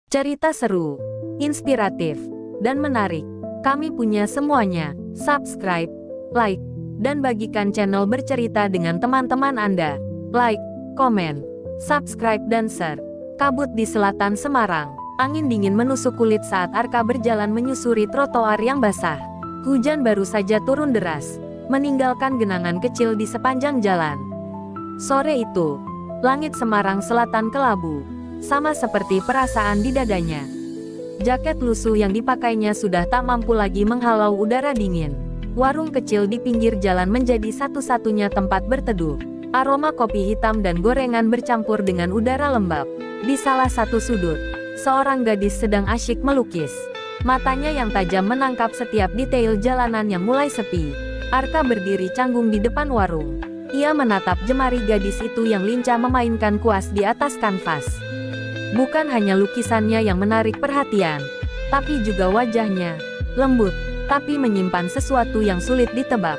Cerita seru, inspiratif, dan menarik. Kami punya semuanya. Subscribe, like, dan bagikan channel bercerita dengan teman-teman Anda. Like, komen, subscribe dan share. Kabut di selatan Semarang. Angin dingin menusuk kulit saat Arka berjalan menyusuri trotoar yang basah. Hujan baru saja turun deras, meninggalkan genangan kecil di sepanjang jalan. Sore itu, langit Semarang Selatan kelabu, sama seperti perasaan di dadanya. Jaket lusuh yang dipakainya sudah tak mampu lagi menghalau udara dingin. Warung kecil di pinggir jalan menjadi satu-satunya tempat berteduh. Aroma kopi hitam dan gorengan bercampur dengan udara lembab. Di salah satu sudut, seorang gadis sedang asyik melukis. Matanya yang tajam menangkap setiap detail jalanan yang mulai sepi. Arka berdiri canggung di depan warung. Ia menatap jemari gadis itu yang lincah memainkan kuas di atas kanvas. Bukan hanya lukisannya yang menarik perhatian, tapi juga wajahnya, lembut, tapi menyimpan sesuatu yang sulit ditebak.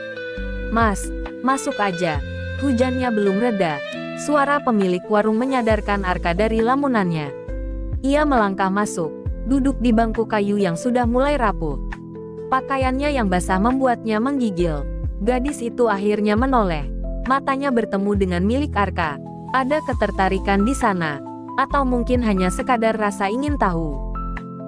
"Mas, masuk aja." Hujannya belum reda. Suara pemilik warung menyadarkan Arka dari lamunannya. Ia melangkah masuk, duduk di bangku kayu yang sudah mulai rapuh. Pakaiannya yang basah membuatnya menggigil. Gadis itu akhirnya menoleh. Matanya bertemu dengan milik Arka. Ada ketertarikan di sana. Atau mungkin hanya sekadar rasa ingin tahu.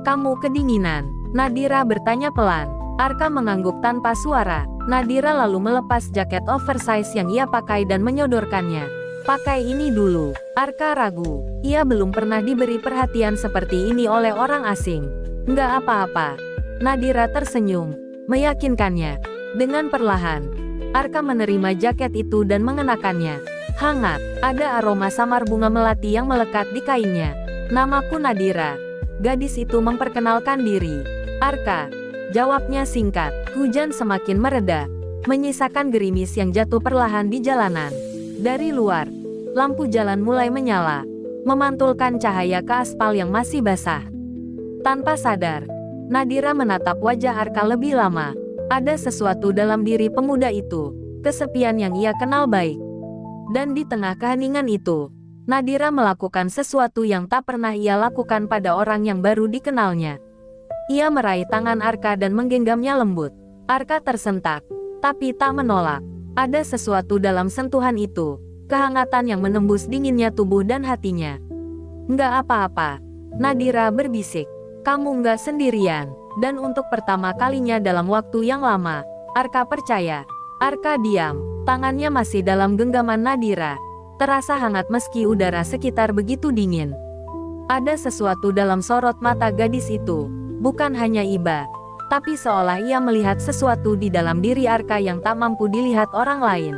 "Kamu kedinginan?" Nadira bertanya pelan. Arka mengangguk tanpa suara. Nadira lalu melepas jaket oversize yang ia pakai dan menyodorkannya. "Pakai ini dulu." Arka ragu. Ia belum pernah diberi perhatian seperti ini oleh orang asing. "Nggak apa-apa." Nadira tersenyum, meyakinkannya. Dengan perlahan, Arka menerima jaket itu dan mengenakannya. Hangat, ada aroma samar bunga melati yang melekat di kainnya. "Namaku Nadira." Gadis itu memperkenalkan diri. "Arka," jawabnya singkat. Hujan semakin mereda, menyisakan gerimis yang jatuh perlahan di jalanan. Dari luar, lampu jalan mulai menyala, memantulkan cahaya ke aspal yang masih basah. Tanpa sadar, Nadira menatap wajah Arka lebih lama. Ada sesuatu dalam diri pemuda itu, kesepian yang ia kenal baik. Dan di tengah keheningan itu, Nadira melakukan sesuatu yang tak pernah ia lakukan pada orang yang baru dikenalnya. Ia meraih tangan Arka dan menggenggamnya lembut. Arka tersentak, tapi tak menolak. Ada sesuatu dalam sentuhan itu, kehangatan yang menembus dinginnya tubuh dan hatinya. "Nggak apa-apa," Nadira berbisik. "Kamu nggak sendirian." Dan untuk pertama kalinya dalam waktu yang lama, Arka percaya. Arka diam, tangannya masih dalam genggaman Nadira. Terasa hangat meski udara sekitar begitu dingin. Ada sesuatu dalam sorot mata gadis itu, bukan hanya iba, tapi seolah ia melihat sesuatu di dalam diri Arka yang tak mampu dilihat orang lain.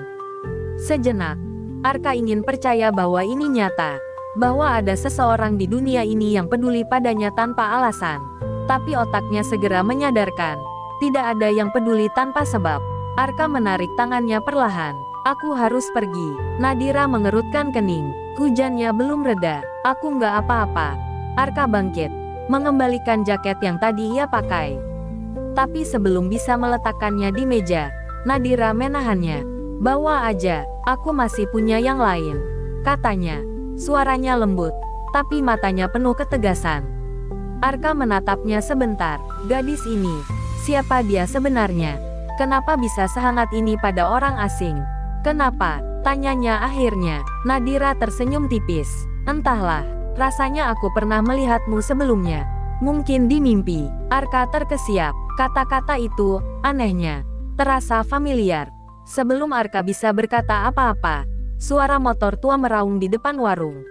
Sejenak, Arka ingin percaya bahwa ini nyata, bahwa ada seseorang di dunia ini yang peduli padanya tanpa alasan. Tapi otaknya segera menyadarkan, tidak ada yang peduli tanpa sebab. Arka menarik tangannya perlahan. "Aku harus pergi." Nadira mengerutkan kening. Hujannya belum reda. "Aku nggak apa-apa." Arka bangkit, mengembalikan jaket yang tadi ia pakai. Tapi sebelum bisa meletakkannya di meja, Nadira menahannya. "Bawa aja, aku masih punya yang lain," katanya. Suaranya lembut, tapi matanya penuh ketegasan. Arka menatapnya sebentar. Gadis ini, siapa dia sebenarnya? Kenapa bisa sehangat ini pada orang asing? "Kenapa?" tanyanya akhirnya. Nadira tersenyum tipis. "Entahlah, rasanya aku pernah melihatmu sebelumnya. Mungkin di mimpi." Arka terkesiap. Kata-kata itu, anehnya, terasa familiar. Sebelum Arka bisa berkata apa-apa, suara motor tua meraung di depan warung.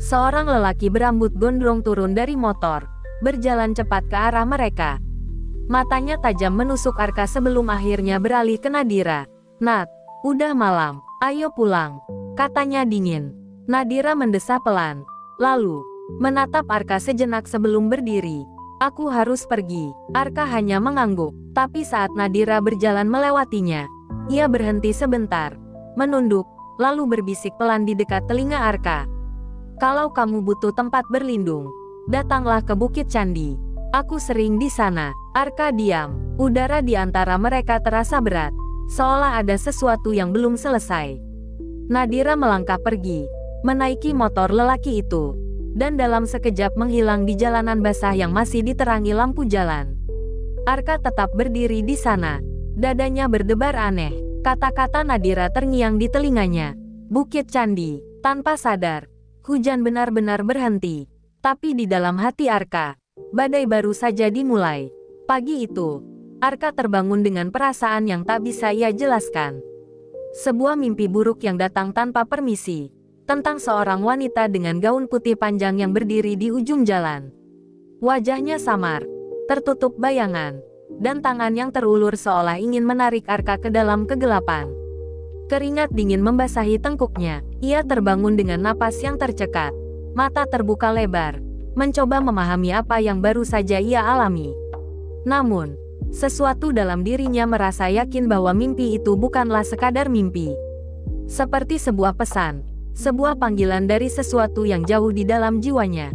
Seorang lelaki berambut gondrong turun dari motor, berjalan cepat ke arah mereka. Matanya tajam menusuk Arka sebelum akhirnya beralih ke Nadira. "Nat, udah malam, ayo pulang," katanya dingin. Nadira mendesah pelan, lalu menatap Arka sejenak sebelum berdiri. "Aku harus pergi." Arka hanya mengangguk, tapi saat Nadira berjalan melewatinya, ia berhenti sebentar, menunduk, lalu berbisik pelan di dekat telinga Arka. "Kalau kamu butuh tempat berlindung, datanglah ke Bukit Candi. Aku sering di sana." Arka diam. Udara di antara mereka terasa berat, seolah ada sesuatu yang belum selesai. Nadira melangkah pergi, menaiki motor lelaki itu. dan dalam sekejap menghilang di jalanan basah yang masih diterangi lampu jalan. Arka tetap berdiri di sana. Dadanya berdebar aneh. Kata-kata Nadira terngiang di telinganya. Bukit Candi. Tanpa sadar, hujan benar-benar berhenti. Tapi di dalam hati Arka, badai baru saja dimulai. Pagi itu, Arka terbangun dengan perasaan yang tak bisa ia jelaskan. Sebuah mimpi buruk yang datang tanpa permisi. Tentang seorang wanita dengan gaun putih panjang yang berdiri di ujung jalan. Wajahnya samar, tertutup bayangan, dan tangan yang terulur seolah ingin menarik Arka ke dalam kegelapan. Keringat dingin membasahi tengkuknya. Ia terbangun dengan napas yang tercekat. Mata terbuka lebar, mencoba memahami apa yang baru saja ia alami. Namun, sesuatu dalam dirinya merasa yakin bahwa mimpi itu bukanlah sekadar mimpi. Seperti sebuah pesan, sebuah panggilan dari sesuatu yang jauh di dalam jiwanya.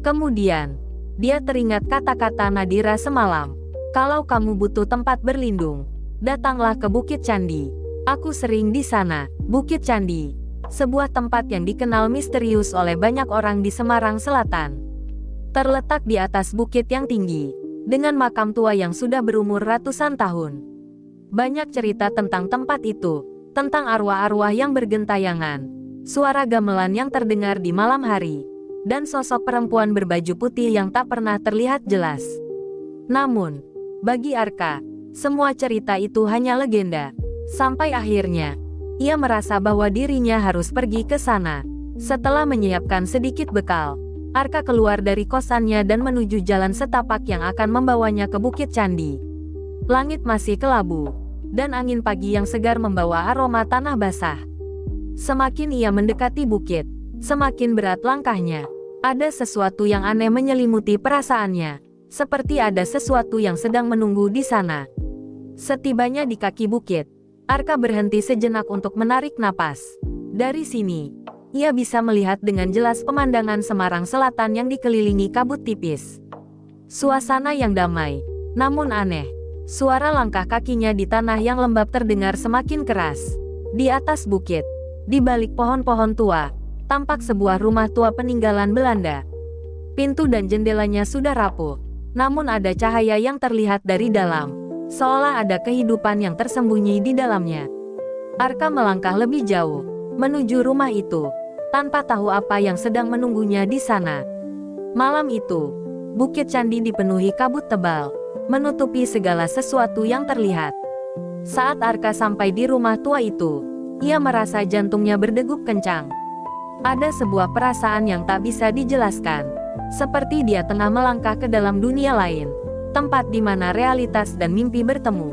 Kemudian, dia teringat kata-kata Nadira semalam. Kalau kamu butuh tempat berlindung, datanglah ke Bukit Candi. Aku sering di sana. Bukit Candi, sebuah tempat yang dikenal misterius oleh banyak orang di Semarang Selatan. Terletak di atas bukit yang tinggi, dengan makam tua yang sudah berumur ratusan tahun. Banyak cerita tentang tempat itu, tentang arwah-arwah yang bergentayangan, suara gamelan yang terdengar di malam hari, dan sosok perempuan berbaju putih yang tak pernah terlihat jelas. Namun, bagi Arka, semua cerita itu hanya legenda. Sampai akhirnya, ia merasa bahwa dirinya harus pergi ke sana. Setelah menyiapkan sedikit bekal, Arka keluar dari kosannya dan menuju jalan setapak yang akan membawanya ke Bukit Candi. Langit masih kelabu, dan angin pagi yang segar membawa aroma tanah basah. Semakin ia mendekati bukit, semakin berat langkahnya. Ada sesuatu yang aneh menyelimuti perasaannya, seperti ada sesuatu yang sedang menunggu di sana. Setibanya di kaki bukit, Arka berhenti sejenak untuk menarik napas. Dari sini, ia bisa melihat dengan jelas pemandangan Semarang Selatan yang dikelilingi kabut tipis. Suasana yang damai, namun aneh. Suara langkah kakinya di tanah yang lembab terdengar semakin keras. Di atas bukit, di balik pohon-pohon tua, tampak sebuah rumah tua peninggalan Belanda. Pintu dan jendelanya sudah rapuh, namun ada cahaya yang terlihat dari dalam, seolah ada kehidupan yang tersembunyi di dalamnya. Arka melangkah lebih jauh, menuju rumah itu, tanpa tahu apa yang sedang menunggunya di sana. Malam itu, Bukit Candi dipenuhi kabut tebal, menutupi segala sesuatu yang terlihat. Saat Arka sampai di rumah tua itu, ia merasa jantungnya berdegup kencang. Ada sebuah perasaan yang tak bisa dijelaskan, seperti dia tengah melangkah ke dalam dunia lain, tempat di mana realitas dan mimpi bertemu.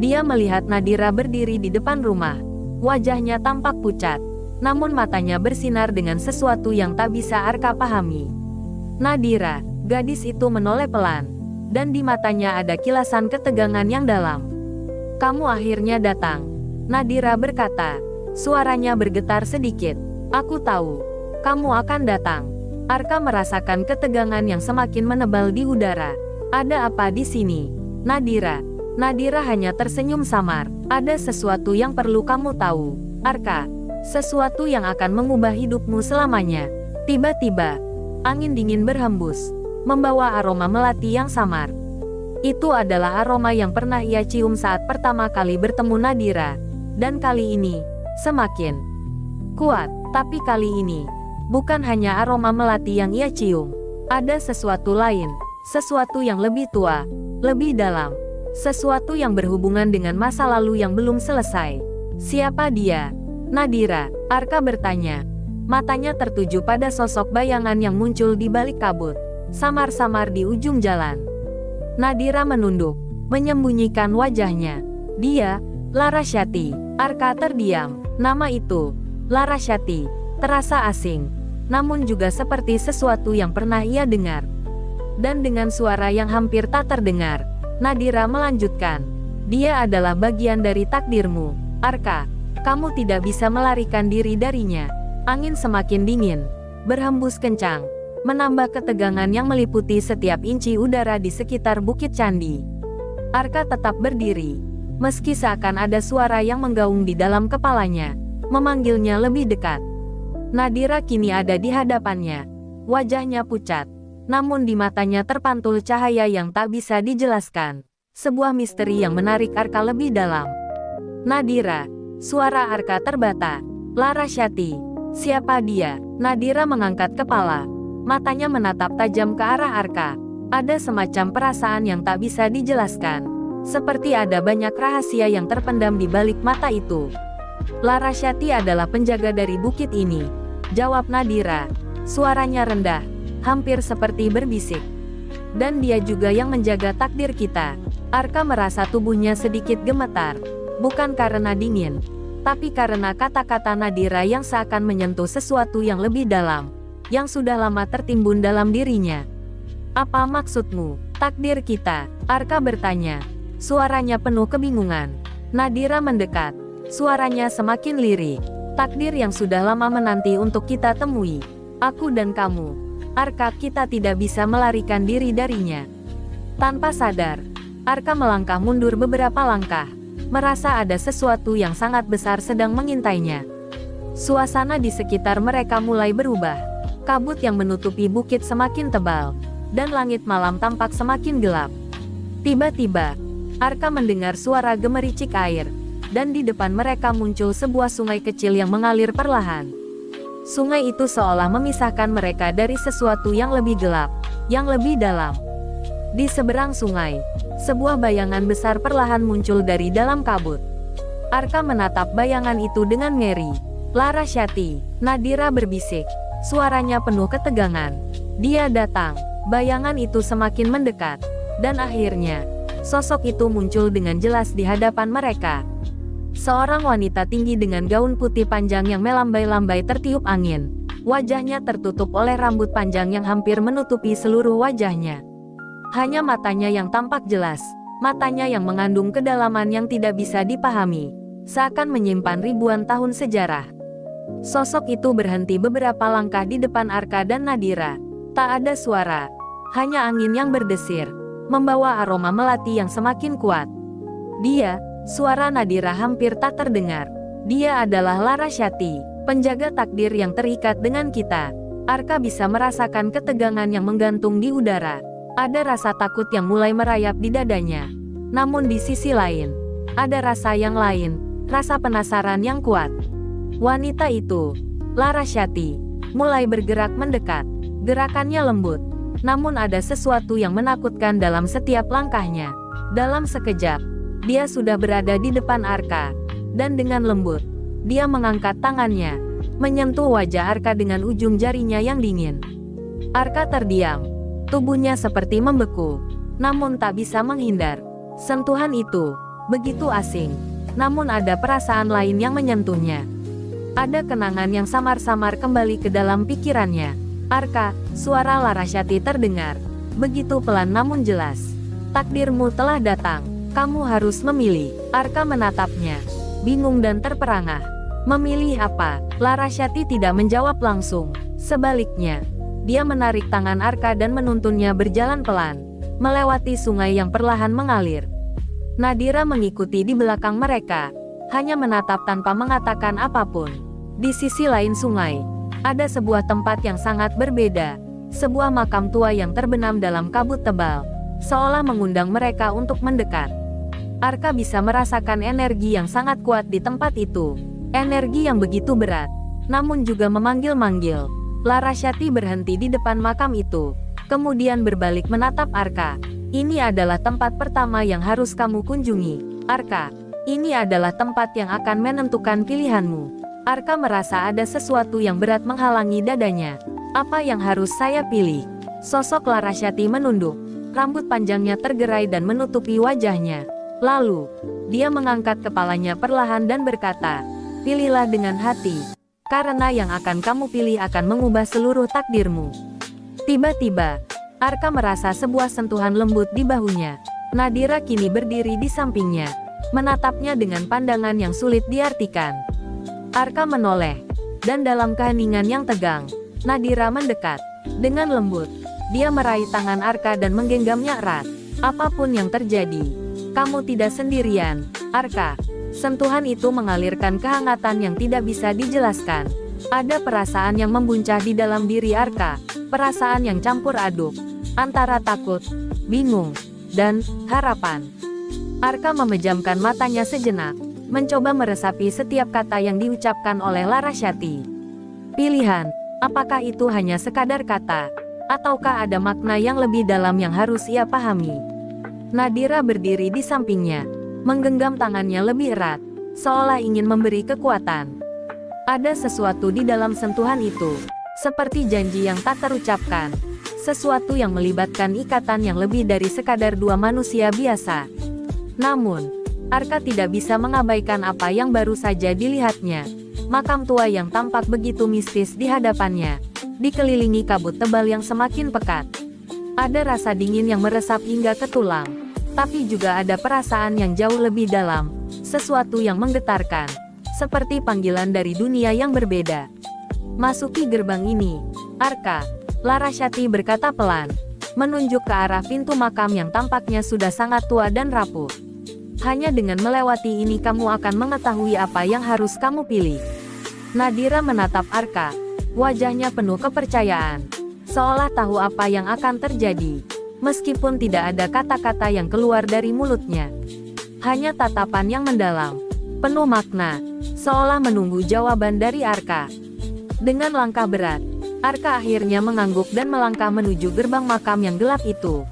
Dia melihat Nadira berdiri di depan rumah. Wajahnya tampak pucat, namun matanya bersinar dengan sesuatu yang tak bisa Arka pahami. Nadira, gadis itu menoleh pelan, dan di matanya ada kilasan ketegangan yang dalam. Kamu akhirnya datang, Nadira berkata, suaranya bergetar sedikit. Aku tahu, kamu akan datang. Arka merasakan ketegangan yang semakin menebal di udara. Ada apa di sini, Nadira? Nadira hanya tersenyum samar. Ada sesuatu yang perlu kamu tahu, Arka. Sesuatu yang akan mengubah hidupmu selamanya. Tiba-tiba, angin dingin berhembus, membawa aroma melati yang samar. Itu adalah aroma yang pernah ia cium saat pertama kali bertemu Nadira. Dan kali ini, semakin kuat. Tapi kali ini, bukan hanya aroma melati yang ia cium. Ada sesuatu lain, sesuatu yang lebih tua, lebih dalam. Sesuatu yang berhubungan dengan masa lalu yang belum selesai. Siapa dia? Nadira, Arka bertanya. Matanya tertuju pada sosok bayangan yang muncul di balik kabut, samar-samar di ujung jalan. Nadira menunduk, menyembunyikan wajahnya. Dia, Larasati. Arka terdiam. Nama itu, Larasati, terasa asing, namun juga seperti sesuatu yang pernah ia dengar. Dan dengan suara yang hampir tak terdengar, Nadira melanjutkan. Dia adalah bagian dari takdirmu, Arka. Kamu tidak bisa melarikan diri darinya. Angin semakin dingin, berhembus kencang, menambah ketegangan yang meliputi setiap inci udara di sekitar Bukit Candi. Arka tetap berdiri, meski seakan ada suara yang menggaung di dalam kepalanya, memanggilnya lebih dekat. Nadira kini ada di hadapannya. Wajahnya pucat, namun di matanya terpantul cahaya yang tak bisa dijelaskan. Sebuah misteri yang menarik Arka lebih dalam. Nadira, suara Arka terbata. Larasati, siapa dia? Nadira mengangkat kepala. Matanya menatap tajam ke arah Arka. Ada semacam perasaan yang tak bisa dijelaskan. Seperti ada banyak rahasia yang terpendam di balik mata itu. Larasati adalah penjaga dari bukit ini, jawab Nadira. Suaranya rendah, hampir seperti berbisik. Dan dia juga yang menjaga takdir kita. Arka merasa tubuhnya sedikit gemetar. Bukan karena dingin, tapi karena kata-kata Nadira yang seakan menyentuh sesuatu yang lebih dalam, yang sudah lama tertimbun dalam dirinya. Apa maksudmu, takdir kita? Arka bertanya. Suaranya penuh kebingungan. Nadira mendekat. Suaranya semakin lirik. Takdir yang sudah lama menanti untuk kita temui. Aku dan kamu. Arka, kita tidak bisa melarikan diri darinya. Tanpa sadar, Arka melangkah mundur beberapa langkah. Merasa ada sesuatu yang sangat besar sedang mengintainya. Suasana di sekitar mereka mulai berubah. Kabut yang menutupi bukit semakin tebal, dan langit malam tampak semakin gelap. Tiba-tiba, Arka mendengar suara gemericik air, dan di depan mereka muncul sebuah sungai kecil yang mengalir perlahan. Sungai itu seolah memisahkan mereka dari sesuatu yang lebih gelap, yang lebih dalam. Di seberang sungai, sebuah bayangan besar perlahan muncul dari dalam kabut. Arka menatap bayangan itu dengan ngeri. Larasati, Nadira berbisik. Suaranya penuh ketegangan. Dia datang. Bayangan itu semakin mendekat. Dan akhirnya, sosok itu muncul dengan jelas di hadapan mereka. Seorang wanita tinggi dengan gaun putih panjang yang melambai-lambai tertiup angin. Wajahnya tertutup oleh rambut panjang yang hampir menutupi seluruh wajahnya. Hanya matanya yang tampak jelas, matanya yang mengandung kedalaman yang tidak bisa dipahami, seakan menyimpan ribuan tahun sejarah. Sosok itu berhenti beberapa langkah di depan Arka dan Nadira. Tak ada suara, hanya angin yang berdesir, membawa aroma melati yang semakin kuat. Dia, suara Nadira hampir tak terdengar. Dia adalah Larasati, penjaga takdir yang terikat dengan kita. Arka bisa merasakan ketegangan yang menggantung di udara. Ada rasa takut yang mulai merayap di dadanya. Namun di sisi lain, ada rasa yang lain, rasa penasaran yang kuat. Wanita itu, Larasati, mulai bergerak mendekat. Gerakannya lembut, namun ada sesuatu yang menakutkan dalam setiap langkahnya. Dalam sekejap, dia sudah berada di depan Arka, dan dengan lembut, dia mengangkat tangannya, menyentuh wajah Arka dengan ujung jarinya yang dingin. Arka terdiam, tubuhnya seperti membeku, namun tak bisa menghindar. Sentuhan itu begitu asing, namun ada perasaan lain yang menyentuhnya. Ada kenangan yang samar-samar kembali ke dalam pikirannya. Arka, suara Larasati terdengar, begitu pelan namun jelas. Takdirmu telah datang. Kamu harus memilih. Arka menatapnya, bingung dan terperangah. Memilih apa? Larasati tidak menjawab langsung. Sebaliknya, dia menarik tangan Arka dan menuntunnya berjalan pelan, melewati sungai yang perlahan mengalir. Nadira mengikuti di belakang mereka, hanya menatap tanpa mengatakan apapun. Di sisi lain sungai, ada sebuah tempat yang sangat berbeda. Sebuah makam tua yang terbenam dalam kabut tebal, seolah mengundang mereka untuk mendekat. Arka bisa merasakan energi yang sangat kuat di tempat itu. Energi yang begitu berat, namun juga memanggil-manggil. Larasati berhenti di depan makam itu, kemudian berbalik menatap Arka. Ini adalah tempat pertama yang harus kamu kunjungi, Arka. Ini adalah tempat yang akan menentukan pilihanmu. Arka merasa ada sesuatu yang berat menghalangi dadanya. Apa yang harus saya pilih? Sosok Larasati menunduk. Rambut panjangnya tergerai dan menutupi wajahnya. Lalu, dia mengangkat kepalanya perlahan dan berkata, "Pilihlah dengan hati, karena yang akan kamu pilih akan mengubah seluruh takdirmu." Tiba-tiba, Arka merasa sebuah sentuhan lembut di bahunya. Nadira kini berdiri di sampingnya, menatapnya dengan pandangan yang sulit diartikan. Arka menoleh, dan dalam keheningan yang tegang, Nadira mendekat. Dengan lembut, dia meraih tangan Arka dan menggenggamnya erat. Apapun yang terjadi, kamu tidak sendirian, Arka. Sentuhan itu mengalirkan kehangatan yang tidak bisa dijelaskan. Ada perasaan yang membuncah di dalam diri Arka, perasaan yang campur aduk, antara takut, bingung, dan harapan. Arka memejamkan matanya sejenak, mencoba meresapi setiap kata yang diucapkan oleh Larasati. Pilihan, apakah itu hanya sekadar kata, ataukah ada makna yang lebih dalam yang harus ia pahami? Nadira berdiri di sampingnya, menggenggam tangannya lebih erat, seolah ingin memberi kekuatan. Ada sesuatu di dalam sentuhan itu, seperti janji yang tak terucapkan, sesuatu yang melibatkan ikatan yang lebih dari sekadar dua manusia biasa. Namun, Arka tidak bisa mengabaikan apa yang baru saja dilihatnya. Makam tua yang tampak begitu mistis di hadapannya, dikelilingi kabut tebal yang semakin pekat. Ada rasa dingin yang meresap hingga ke tulang, tapi juga ada perasaan yang jauh lebih dalam, sesuatu yang menggetarkan, seperti panggilan dari dunia yang berbeda. Masuki gerbang ini, Arka, Larasati berkata pelan, menunjuk ke arah pintu makam yang tampaknya sudah sangat tua dan rapuh. Hanya dengan melewati ini kamu akan mengetahui apa yang harus kamu pilih. Nadira menatap Arka, wajahnya penuh kepercayaan, seolah tahu apa yang akan terjadi, meskipun tidak ada kata-kata yang keluar dari mulutnya. Hanya tatapan yang mendalam, penuh makna, seolah menunggu jawaban dari Arka. Dengan langkah berat, Arka akhirnya mengangguk dan melangkah menuju gerbang makam yang gelap itu.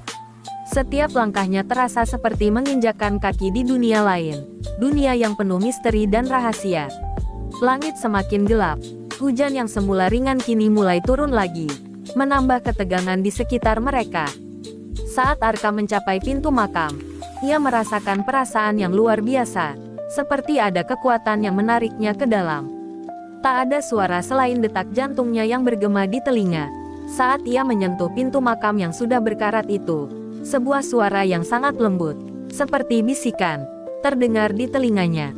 Setiap langkahnya terasa seperti menginjakkan kaki di dunia lain, dunia yang penuh misteri dan rahasia. Langit semakin gelap, hujan yang semula ringan kini mulai turun lagi, menambah ketegangan di sekitar mereka. Saat Arka mencapai pintu makam, ia merasakan perasaan yang luar biasa, seperti ada kekuatan yang menariknya ke dalam. Tak ada suara selain detak jantungnya yang bergema di telinga. Saat ia menyentuh pintu makam yang sudah berkarat itu, sebuah suara yang sangat lembut, seperti bisikan, terdengar di telinganya.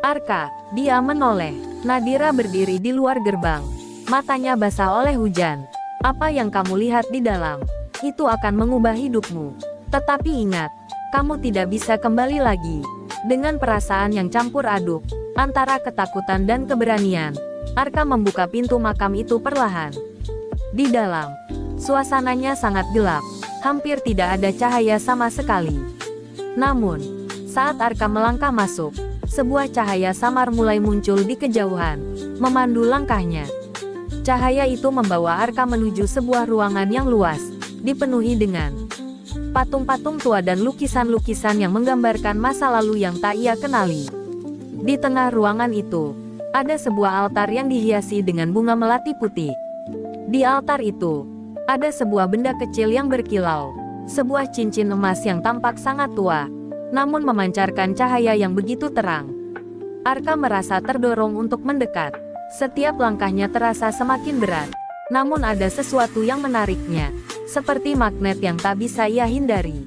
Arka, dia menoleh. Nadira berdiri di luar gerbang, matanya basah oleh hujan. Apa yang kamu lihat di dalam, itu akan mengubah hidupmu. Tetapi ingat, kamu tidak bisa kembali lagi. Dengan perasaan yang campur aduk, antara ketakutan dan keberanian, Arka membuka pintu makam itu perlahan. Di dalam, suasananya sangat gelap, hampir tidak ada cahaya sama sekali. Namun, saat Arka melangkah masuk, sebuah cahaya samar mulai muncul di kejauhan, memandu langkahnya. Cahaya itu membawa Arka menuju sebuah ruangan yang luas, dipenuhi dengan patung-patung tua dan lukisan-lukisan yang menggambarkan masa lalu yang tak ia kenali. Di tengah ruangan itu, ada sebuah altar yang dihiasi dengan bunga melati putih. Di altar itu, ada sebuah benda kecil yang berkilau, sebuah cincin emas yang tampak sangat tua, namun memancarkan cahaya yang begitu terang. Arka merasa terdorong untuk mendekat. Setiap langkahnya terasa semakin berat, namun ada sesuatu yang menariknya, seperti magnet yang tak bisa ia hindari.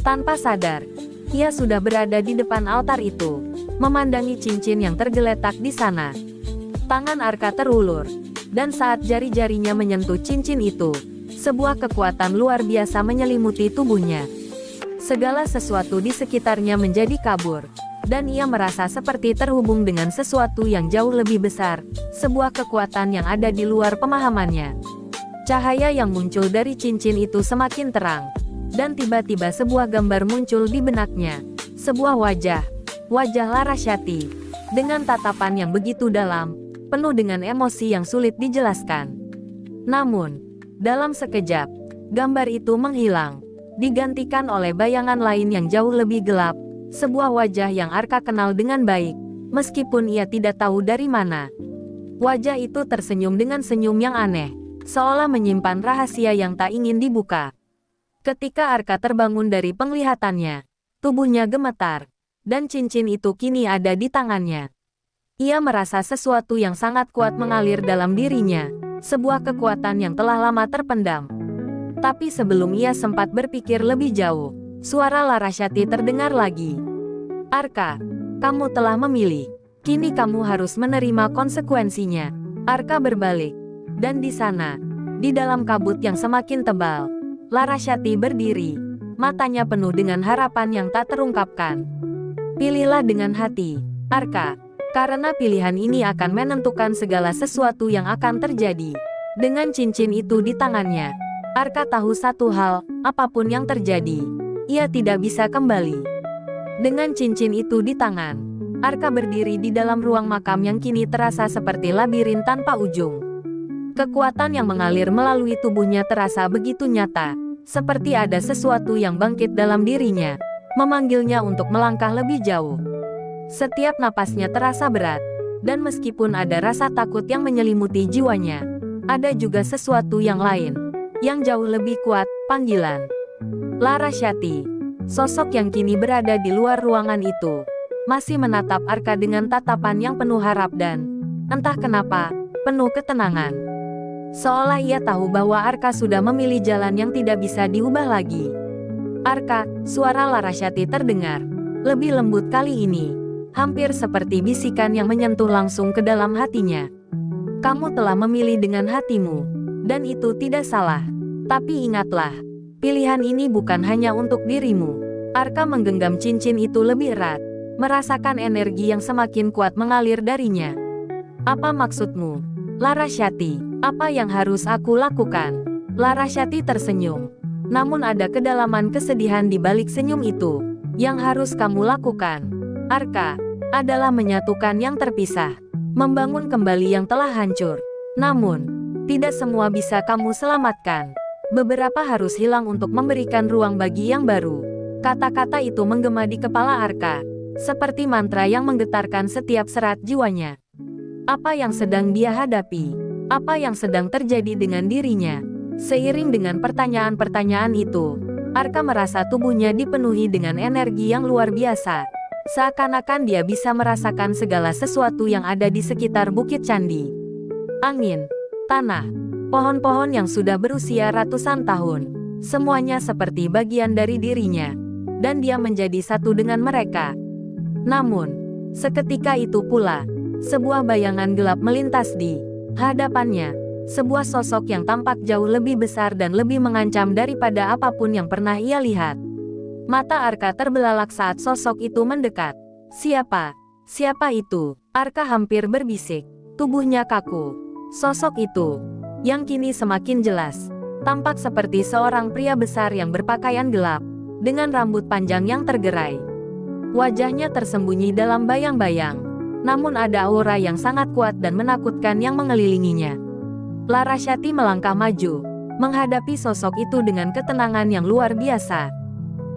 Tanpa sadar, ia sudah berada di depan altar itu, memandangi cincin yang tergeletak di sana. Tangan Arka terulur, dan saat jari-jarinya menyentuh cincin itu, sebuah kekuatan luar biasa menyelimuti tubuhnya. Segala sesuatu di sekitarnya menjadi kabur, dan ia merasa seperti terhubung dengan sesuatu yang jauh lebih besar, sebuah kekuatan yang ada di luar pemahamannya. Cahaya yang muncul dari cincin itu semakin terang, dan tiba-tiba sebuah gambar muncul di benaknya. Sebuah wajah Larasati, dengan tatapan yang begitu dalam, penuh dengan emosi yang sulit dijelaskan. Namun, dalam sekejap, gambar itu menghilang, digantikan oleh bayangan lain yang jauh lebih gelap, sebuah wajah yang Arka kenal dengan baik, meskipun ia tidak tahu dari mana. Wajah itu tersenyum dengan senyum yang aneh, seolah menyimpan rahasia yang tak ingin dibuka. Ketika Arka terbangun dari penglihatannya, tubuhnya gemetar, dan cincin itu kini ada di tangannya. Ia merasa sesuatu yang sangat kuat mengalir dalam dirinya, sebuah kekuatan yang telah lama terpendam. Tapi sebelum ia sempat berpikir lebih jauh, suara Larasati terdengar lagi. Arka, kamu telah memilih. Kini kamu harus menerima konsekuensinya. Arka berbalik. Dan di sana, di dalam kabut yang semakin tebal, Larasati berdiri, matanya penuh dengan harapan yang tak terungkapkan. Pilihlah dengan hati, Arka, karena pilihan ini akan menentukan segala sesuatu yang akan terjadi. Dengan cincin itu di tangannya, Arka tahu satu hal, apapun yang terjadi, ia tidak bisa kembali. Dengan cincin itu di tangan, Arka berdiri di dalam ruang makam yang kini terasa seperti labirin tanpa ujung. Kekuatan yang mengalir melalui tubuhnya terasa begitu nyata, seperti ada sesuatu yang bangkit dalam dirinya, memanggilnya untuk melangkah lebih jauh. Setiap napasnya terasa berat, dan meskipun ada rasa takut yang menyelimuti jiwanya, ada juga sesuatu yang lain, yang jauh lebih kuat, panggilan. Larasati, sosok yang kini berada di luar ruangan itu, masih menatap Arka dengan tatapan yang penuh harap dan, entah kenapa, penuh ketenangan. Seolah ia tahu bahwa Arka sudah memilih jalan yang tidak bisa diubah lagi. Arka, suara Larasati terdengar, lebih lembut kali ini, hampir seperti bisikan yang menyentuh langsung ke dalam hatinya. Kamu telah memilih dengan hatimu, dan itu tidak salah. Tapi ingatlah, pilihan ini bukan hanya untuk dirimu. Arka menggenggam cincin itu lebih erat, merasakan energi yang semakin kuat mengalir darinya. Apa maksudmu, Larasati? Apa yang harus aku lakukan? Larasati tersenyum. Namun ada kedalaman kesedihan di balik senyum itu. Yang harus kamu lakukan, Arka, adalah menyatukan yang terpisah. Membangun kembali yang telah hancur. Namun, tidak semua bisa kamu selamatkan. Beberapa harus hilang untuk memberikan ruang bagi yang baru. Kata-kata itu menggema di kepala Arka, seperti mantra yang menggetarkan setiap serat jiwanya. Apa yang sedang dia hadapi? Apa yang sedang terjadi dengan dirinya? Seiring dengan pertanyaan-pertanyaan itu, Arka merasa tubuhnya dipenuhi dengan energi yang luar biasa. Seakan-akan dia bisa merasakan segala sesuatu yang ada di sekitar Bukit Candi. Angin, tanah, pohon-pohon yang sudah berusia ratusan tahun, semuanya seperti bagian dari dirinya, dan dia menjadi satu dengan mereka. Namun, seketika itu pula, sebuah bayangan gelap melintas di hadapannya, sebuah sosok yang tampak jauh lebih besar dan lebih mengancam daripada apapun yang pernah ia lihat. Mata Arka terbelalak saat sosok itu mendekat. Siapa? Siapa itu? Arka hampir berbisik. Tubuhnya kaku. Sosok itu, yang kini semakin jelas, tampak seperti seorang pria besar yang berpakaian gelap, dengan rambut panjang yang tergerai. Wajahnya tersembunyi dalam bayang-bayang. Namun ada aura yang sangat kuat dan menakutkan yang mengelilinginya. Larasati melangkah maju, menghadapi sosok itu dengan ketenangan yang luar biasa.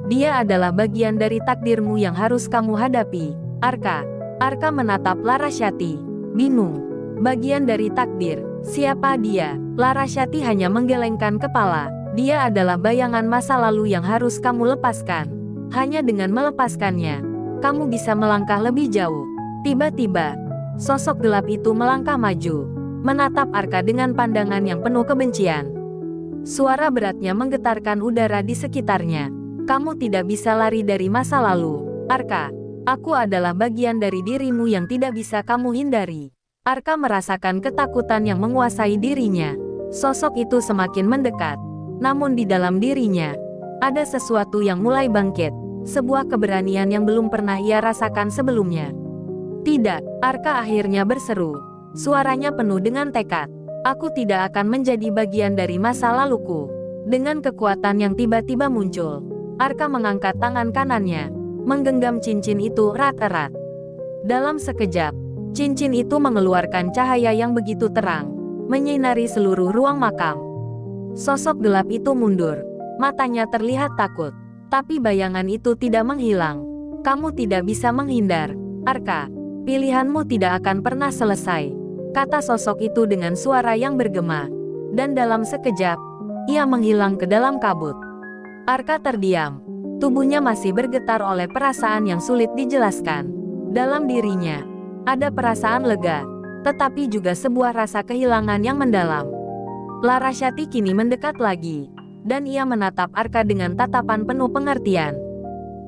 Dia adalah bagian dari takdirmu yang harus kamu hadapi, Arka. Arka menatap Larasati, bingung. Bagian dari takdir, siapa dia? Larasati hanya menggelengkan kepala. Dia adalah bayangan masa lalu yang harus kamu lepaskan. Hanya dengan melepaskannya, kamu bisa melangkah lebih jauh. Tiba-tiba, sosok gelap itu melangkah maju, menatap Arka dengan pandangan yang penuh kebencian. Suara beratnya menggetarkan udara di sekitarnya. Kamu tidak bisa lari dari masa lalu, Arka. Aku adalah bagian dari dirimu yang tidak bisa kamu hindari. Arka merasakan ketakutan yang menguasai dirinya. Sosok itu semakin mendekat. Namun di dalam dirinya, ada sesuatu yang mulai bangkit. Sebuah keberanian yang belum pernah ia rasakan sebelumnya. Tidak, Arka akhirnya berseru. Suaranya penuh dengan tekad. Aku tidak akan menjadi bagian dari masa laluku. Dengan kekuatan yang tiba-tiba muncul, Arka mengangkat tangan kanannya, menggenggam cincin itu erat-erat. Dalam sekejap, cincin itu mengeluarkan cahaya yang begitu terang, menyinari seluruh ruang makam. Sosok gelap itu mundur, matanya terlihat takut, tapi bayangan itu tidak menghilang. Kamu tidak bisa menghindar, Arka. Pilihanmu tidak akan pernah selesai, kata sosok itu dengan suara yang bergema. Dan dalam sekejap, ia menghilang ke dalam kabut. Arka terdiam. Tubuhnya masih bergetar oleh perasaan yang sulit dijelaskan. Dalam dirinya, ada perasaan lega, tetapi juga sebuah rasa kehilangan yang mendalam. Larasati kini mendekat lagi, dan ia menatap Arka dengan tatapan penuh pengertian.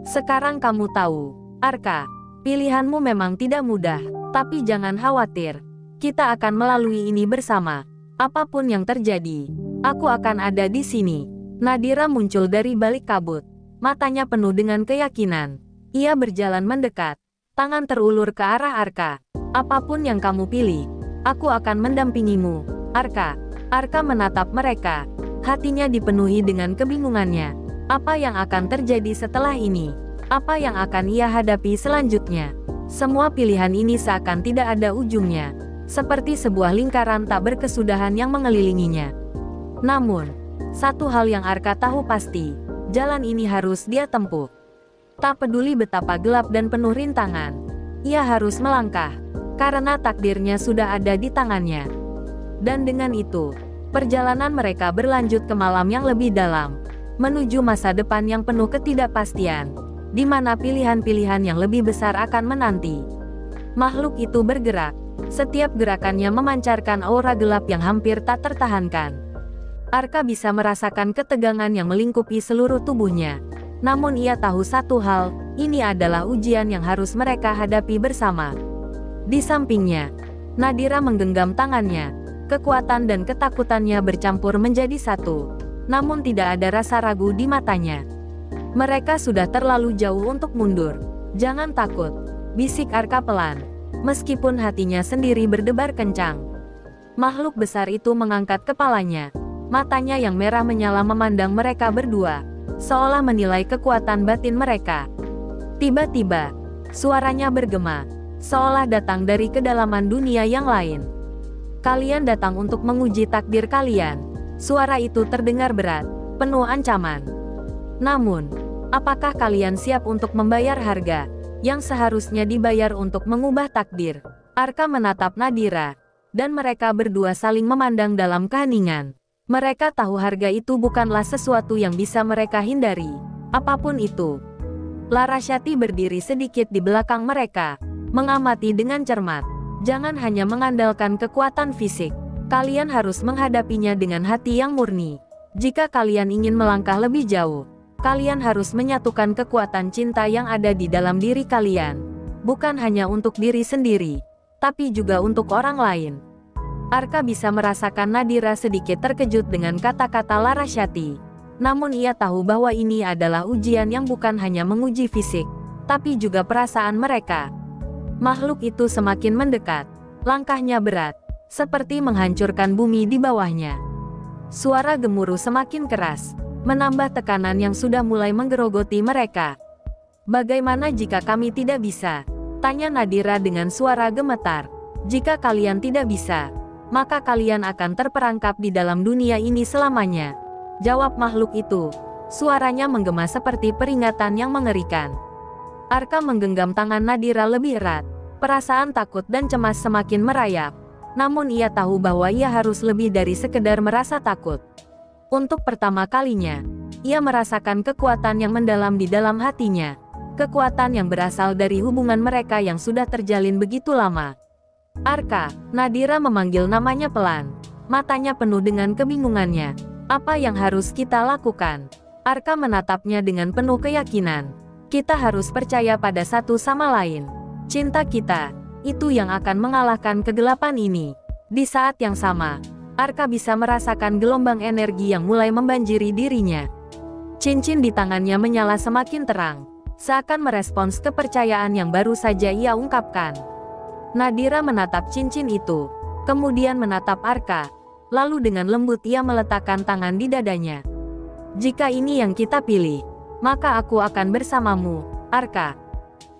Sekarang kamu tahu, Arka. Pilihanmu memang tidak mudah, tapi jangan khawatir. Kita akan melalui ini bersama. Apapun yang terjadi, aku akan ada di sini. Nadira muncul dari balik kabut. Matanya penuh dengan keyakinan. Ia berjalan mendekat. Tangan terulur ke arah Arka. Apapun yang kamu pilih, aku akan mendampingimu, Arka. Arka menatap mereka. Hatinya dipenuhi dengan kebingungannya. Apa yang akan terjadi setelah ini? Apa yang akan ia hadapi selanjutnya? Semua pilihan ini seakan tidak ada ujungnya. Seperti sebuah lingkaran tak berkesudahan yang mengelilinginya. Namun, satu hal yang Arka tahu pasti, jalan ini harus dia tempuh. Tak peduli betapa gelap dan penuh rintangan, ia harus melangkah, karena takdirnya sudah ada di tangannya. Dan dengan itu, perjalanan mereka berlanjut ke malam yang lebih dalam, menuju masa depan yang penuh ketidakpastian, di mana pilihan-pilihan yang lebih besar akan menanti. Makhluk itu bergerak, setiap gerakannya memancarkan aura gelap yang hampir tak tertahankan. Arka bisa merasakan ketegangan yang melingkupi seluruh tubuhnya. Namun ia tahu satu hal, ini adalah ujian yang harus mereka hadapi bersama. Di sampingnya, Nadira menggenggam tangannya. Kekuatan dan ketakutannya bercampur menjadi satu. Namun tidak ada rasa ragu di matanya. Mereka sudah terlalu jauh untuk mundur. Jangan takut, bisik Arka pelan. Meskipun hatinya sendiri berdebar kencang. Makhluk besar itu mengangkat kepalanya. Matanya yang merah menyala memandang mereka berdua, seolah menilai kekuatan batin mereka. Tiba-tiba, suaranya bergema, seolah datang dari kedalaman dunia yang lain. Kalian datang untuk menguji takdir kalian. Suara itu terdengar berat, penuh ancaman. Namun, apakah kalian siap untuk membayar harga yang seharusnya dibayar untuk mengubah takdir? Arka menatap Nadira, dan mereka berdua saling memandang dalam keheningan. Mereka tahu harga itu bukanlah sesuatu yang bisa mereka hindari. Apapun itu. Larasati berdiri sedikit di belakang mereka, mengamati dengan cermat. Jangan hanya mengandalkan kekuatan fisik. Kalian harus menghadapinya dengan hati yang murni. Jika kalian ingin melangkah lebih jauh, kalian harus menyatukan kekuatan cinta yang ada di dalam diri kalian. Bukan hanya untuk diri sendiri, tapi juga untuk orang lain. Arka bisa merasakan Nadira sedikit terkejut dengan kata-kata Larasati. Namun ia tahu bahwa ini adalah ujian yang bukan hanya menguji fisik, tapi juga perasaan mereka. Makhluk itu semakin mendekat. Langkahnya berat, seperti menghancurkan bumi di bawahnya. Suara gemuruh semakin keras, menambah tekanan yang sudah mulai menggerogoti mereka. Bagaimana jika kami tidak bisa? Tanya Nadira dengan suara gemetar. Jika kalian tidak bisa, maka kalian akan terperangkap di dalam dunia ini selamanya. Jawab makhluk itu. Suaranya menggema seperti peringatan yang mengerikan. Arka menggenggam tangan Nadira lebih erat. Perasaan takut dan cemas semakin merayap. Namun ia tahu bahwa ia harus lebih dari sekedar merasa takut. Untuk pertama kalinya, ia merasakan kekuatan yang mendalam di dalam hatinya. Kekuatan yang berasal dari hubungan mereka yang sudah terjalin begitu lama. Arka, Nadira memanggil namanya pelan. Matanya penuh dengan kebingungannya. Apa yang harus kita lakukan? Arka menatapnya dengan penuh keyakinan. Kita harus percaya pada satu sama lain. Cinta kita, itu yang akan mengalahkan kegelapan ini. Di saat yang sama, Arka bisa merasakan gelombang energi yang mulai membanjiri dirinya. Cincin di tangannya menyala semakin terang, seakan merespons kepercayaan yang baru saja ia ungkapkan. Nadira menatap cincin itu, kemudian menatap Arka, lalu dengan lembut ia meletakkan tangan di dadanya. Jika ini yang kita pilih, maka aku akan bersamamu, Arka.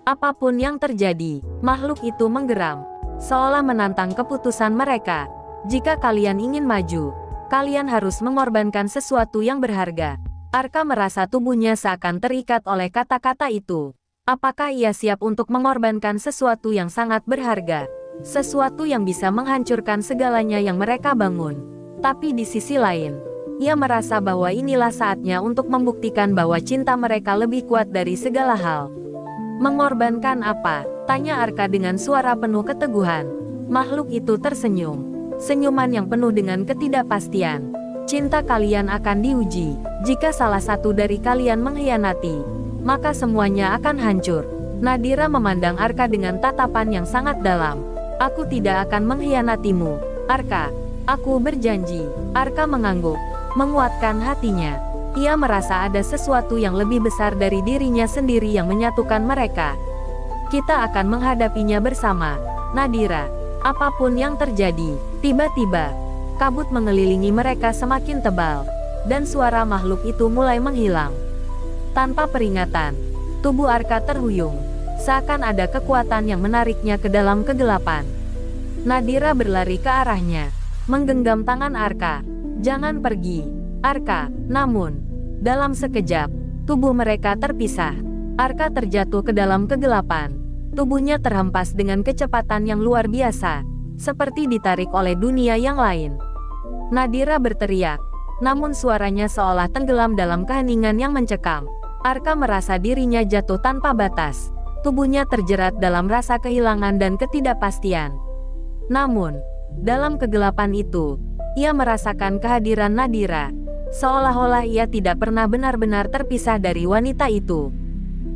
Apapun yang terjadi, makhluk itu menggeram, seolah menantang keputusan mereka. Jika kalian ingin maju, kalian harus mengorbankan sesuatu yang berharga. Arka merasa tubuhnya seakan terikat oleh kata-kata itu. Apakah ia siap untuk mengorbankan sesuatu yang sangat berharga? Sesuatu yang bisa menghancurkan segalanya yang mereka bangun. Tapi di sisi lain, ia merasa bahwa inilah saatnya untuk membuktikan bahwa cinta mereka lebih kuat dari segala hal. Mengorbankan apa? Tanya Arka dengan suara penuh keteguhan. Makhluk itu tersenyum. Senyuman yang penuh dengan ketidakpastian. Cinta kalian akan diuji. Jika salah satu dari kalian mengkhianati, maka semuanya akan hancur. Nadira memandang Arka dengan tatapan yang sangat dalam. Aku tidak akan mengkhianatimu, Arka. Aku berjanji. Arka mengangguk, menguatkan hatinya. Ia merasa ada sesuatu yang lebih besar dari dirinya sendiri yang menyatukan mereka. Kita akan menghadapinya bersama, Nadira. Apapun yang terjadi, tiba-tiba, Kabut mengelilingi mereka semakin tebal, dan suara makhluk itu mulai menghilang. Tanpa peringatan, tubuh Arka terhuyung, seakan ada kekuatan yang menariknya ke dalam kegelapan. Nadira berlari ke arahnya, menggenggam tangan Arka. "Jangan pergi, Arka." Namun, dalam sekejap, tubuh mereka terpisah. Arka terjatuh ke dalam kegelapan. Tubuhnya terhempas dengan kecepatan yang luar biasa, seperti ditarik oleh dunia yang lain. Nadira berteriak, namun suaranya seolah tenggelam dalam keheningan yang mencekam. Arka merasa dirinya jatuh tanpa batas. Tubuhnya terjerat dalam rasa kehilangan dan ketidakpastian. Namun, dalam kegelapan itu, ia merasakan kehadiran Nadira, seolah-olah ia tidak pernah benar-benar terpisah dari wanita itu.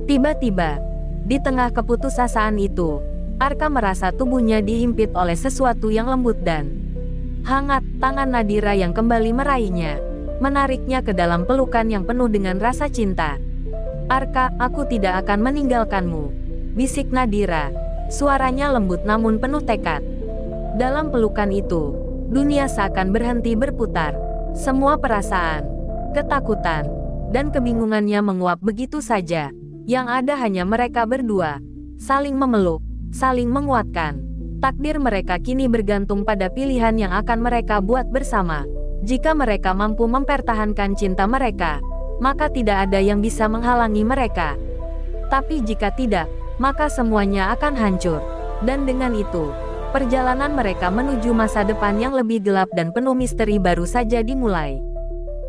Tiba-tiba, di tengah keputusasaan itu, Arka merasa tubuhnya dihimpit oleh sesuatu yang lembut dan hangat. Tangan Nadira yang kembali meraihnya, menariknya ke dalam pelukan yang penuh dengan rasa cinta. "Arka, aku tidak akan meninggalkanmu," bisik Nadira. Suaranya lembut namun penuh tekad. Dalam pelukan itu, dunia seakan berhenti berputar. Semua perasaan, ketakutan, dan kebingungannya menguap begitu saja. Yang ada hanya mereka berdua, saling memeluk, saling menguatkan. Takdir mereka kini bergantung pada pilihan yang akan mereka buat bersama. Jika mereka mampu mempertahankan cinta mereka, maka tidak ada yang bisa menghalangi mereka. Tapi jika tidak, maka semuanya akan hancur. Dan dengan itu, perjalanan mereka menuju masa depan yang lebih gelap dan penuh misteri baru saja dimulai.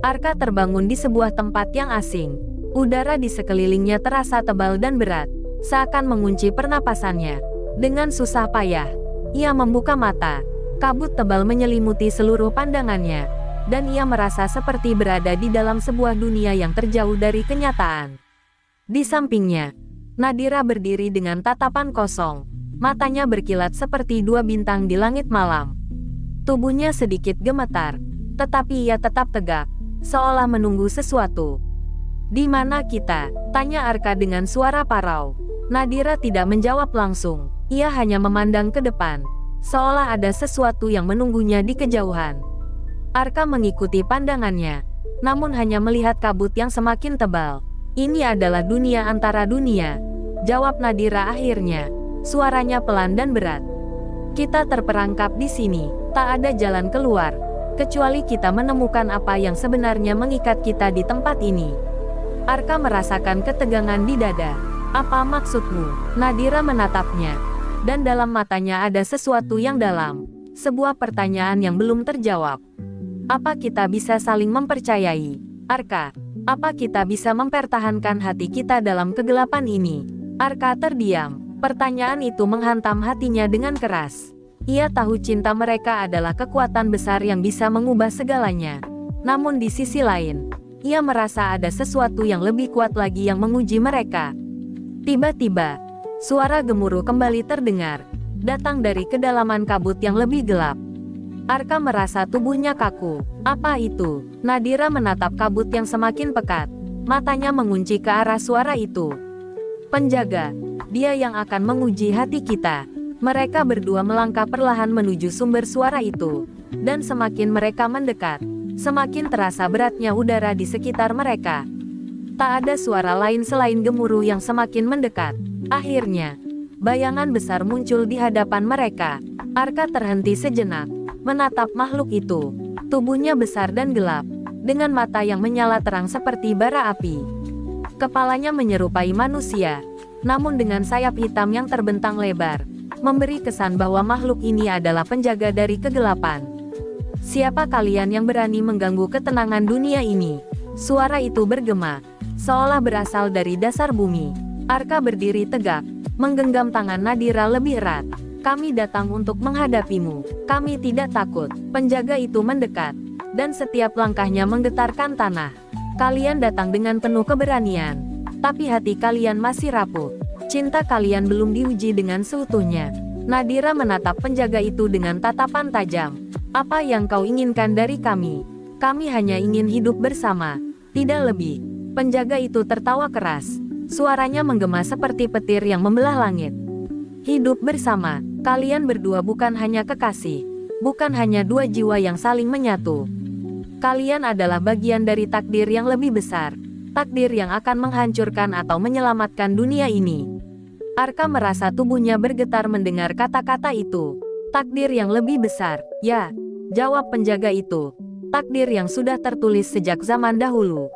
Arka terbangun di sebuah tempat yang asing. Udara di sekelilingnya terasa tebal dan berat, seakan mengunci pernapasannya. Dengan susah payah, ia membuka mata. Kabut tebal menyelimuti seluruh pandangannya, dan ia merasa seperti berada di dalam sebuah dunia yang terjauh dari kenyataan. Di sampingnya, Nadira berdiri dengan tatapan kosong. Matanya berkilat seperti dua bintang di langit malam. Tubuhnya sedikit gemetar, tetapi ia tetap tegak, seolah menunggu sesuatu. "Di mana kita?" tanya Arka dengan suara parau. Nadira tidak menjawab langsung. Ia hanya memandang ke depan, seolah ada sesuatu yang menunggunya di kejauhan. Arka mengikuti pandangannya, namun hanya melihat kabut yang semakin tebal. "Ini adalah dunia antara dunia," jawab Nadira akhirnya. Suaranya pelan dan berat. "Kita terperangkap di sini, tak ada jalan keluar, kecuali kita menemukan apa yang sebenarnya mengikat kita di tempat ini." Arka merasakan ketegangan di dada. "Apa maksudmu?" Nadira menatapnya, dan dalam matanya ada sesuatu yang dalam. Sebuah pertanyaan yang belum terjawab. "Apa kita bisa saling mempercayai, Arka? Apa kita bisa mempertahankan hati kita dalam kegelapan ini?" Arka terdiam. Pertanyaan itu menghantam hatinya dengan keras. Ia tahu cinta mereka adalah kekuatan besar yang bisa mengubah segalanya. Namun di sisi lain, ia merasa ada sesuatu yang lebih kuat lagi yang menguji mereka. Tiba-tiba, suara gemuruh kembali terdengar, datang dari kedalaman kabut yang lebih gelap. Arka merasa tubuhnya kaku. "Apa itu?" Nadira menatap kabut yang semakin pekat. Matanya mengunci ke arah suara itu. "Penjaga, dia yang akan menguji hati kita." Mereka berdua melangkah perlahan menuju sumber suara itu. Dan semakin mereka mendekat, semakin terasa beratnya udara di sekitar mereka. Tak ada suara lain selain gemuruh yang semakin mendekat. Akhirnya, bayangan besar muncul di hadapan mereka. Arka terhenti sejenak, menatap makhluk itu. Tubuhnya besar dan gelap, dengan mata yang menyala terang seperti bara api. Kepalanya menyerupai manusia, namun dengan sayap hitam yang terbentang lebar, memberi kesan bahwa makhluk ini adalah penjaga dari kegelapan. "Siapa kalian yang berani mengganggu ketenangan dunia ini?" Suara itu bergema, seolah berasal dari dasar bumi. Arka berdiri tegak, menggenggam tangan Nadira lebih erat. "Kami datang untuk menghadapimu. Kami tidak takut." Penjaga itu mendekat, dan setiap langkahnya menggetarkan tanah. "Kalian datang dengan penuh keberanian, tapi hati kalian masih rapuh. Cinta kalian belum diuji dengan seutuhnya." Nadira menatap penjaga itu dengan tatapan tajam. "Apa yang kau inginkan dari kami?" "Kami hanya ingin hidup bersama, tidak lebih." Penjaga itu tertawa keras. Suaranya menggema seperti petir yang membelah langit. "Hidup bersama, kalian berdua bukan hanya kekasih, bukan hanya dua jiwa yang saling menyatu. Kalian adalah bagian dari takdir yang lebih besar. Takdir yang akan menghancurkan atau menyelamatkan dunia ini. Arka merasa tubuhnya bergetar mendengar kata-kata itu. Takdir yang lebih besar, ya, jawab penjaga itu. Takdir yang sudah tertulis sejak zaman dahulu.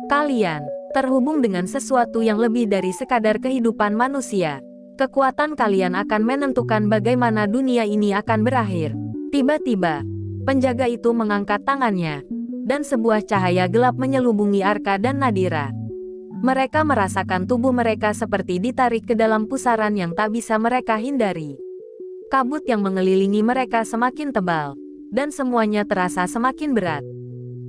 Kalian terhubung dengan sesuatu yang lebih dari sekadar kehidupan manusia. Kekuatan kalian akan menentukan bagaimana dunia ini akan berakhir. Tiba-tiba, penjaga itu mengangkat tangannya, dan sebuah cahaya gelap menyelubungi Arka dan Nadira. Mereka merasakan tubuh mereka seperti ditarik ke dalam pusaran yang tak bisa mereka hindari. Kabut yang mengelilingi mereka semakin tebal, dan semuanya terasa semakin berat.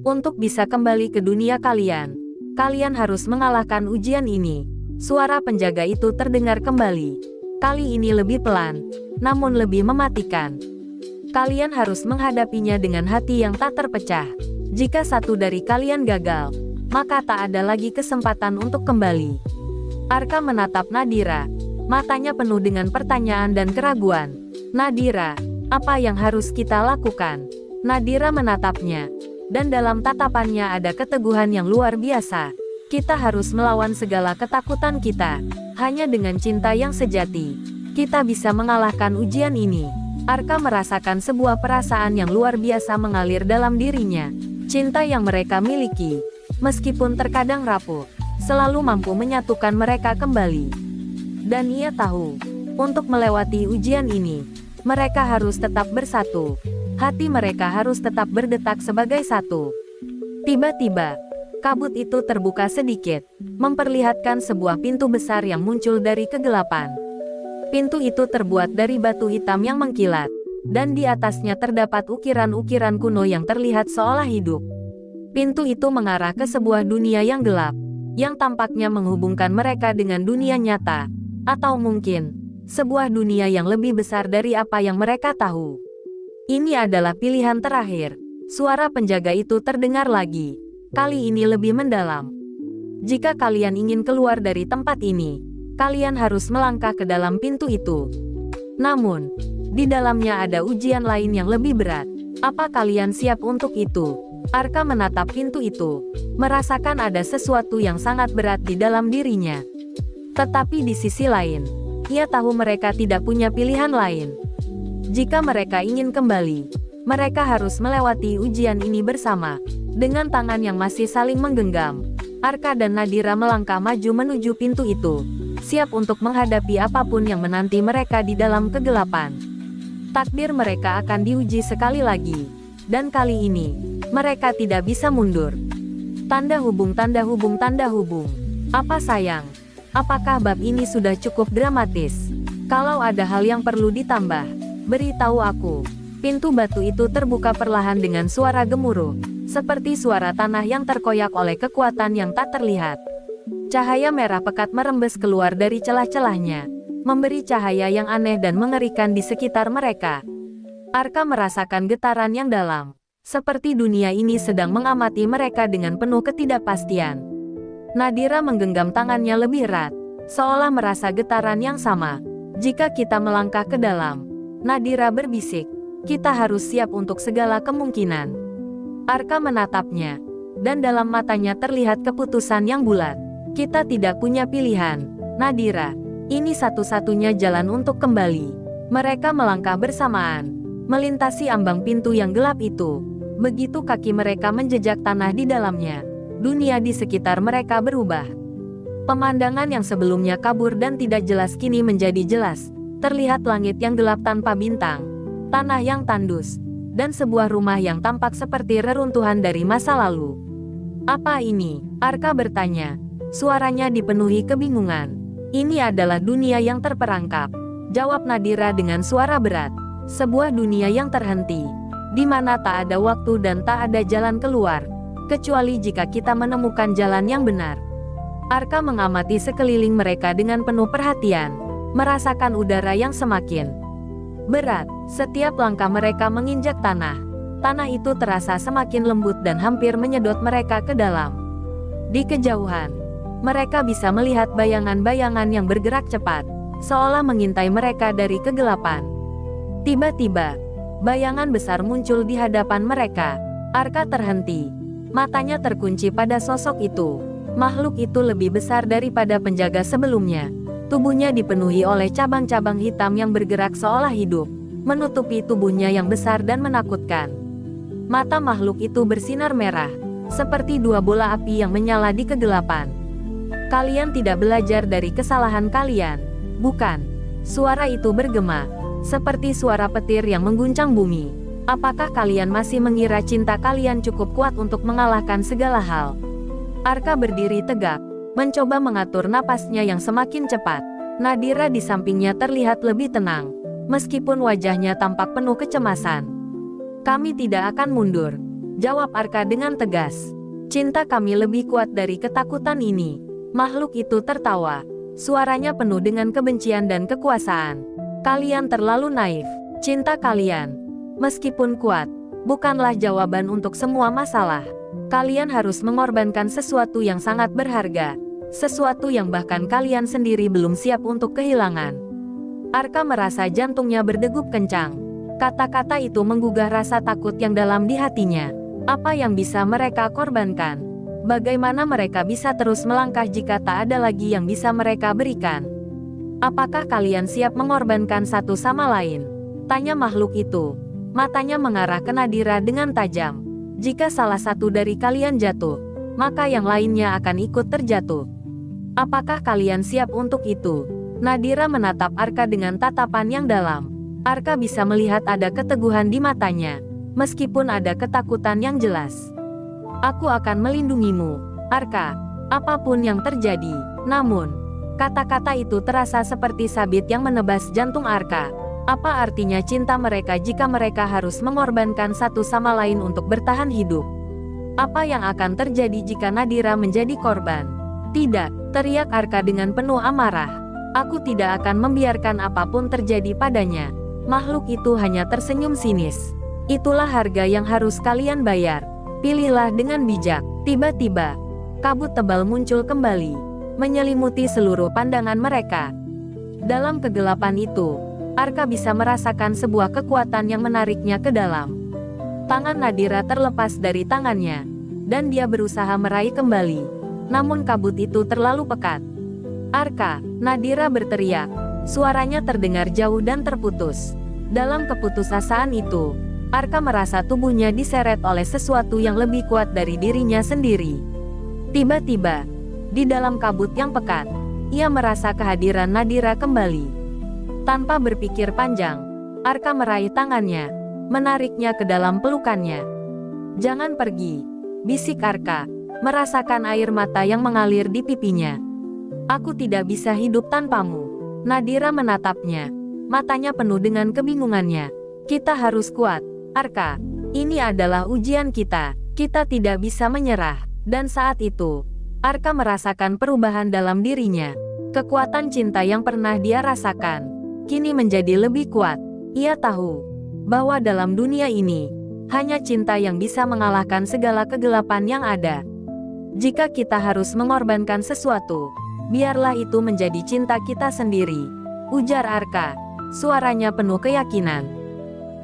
Untuk bisa kembali ke dunia kalian, kalian harus mengalahkan ujian ini. Suara penjaga itu terdengar kembali. Kali ini lebih pelan, namun lebih mematikan. Kalian harus menghadapinya dengan hati yang tak terpecah. Jika satu dari kalian gagal, maka tak ada lagi kesempatan untuk kembali. Arka menatap Nadira. Matanya penuh dengan pertanyaan dan keraguan. Nadira, apa yang harus kita lakukan? Nadira menatapnya, dan dalam tatapannya ada keteguhan yang luar biasa. Kita harus melawan segala ketakutan kita. Hanya dengan cinta yang sejati, kita bisa mengalahkan ujian ini. Arka merasakan sebuah perasaan yang luar biasa mengalir dalam dirinya. Cinta yang mereka miliki, meskipun terkadang rapuh, selalu mampu menyatukan mereka kembali. Dan ia tahu, untuk melewati ujian ini, mereka harus tetap bersatu. Hati mereka harus tetap berdetak sebagai satu. Tiba-tiba, kabut itu terbuka sedikit, memperlihatkan sebuah pintu besar yang muncul dari kegelapan. Pintu itu terbuat dari batu hitam yang mengkilat, dan di atasnya terdapat ukiran-ukiran kuno yang terlihat seolah hidup. Pintu itu mengarah ke sebuah dunia yang gelap, yang tampaknya menghubungkan mereka dengan dunia nyata, atau mungkin sebuah dunia yang lebih besar dari apa yang mereka tahu. Ini adalah pilihan terakhir. Suara penjaga itu terdengar lagi. Kali ini lebih mendalam. Jika kalian ingin keluar dari tempat ini, kalian harus melangkah ke dalam pintu itu. Namun, di dalamnya ada ujian lain yang lebih berat. Apa kalian siap untuk itu? Arka menatap pintu itu, merasakan ada sesuatu yang sangat berat di dalam dirinya. Tetapi di sisi lain, ia tahu mereka tidak punya pilihan lain. Jika mereka ingin kembali, mereka harus melewati ujian ini bersama. Dengan tangan yang masih saling menggenggam, Arka dan Nadira melangkah maju menuju pintu itu, siap untuk menghadapi apapun yang menanti mereka di dalam kegelapan. Takdir mereka akan diuji sekali lagi, dan kali ini, mereka tidak bisa mundur. Tanda hubung, tanda hubung, tanda hubung. Apa sayang? Apakah bab ini sudah cukup dramatis? Kalau ada hal yang perlu ditambah, beritahu aku. Pintu batu itu terbuka perlahan dengan suara gemuruh, seperti suara tanah yang terkoyak oleh kekuatan yang tak terlihat. Cahaya merah pekat merembes keluar dari celah-celahnya, memberi cahaya yang aneh dan mengerikan di sekitar mereka. Arka merasakan getaran yang dalam, seperti dunia ini sedang mengamati mereka dengan penuh ketidakpastian. Nadira menggenggam tangannya lebih erat, seolah merasa getaran yang sama. Jika kita melangkah ke dalam, Nadira berbisik, kita harus siap untuk segala kemungkinan. Arka menatapnya, dan dalam matanya terlihat keputusan yang bulat. Kita tidak punya pilihan, Nadira. Ini satu-satunya jalan untuk kembali. Mereka melangkah bersamaan, melintasi ambang pintu yang gelap itu. Begitu kaki mereka menjejak tanah di dalamnya, dunia di sekitar mereka berubah. Pemandangan yang sebelumnya kabur dan tidak jelas kini menjadi jelas. Terlihat langit yang gelap tanpa bintang, tanah yang tandus, dan sebuah rumah yang tampak seperti reruntuhan dari masa lalu. Apa ini? Arka bertanya. Suaranya dipenuhi kebingungan. Ini adalah dunia yang terperangkap, jawab Nadira dengan suara berat. Sebuah dunia yang terhenti, di mana tak ada waktu dan tak ada jalan keluar, kecuali jika kita menemukan jalan yang benar. Arka mengamati sekeliling mereka dengan penuh perhatian, merasakan udara yang semakin berat. Setiap langkah mereka menginjak tanah, tanah itu terasa semakin lembut dan hampir menyedot mereka ke dalam. Di kejauhan, mereka bisa melihat bayangan-bayangan yang bergerak cepat, seolah mengintai mereka dari kegelapan. Tiba-tiba, Bayangan besar muncul di hadapan mereka. Arka terhenti. Matanya terkunci pada sosok itu. Makhluk itu lebih besar daripada penjaga sebelumnya. Tubuhnya dipenuhi oleh cabang-cabang hitam yang bergerak seolah hidup, menutupi tubuhnya yang besar dan menakutkan. Mata makhluk itu bersinar merah, seperti dua bola api yang menyala di kegelapan. Kalian tidak belajar dari kesalahan kalian, bukan? Suara itu bergema, seperti suara petir yang mengguncang bumi. Apakah kalian masih mengira cinta kalian cukup kuat untuk mengalahkan segala hal? Arka berdiri tegak, mencoba mengatur napasnya yang semakin cepat. Nadira di sampingnya terlihat lebih tenang, meskipun wajahnya tampak penuh kecemasan. Kami tidak akan mundur, jawab Arka dengan tegas. Cinta kami lebih kuat dari ketakutan ini. Makhluk itu tertawa, suaranya penuh dengan kebencian dan kekuasaan. Kalian terlalu naif. Cinta kalian, meskipun kuat, bukanlah jawaban untuk semua masalah. Kalian harus mengorbankan sesuatu yang sangat berharga, sesuatu yang bahkan kalian sendiri belum siap untuk kehilangan. Arka merasa jantungnya berdegup kencang. Kata-kata itu menggugah rasa takut yang dalam di hatinya. Apa yang bisa mereka korbankan? Bagaimana mereka bisa terus melangkah jika tak ada lagi yang bisa mereka berikan? Apakah kalian siap mengorbankan satu sama lain? Tanya makhluk itu. Matanya mengarah ke Nadira dengan tajam. Jika salah satu dari kalian jatuh, maka yang lainnya akan ikut terjatuh. Apakah kalian siap untuk itu? Nadira menatap Arka dengan tatapan yang dalam. Arka bisa melihat ada keteguhan di matanya, meskipun ada ketakutan yang jelas. Aku akan melindungimu, Arka, apapun yang terjadi. Namun, kata-kata itu terasa seperti sabit yang menebas jantung Arka. Apa artinya cinta mereka jika mereka harus mengorbankan satu sama lain untuk bertahan hidup? Apa yang akan terjadi jika Nadira menjadi korban? Tidak, teriak Arka dengan penuh amarah. Aku tidak akan membiarkan apapun terjadi padanya. Makhluk itu hanya tersenyum sinis. Itulah harga yang harus kalian bayar. Pilihlah dengan bijak. Tiba-tiba, kabut tebal muncul kembali, menyelimuti seluruh pandangan mereka. Dalam kegelapan itu, Arka bisa merasakan sebuah kekuatan yang menariknya ke dalam. Tangan Nadira terlepas dari tangannya, dan dia berusaha meraih kembali. Namun kabut itu terlalu pekat. Arka, Nadira berteriak. Suaranya terdengar jauh dan terputus. Dalam keputusasaan itu, Arka merasa tubuhnya diseret oleh sesuatu yang lebih kuat dari dirinya sendiri. Tiba-tiba, di dalam kabut yang pekat, ia merasa kehadiran Nadira kembali. Tanpa berpikir panjang, Arka meraih tangannya, menariknya ke dalam pelukannya. Jangan pergi, bisik Arka, merasakan air mata yang mengalir di pipinya. Aku tidak bisa hidup tanpamu. Nadira menatapnya, matanya penuh dengan kebingungannya. Kita harus kuat, Arka. Ini adalah ujian kita. Kita tidak bisa menyerah. Dan saat itu, Arka merasakan perubahan dalam dirinya. Kekuatan cinta yang pernah dia rasakan, kini menjadi lebih kuat. Ia tahu bahwa dalam dunia ini, hanya cinta yang bisa mengalahkan segala kegelapan yang ada. Jika kita harus mengorbankan sesuatu, biarlah itu menjadi cinta kita sendiri, ujar Arka. Suaranya penuh keyakinan.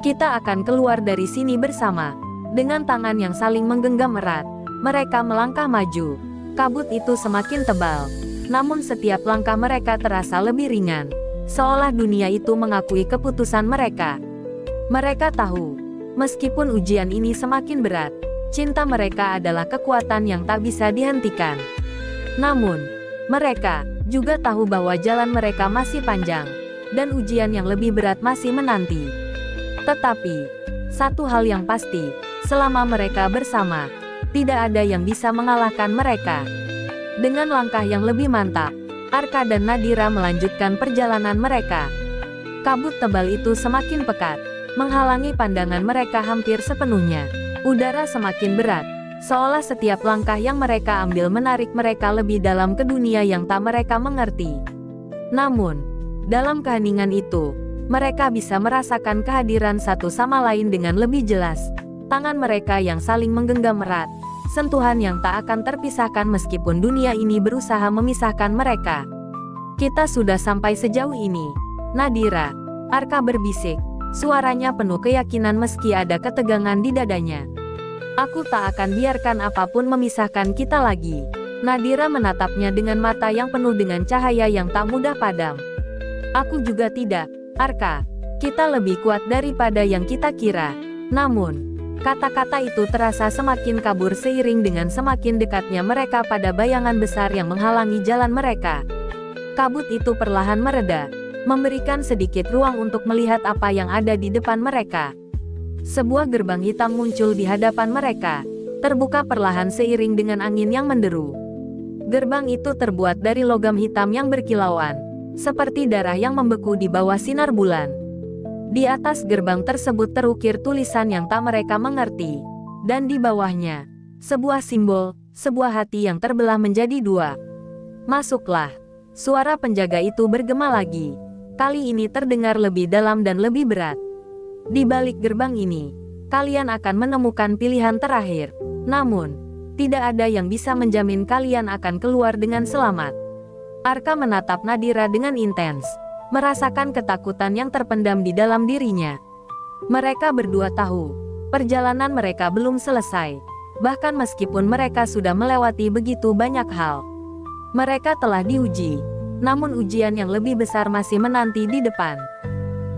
Kita akan keluar dari sini bersama. Dengan tangan yang saling menggenggam erat, mereka melangkah maju. Kabut itu semakin tebal, namun setiap langkah mereka terasa lebih ringan, seolah dunia itu mengakui keputusan mereka. Mereka tahu, meskipun ujian ini semakin berat, cinta mereka adalah kekuatan yang tak bisa dihentikan. Namun, mereka juga tahu bahwa jalan mereka masih panjang, dan ujian yang lebih berat masih menanti. Tetapi, satu hal yang pasti, selama mereka bersama, tidak ada yang bisa mengalahkan mereka. Dengan langkah yang lebih mantap, Arka dan Nadira melanjutkan perjalanan mereka. Kabut tebal itu semakin pekat, menghalangi pandangan mereka hampir sepenuhnya. Udara semakin berat, seolah setiap langkah yang mereka ambil menarik mereka lebih dalam ke dunia yang tak mereka mengerti. Namun, dalam keheningan itu, mereka bisa merasakan kehadiran satu sama lain dengan lebih jelas. Tangan mereka yang saling menggenggam erat, sentuhan yang tak akan terpisahkan meskipun dunia ini berusaha memisahkan mereka. Kita sudah sampai sejauh ini, Nadira, Arka berbisik. Suaranya penuh keyakinan meski ada ketegangan di dadanya. Aku tak akan biarkan apapun memisahkan kita lagi. Nadira menatapnya dengan mata yang penuh dengan cahaya yang tak mudah padam. Aku juga tidak, Arka. Kita lebih kuat daripada yang kita kira. Namun, kata-kata itu terasa semakin kabur seiring dengan semakin dekatnya mereka pada bayangan besar yang menghalangi jalan mereka. Kabut itu perlahan mereda, memberikan sedikit ruang untuk melihat apa yang ada di depan mereka. Sebuah gerbang hitam muncul di hadapan mereka, terbuka perlahan seiring dengan angin yang menderu. Gerbang itu terbuat dari logam hitam yang berkilauan, seperti darah yang membeku di bawah sinar bulan. Di atas gerbang tersebut terukir tulisan yang tak mereka mengerti, dan di bawahnya, sebuah simbol, sebuah hati yang terbelah menjadi dua. Masuklah. Suara penjaga itu bergema lagi. Kali ini terdengar lebih dalam dan lebih berat. Di balik gerbang ini, kalian akan menemukan pilihan terakhir. Namun, tidak ada yang bisa menjamin kalian akan keluar dengan selamat. Arka menatap Nadira dengan intens, merasakan ketakutan yang terpendam di dalam dirinya. Mereka berdua tahu, perjalanan mereka belum selesai. Bahkan meskipun mereka sudah melewati begitu banyak hal. Mereka telah diuji, namun ujian yang lebih besar masih menanti di depan.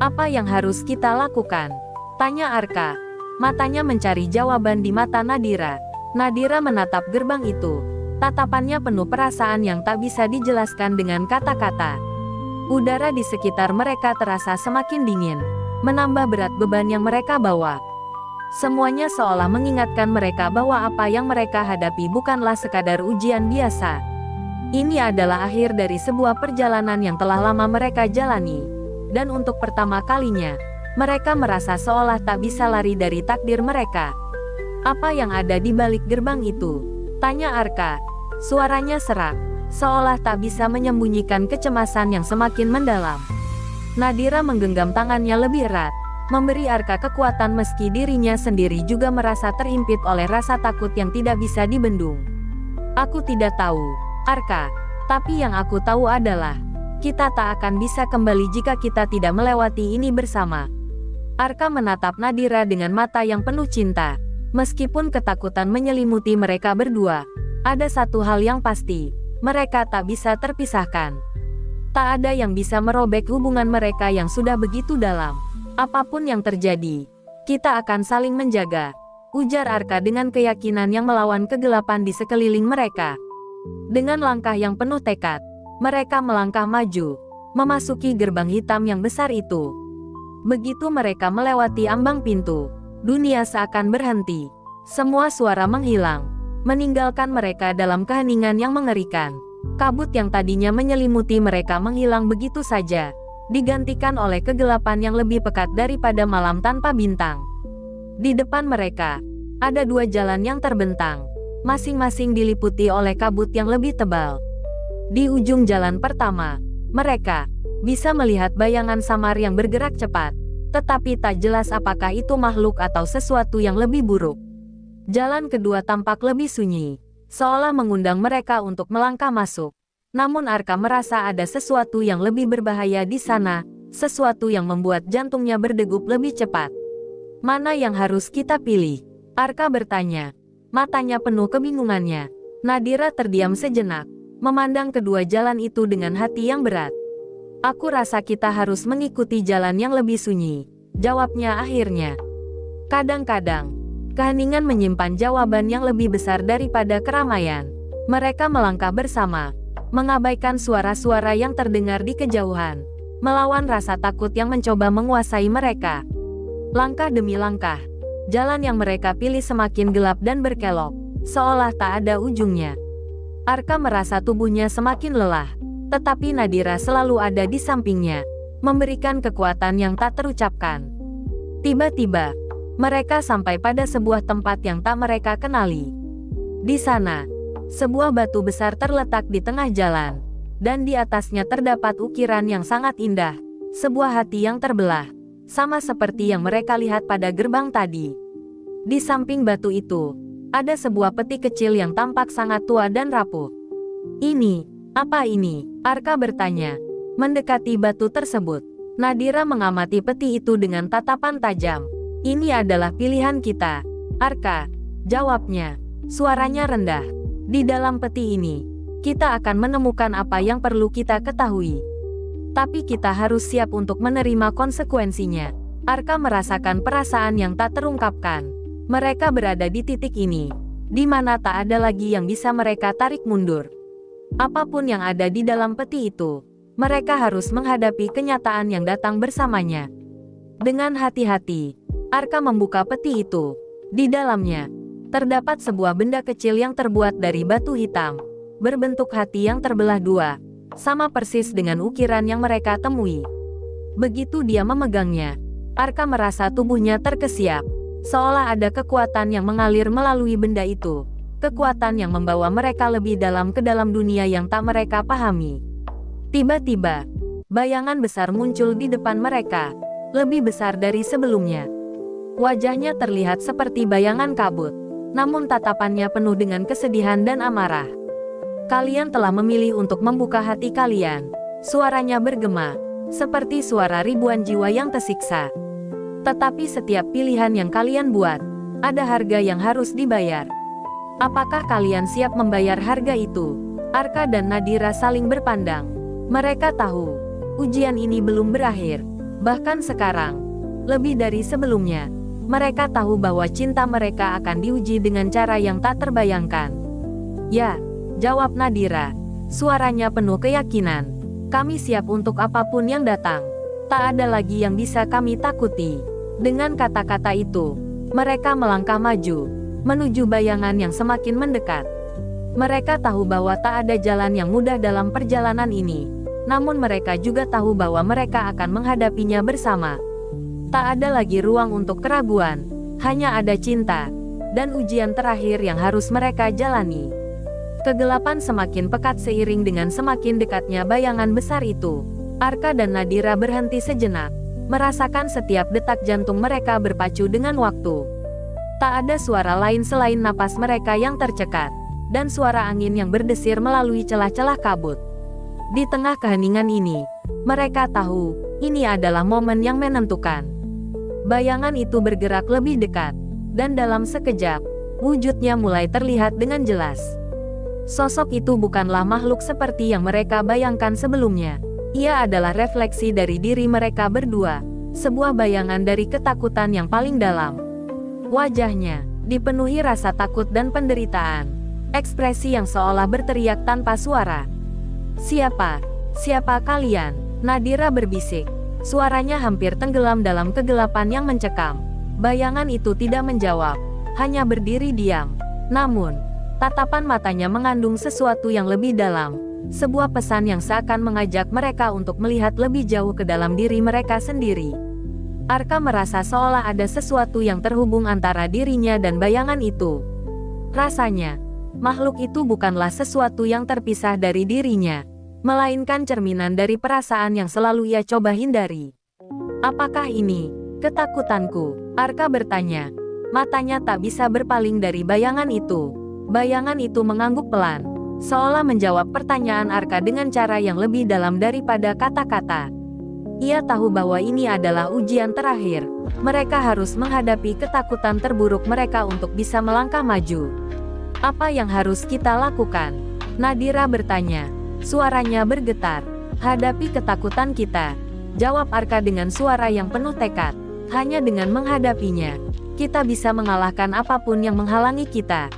Apa yang harus kita lakukan? Tanya Arka. Matanya mencari jawaban di mata Nadira. Nadira menatap gerbang itu. Tatapannya penuh perasaan yang tak bisa dijelaskan dengan kata-kata. Udara di sekitar mereka terasa semakin dingin, menambah berat beban yang mereka bawa. Semuanya seolah mengingatkan mereka bahwa apa yang mereka hadapi bukanlah sekadar ujian biasa. Ini adalah akhir dari sebuah perjalanan yang telah lama mereka jalani. Dan untuk pertama kalinya, mereka merasa seolah tak bisa lari dari takdir mereka. Apa yang ada di balik gerbang itu? Tanya Arka. Suaranya serak, seolah tak bisa menyembunyikan kecemasan yang semakin mendalam. Nadira menggenggam tangannya lebih erat, memberi Arka kekuatan meski dirinya sendiri juga merasa terhimpit oleh rasa takut yang tidak bisa dibendung. Aku tidak tahu, Arka, tapi yang aku tahu adalah, kita tak akan bisa kembali jika kita tidak melewati ini bersama. Arka menatap Nadira dengan mata yang penuh cinta. Meskipun ketakutan menyelimuti mereka berdua, ada satu hal yang pasti, mereka tak bisa terpisahkan. Tak ada yang bisa merobek hubungan mereka yang sudah begitu dalam. Apapun yang terjadi, kita akan saling menjaga, ujar Arka dengan keyakinan yang melawan kegelapan di sekeliling mereka. Dengan langkah yang penuh tekad, mereka melangkah maju, memasuki gerbang hitam yang besar itu. Begitu mereka melewati ambang pintu, dunia seakan berhenti. Semua suara menghilang, meninggalkan mereka dalam keheningan yang mengerikan. Kabut yang tadinya menyelimuti mereka menghilang begitu saja, digantikan oleh kegelapan yang lebih pekat daripada malam tanpa bintang. Di depan mereka, ada dua jalan yang terbentang, masing-masing diliputi oleh kabut yang lebih tebal. Di ujung jalan pertama, mereka bisa melihat bayangan samar yang bergerak cepat, tetapi tak jelas apakah itu makhluk atau sesuatu yang lebih buruk. Jalan kedua tampak lebih sunyi, seolah mengundang mereka untuk melangkah masuk. Namun Arka merasa ada sesuatu yang lebih berbahaya di sana, sesuatu yang membuat jantungnya berdegup lebih cepat. Mana yang harus kita pilih? Arka bertanya. Matanya penuh kebingungannya. Nadira terdiam sejenak, memandang kedua jalan itu dengan hati yang berat. Aku rasa kita harus mengikuti jalan yang lebih sunyi, jawabnya akhirnya. Kadang-kadang, keheningan menyimpan jawaban yang lebih besar daripada keramaian. Mereka melangkah bersama, mengabaikan suara-suara yang terdengar di kejauhan, melawan rasa takut yang mencoba menguasai mereka. Langkah demi langkah, jalan yang mereka pilih semakin gelap dan berkelok, seolah tak ada ujungnya. Arka merasa tubuhnya semakin lelah, tetapi Nadira selalu ada di sampingnya, memberikan kekuatan yang tak terucapkan. Tiba-tiba, mereka sampai pada sebuah tempat yang tak mereka kenali. Di sana, sebuah batu besar terletak di tengah jalan, dan di atasnya terdapat ukiran yang sangat indah, sebuah hati yang terbelah, sama seperti yang mereka lihat pada gerbang tadi. Di samping batu itu, ada sebuah peti kecil yang tampak sangat tua dan rapuh. Ini, apa ini? Arka bertanya, mendekati batu tersebut. Nadira mengamati peti itu dengan tatapan tajam. Ini adalah pilihan kita, Arka, jawabnya. Suaranya rendah. Di dalam peti ini, kita akan menemukan apa yang perlu kita ketahui. Tapi kita harus siap untuk menerima konsekuensinya. Arka merasakan perasaan yang tak terungkapkan. Mereka berada di titik ini, di mana tak ada lagi yang bisa mereka tarik mundur. Apapun yang ada di dalam peti itu, mereka harus menghadapi kenyataan yang datang bersamanya. Dengan hati-hati, Arka membuka peti itu. Di dalamnya, terdapat sebuah benda kecil yang terbuat dari batu hitam, berbentuk hati yang terbelah dua, sama persis dengan ukiran yang mereka temui. Begitu dia memegangnya, Arka merasa tubuhnya terkesiap, seolah ada kekuatan yang mengalir melalui benda itu, kekuatan yang membawa mereka lebih dalam ke dalam dunia yang tak mereka pahami. Tiba-tiba, bayangan besar muncul di depan mereka, lebih besar dari sebelumnya. Wajahnya terlihat seperti bayangan kabut, namun tatapannya penuh dengan kesedihan dan amarah. Kalian telah memilih untuk membuka hati kalian. Suaranya bergema, seperti suara ribuan jiwa yang tersiksa. Tetapi setiap pilihan yang kalian buat, ada harga yang harus dibayar. Apakah kalian siap membayar harga itu? Arka dan Nadira saling berpandang. Mereka tahu, ujian ini belum berakhir. Bahkan sekarang, lebih dari sebelumnya, mereka tahu bahwa cinta mereka akan diuji dengan cara yang tak terbayangkan. Ya, jawab Nadira. Suaranya penuh keyakinan. Kami siap untuk apapun yang datang. Tak ada lagi yang bisa kami takuti. Dengan kata-kata itu, mereka melangkah maju, menuju bayangan yang semakin mendekat. Mereka tahu bahwa tak ada jalan yang mudah dalam perjalanan ini. Namun mereka juga tahu bahwa mereka akan menghadapinya bersama. Tak ada lagi ruang untuk keraguan, hanya ada cinta, dan ujian terakhir yang harus mereka jalani. Kegelapan semakin pekat seiring dengan semakin dekatnya bayangan besar itu. Arka dan Nadira berhenti sejenak, merasakan setiap detak jantung mereka berpacu dengan waktu. Tak ada suara lain selain napas mereka yang tercekat, dan suara angin yang berdesir melalui celah-celah kabut. Di tengah keheningan ini, mereka tahu, ini adalah momen yang menentukan. Bayangan itu bergerak lebih dekat, dan dalam sekejap, wujudnya mulai terlihat dengan jelas. Sosok itu bukanlah makhluk seperti yang mereka bayangkan sebelumnya. Ia adalah refleksi dari diri mereka berdua, sebuah bayangan dari ketakutan yang paling dalam. Wajahnya dipenuhi rasa takut dan penderitaan, ekspresi yang seolah berteriak tanpa suara. Siapa kalian? Nadira berbisik. Suaranya hampir tenggelam dalam kegelapan yang mencekam. Bayangan itu tidak menjawab, hanya berdiri diam. Namun, tatapan matanya mengandung sesuatu yang lebih dalam. Sebuah pesan yang seakan mengajak mereka untuk melihat lebih jauh ke dalam diri mereka sendiri. Arka merasa seolah ada sesuatu yang terhubung antara dirinya dan bayangan itu. Rasanya, makhluk itu bukanlah sesuatu yang terpisah dari dirinya, melainkan cerminan dari perasaan yang selalu ia coba hindari. Apakah ini ketakutanku? Arka bertanya. Matanya tak bisa berpaling dari bayangan itu. Bayangan itu mengangguk pelan, seolah menjawab pertanyaan Arka dengan cara yang lebih dalam daripada kata-kata. Ia tahu bahwa ini adalah ujian terakhir. Mereka harus menghadapi ketakutan terburuk mereka untuk bisa melangkah maju. Apa yang harus kita lakukan? Nadira bertanya. Suaranya bergetar. Hadapi ketakutan kita, jawab Arka dengan suara yang penuh tekad. Hanya dengan menghadapinya, kita bisa mengalahkan apapun yang menghalangi kita.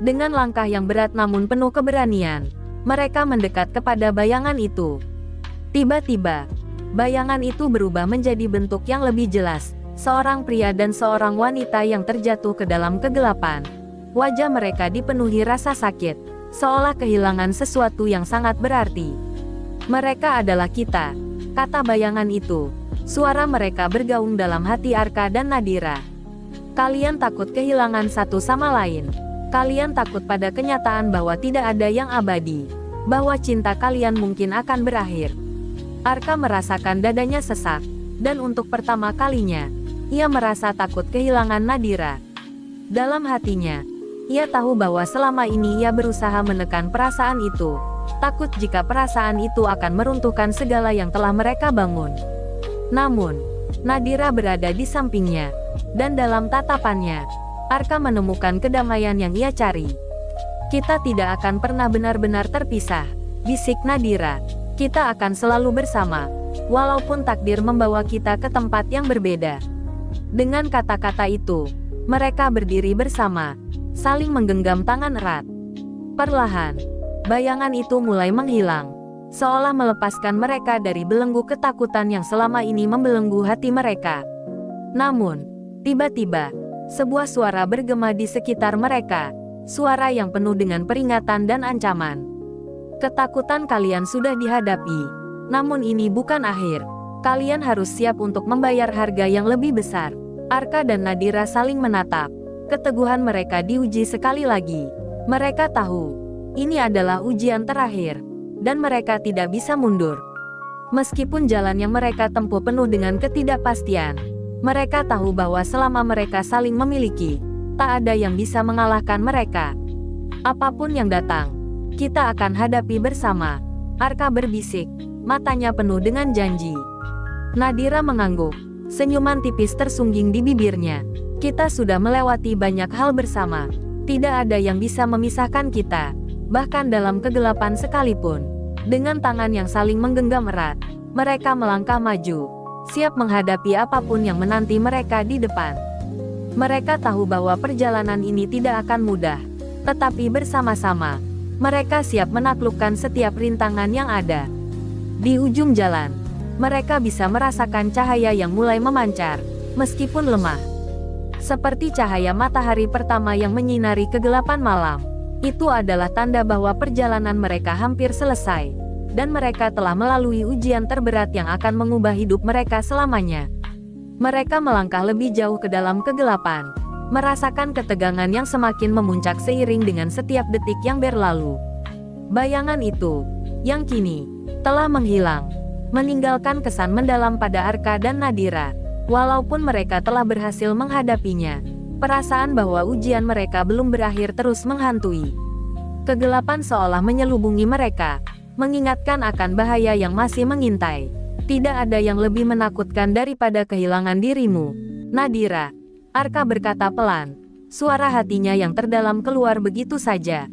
Dengan langkah yang berat namun penuh keberanian, mereka mendekat kepada bayangan itu. Tiba-tiba, bayangan itu berubah menjadi bentuk yang lebih jelas. Seorang pria dan seorang wanita yang terjatuh ke dalam kegelapan. Wajah mereka dipenuhi rasa sakit, seolah kehilangan sesuatu yang sangat berarti. Mereka adalah kita, kata bayangan itu. Suara mereka bergaung dalam hati Arka dan Nadira. Kalian takut kehilangan satu sama lain. Kalian takut pada kenyataan bahwa tidak ada yang abadi, bahwa cinta kalian mungkin akan berakhir. Arka merasakan dadanya sesak, dan untuk pertama kalinya, ia merasa takut kehilangan Nadira. Dalam hatinya, ia tahu bahwa selama ini ia berusaha menekan perasaan itu, takut jika perasaan itu akan meruntuhkan segala yang telah mereka bangun. Namun, Nadira berada di sampingnya, dan dalam tatapannya, Arka menemukan kedamaian yang ia cari. Kita tidak akan pernah benar-benar terpisah, bisik Nadira. Kita akan selalu bersama, walaupun takdir membawa kita ke tempat yang berbeda. Dengan kata-kata itu, mereka berdiri bersama, saling menggenggam tangan erat. Perlahan, bayangan itu mulai menghilang, seolah melepaskan mereka dari belenggu ketakutan yang selama ini membelenggu hati mereka. Namun, tiba-tiba, sebuah suara bergema di sekitar mereka, suara yang penuh dengan peringatan dan ancaman. Ketakutan kalian sudah dihadapi, namun ini bukan akhir. Kalian harus siap untuk membayar harga yang lebih besar. Arka dan Nadira saling menatap. Keteguhan mereka diuji sekali lagi. Mereka tahu, ini adalah ujian terakhir, dan mereka tidak bisa mundur. Meskipun jalan yang mereka tempuh penuh dengan ketidakpastian, mereka tahu bahwa selama mereka saling memiliki, tak ada yang bisa mengalahkan mereka. Apapun yang datang, kita akan hadapi bersama. Arka berbisik, matanya penuh dengan janji. Nadira mengangguk, senyuman tipis tersungging di bibirnya. Kita sudah melewati banyak hal bersama. Tidak ada yang bisa memisahkan kita, bahkan dalam kegelapan sekalipun. Dengan tangan yang saling menggenggam erat, mereka melangkah maju, siap menghadapi apapun yang menanti mereka di depan. Mereka tahu bahwa perjalanan ini tidak akan mudah, tetapi bersama-sama, mereka siap menaklukkan setiap rintangan yang ada. Di ujung jalan, mereka bisa merasakan cahaya yang mulai memancar, meskipun lemah. Seperti cahaya matahari pertama yang menyinari kegelapan malam. Itu adalah tanda bahwa perjalanan mereka hampir selesai, dan mereka telah melalui ujian terberat yang akan mengubah hidup mereka selamanya. Mereka melangkah lebih jauh ke dalam kegelapan, merasakan ketegangan yang semakin memuncak seiring dengan setiap detik yang berlalu. Bayangan itu, yang kini telah menghilang, meninggalkan kesan mendalam pada Arka dan Nadira. Walaupun mereka telah berhasil menghadapinya, perasaan bahwa ujian mereka belum berakhir terus menghantui. Kegelapan seolah menyelubungi mereka, mengingatkan akan bahaya yang masih mengintai. Tidak ada yang lebih menakutkan daripada kehilangan dirimu, Nadira. Arka berkata pelan, suara hatinya yang terdalam keluar begitu saja.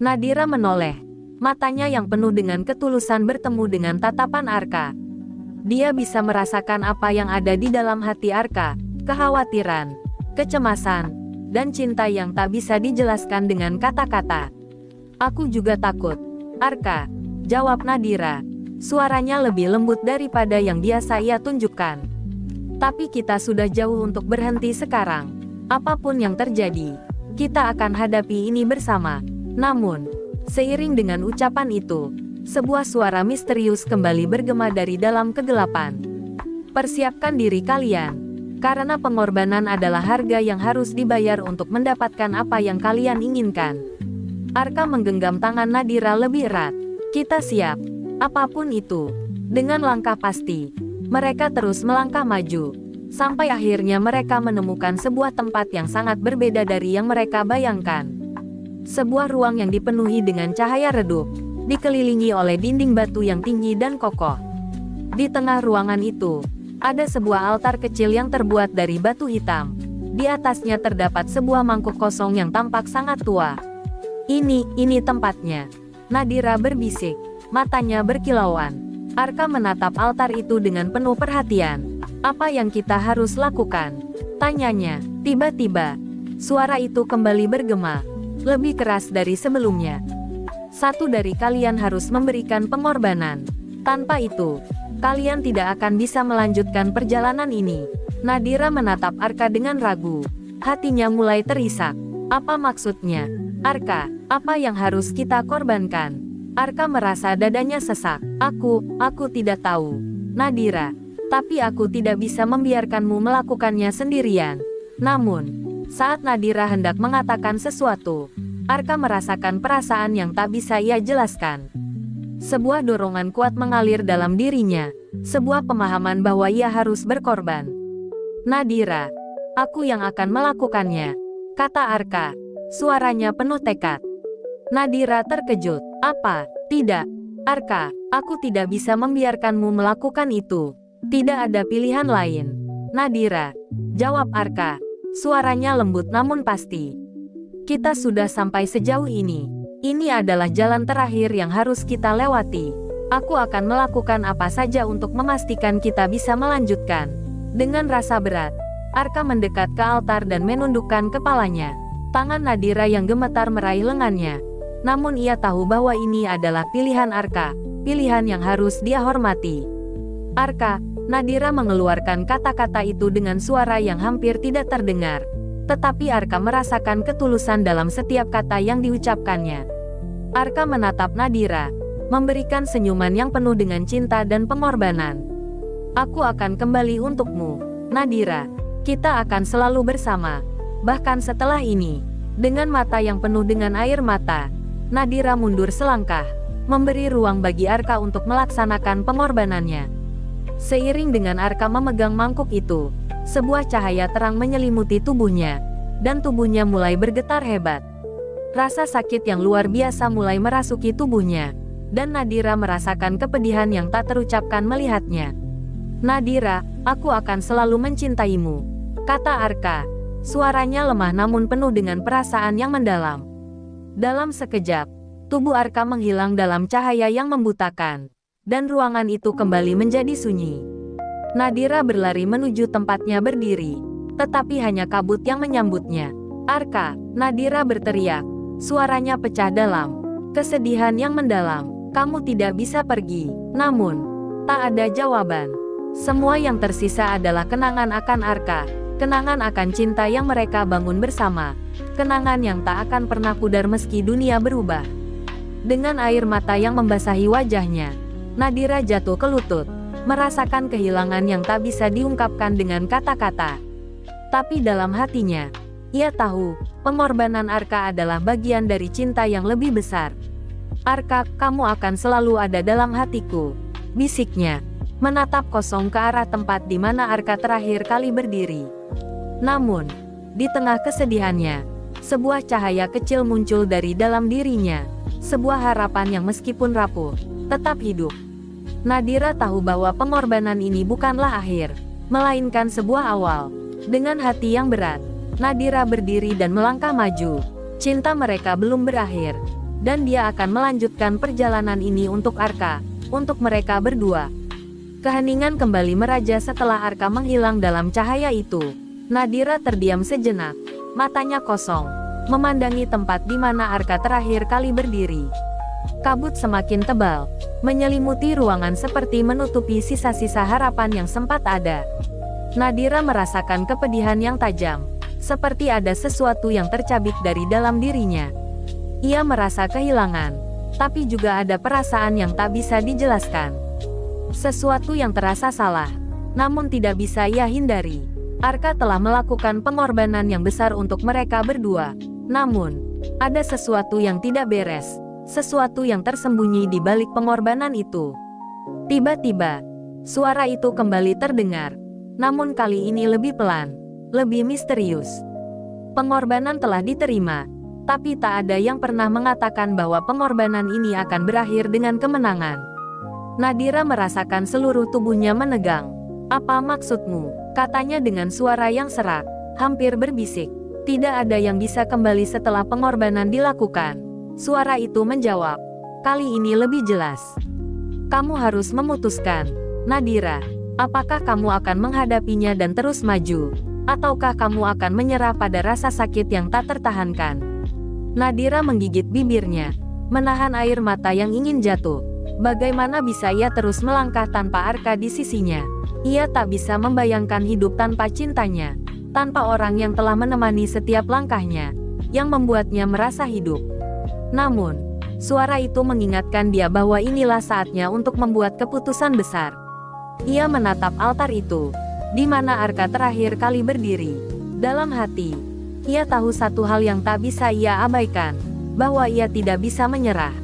Nadira menoleh, matanya yang penuh dengan ketulusan bertemu dengan tatapan Arka. Dia bisa merasakan apa yang ada di dalam hati Arka, kekhawatiran, kecemasan, dan cinta yang tak bisa dijelaskan dengan kata-kata. Aku juga takut, Arka, jawab Nadira. Suaranya lebih lembut daripada yang biasa ia tunjukkan. Tapi kita sudah jauh untuk berhenti sekarang. Apapun yang terjadi, kita akan hadapi ini bersama. Namun, seiring dengan ucapan itu, sebuah suara misterius kembali bergema dari dalam kegelapan. Persiapkan diri kalian, karena pengorbanan adalah harga yang harus dibayar untuk mendapatkan apa yang kalian inginkan. Arka menggenggam tangan Nadira lebih erat. Kita siap, apapun itu. Dengan langkah pasti, mereka terus melangkah maju, sampai akhirnya mereka menemukan sebuah tempat yang sangat berbeda dari yang mereka bayangkan. Sebuah ruang yang dipenuhi dengan cahaya redup, dikelilingi oleh dinding batu yang tinggi dan kokoh. Di tengah ruangan itu, ada sebuah altar kecil yang terbuat dari batu hitam. Di atasnya terdapat sebuah mangkuk kosong yang tampak sangat tua. Ini tempatnya. Nadira berbisik, matanya berkilauan. Arka menatap altar itu dengan penuh perhatian. Apa yang kita harus lakukan? Tanyanya. Tiba-tiba, suara itu kembali bergema, lebih keras dari sebelumnya. Satu dari kalian harus memberikan pengorbanan. Tanpa itu, kalian tidak akan bisa melanjutkan perjalanan ini. Nadira menatap Arka dengan ragu. Hatinya mulai terisak. Apa maksudnya? Arka, apa yang harus kita korbankan? Arka merasa dadanya sesak. Aku tidak tahu, Nadira. Tapi aku tidak bisa membiarkanmu melakukannya sendirian. Namun, saat Nadira hendak mengatakan sesuatu, Arka merasakan perasaan yang tak bisa ia jelaskan. Sebuah dorongan kuat mengalir dalam dirinya, sebuah pemahaman bahwa ia harus berkorban. Nadira, aku yang akan melakukannya, kata Arka, suaranya penuh tekad. Nadira terkejut. Apa? Tidak, Arka, aku tidak bisa membiarkanmu melakukan itu. Tidak ada pilihan lain. Nadira, jawab Arka. Suaranya lembut namun pasti. Kita sudah sampai sejauh ini. Ini adalah jalan terakhir yang harus kita lewati. Aku akan melakukan apa saja untuk memastikan kita bisa melanjutkan. Dengan rasa berat, Arka mendekat ke altar dan menundukkan kepalanya. Tangan Nadira yang gemetar meraih lengannya. Namun ia tahu bahwa ini adalah pilihan Arka, pilihan yang harus dia hormati. Arka, Nadira mengeluarkan kata-kata itu dengan suara yang hampir tidak terdengar. Tetapi Arka merasakan ketulusan dalam setiap kata yang diucapkannya. Arka menatap Nadira, memberikan senyuman yang penuh dengan cinta dan pengorbanan. Aku akan kembali untukmu, Nadira. Kita akan selalu bersama. Bahkan setelah ini, dengan mata yang penuh dengan air mata, Nadira mundur selangkah, memberi ruang bagi Arka untuk melaksanakan pengorbanannya. Seiring dengan Arka memegang mangkuk itu, sebuah cahaya terang menyelimuti tubuhnya, dan tubuhnya mulai bergetar hebat. Rasa sakit yang luar biasa mulai merasuki tubuhnya, dan Nadira merasakan kepedihan yang tak terucapkan melihatnya. Nadira, aku akan selalu mencintaimu, kata Arka. Suaranya lemah namun penuh dengan perasaan yang mendalam. Dalam sekejap, tubuh Arka menghilang dalam cahaya yang membutakan, dan ruangan itu kembali menjadi sunyi. Nadira berlari menuju tempatnya berdiri, tetapi hanya kabut yang menyambutnya. Arka, Nadira berteriak, suaranya pecah dalam kesedihan yang mendalam. Kamu tidak bisa pergi. Namun, tak ada jawaban. Semua yang tersisa adalah kenangan akan Arka. Kenangan akan cinta yang mereka bangun bersama. Kenangan yang tak akan pernah pudar meski dunia berubah. Dengan air mata yang membasahi wajahnya, Nadira jatuh ke lutut, merasakan kehilangan yang tak bisa diungkapkan dengan kata-kata. Tapi dalam hatinya, ia tahu, pengorbanan Arka adalah bagian dari cinta yang lebih besar. Arka, kamu akan selalu ada dalam hatiku, bisiknya, menatap kosong ke arah tempat di mana Arka terakhir kali berdiri. Namun, di tengah kesedihannya, sebuah cahaya kecil muncul dari dalam dirinya, sebuah harapan yang meskipun rapuh, tetap hidup. Nadira tahu bahwa pengorbanan ini bukanlah akhir, melainkan sebuah awal. Dengan hati yang berat, Nadira berdiri dan melangkah maju. Cinta mereka belum berakhir, dan dia akan melanjutkan perjalanan ini untuk Arka, untuk mereka berdua. Keheningan kembali meraja setelah Arka menghilang dalam cahaya itu. Nadira terdiam sejenak, matanya kosong, memandangi tempat di mana Arka terakhir kali berdiri. Kabut semakin tebal, menyelimuti ruangan seperti menutupi sisa-sisa harapan yang sempat ada. Nadira merasakan kepedihan yang tajam, seperti ada sesuatu yang tercabik dari dalam dirinya. Ia merasa kehilangan, tapi juga ada perasaan yang tak bisa dijelaskan. Sesuatu yang terasa salah, namun tidak bisa ia hindari. Arka telah melakukan pengorbanan yang besar untuk mereka berdua. Namun, ada sesuatu yang tidak beres, sesuatu yang tersembunyi di balik pengorbanan itu. Tiba-tiba, suara itu kembali terdengar, namun kali ini lebih pelan, lebih misterius. Pengorbanan telah diterima, tapi tak ada yang pernah mengatakan bahwa pengorbanan ini akan berakhir dengan kemenangan. Nadira merasakan seluruh tubuhnya menegang. Apa maksudmu? Katanya dengan suara yang serak, hampir berbisik. Tidak ada yang bisa kembali setelah pengorbanan dilakukan. Suara itu menjawab, kali ini lebih jelas. Kamu harus memutuskan, Nadira. Apakah kamu akan menghadapinya dan terus maju? Ataukah kamu akan menyerah pada rasa sakit yang tak tertahankan? Nadira menggigit bibirnya, menahan air mata yang ingin jatuh. Bagaimana bisa ia terus melangkah tanpa Arka di sisinya? Ia tak bisa membayangkan hidup tanpa cintanya, tanpa orang yang telah menemani setiap langkahnya, yang membuatnya merasa hidup. Namun, suara itu mengingatkan dia bahwa inilah saatnya untuk membuat keputusan besar. Ia menatap altar itu, di mana Arka terakhir kali berdiri. Dalam hati, ia tahu satu hal yang tak bisa ia abaikan, bahwa ia tidak bisa menyerah.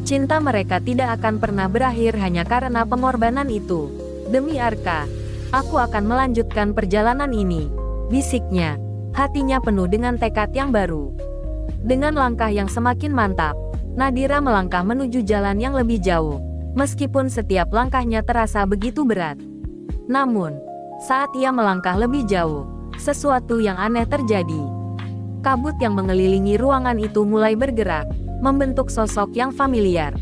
Cinta mereka tidak akan pernah berakhir hanya karena pengorbanan itu. Demi Arka, aku akan melanjutkan perjalanan ini, bisiknya, hatinya penuh dengan tekad yang baru. Dengan langkah yang semakin mantap, Nadira melangkah menuju jalan yang lebih jauh, meskipun setiap langkahnya terasa begitu berat. Namun, saat ia melangkah lebih jauh, sesuatu yang aneh terjadi. Kabut yang mengelilingi ruangan itu mulai bergerak, membentuk sosok yang familiar.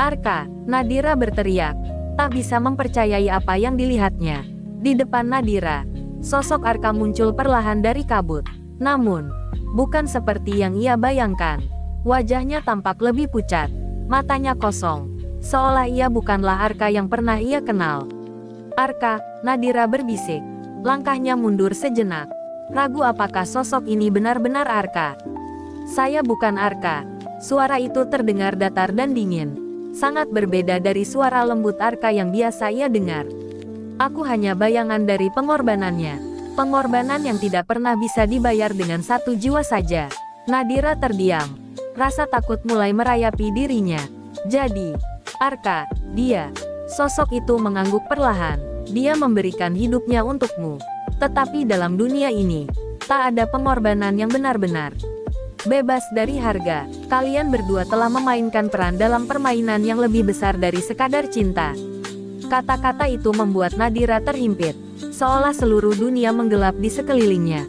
"Arka!" Nadira berteriak, tak bisa mempercayai apa yang dilihatnya. Di depan Nadira, sosok Arka muncul perlahan dari kabut. Namun, bukan seperti yang ia bayangkan. Wajahnya tampak lebih pucat, matanya kosong, seolah ia bukanlah Arka yang pernah ia kenal. "Arka!" Nadira berbisik. Langkahnya mundur sejenak, ragu apakah sosok ini benar-benar Arka. "Saya bukan Arka." Suara itu terdengar datar dan dingin, sangat berbeda dari suara lembut Arka yang biasa ia dengar. "Aku hanya bayangan dari pengorbanannya. Pengorbanan yang tidak pernah bisa dibayar dengan satu jiwa saja." Nadira terdiam. Rasa takut mulai merayapi dirinya. "Jadi, Arka, dia." Sosok itu mengangguk perlahan. "Dia memberikan hidupnya untukmu. Tetapi dalam dunia ini, tak ada pengorbanan yang benar-benar bebas dari harga. Kalian berdua telah memainkan peran dalam permainan yang lebih besar dari sekadar cinta." Kata-kata itu membuat Nadira terhimpit, seolah seluruh dunia menggelap di sekelilingnya.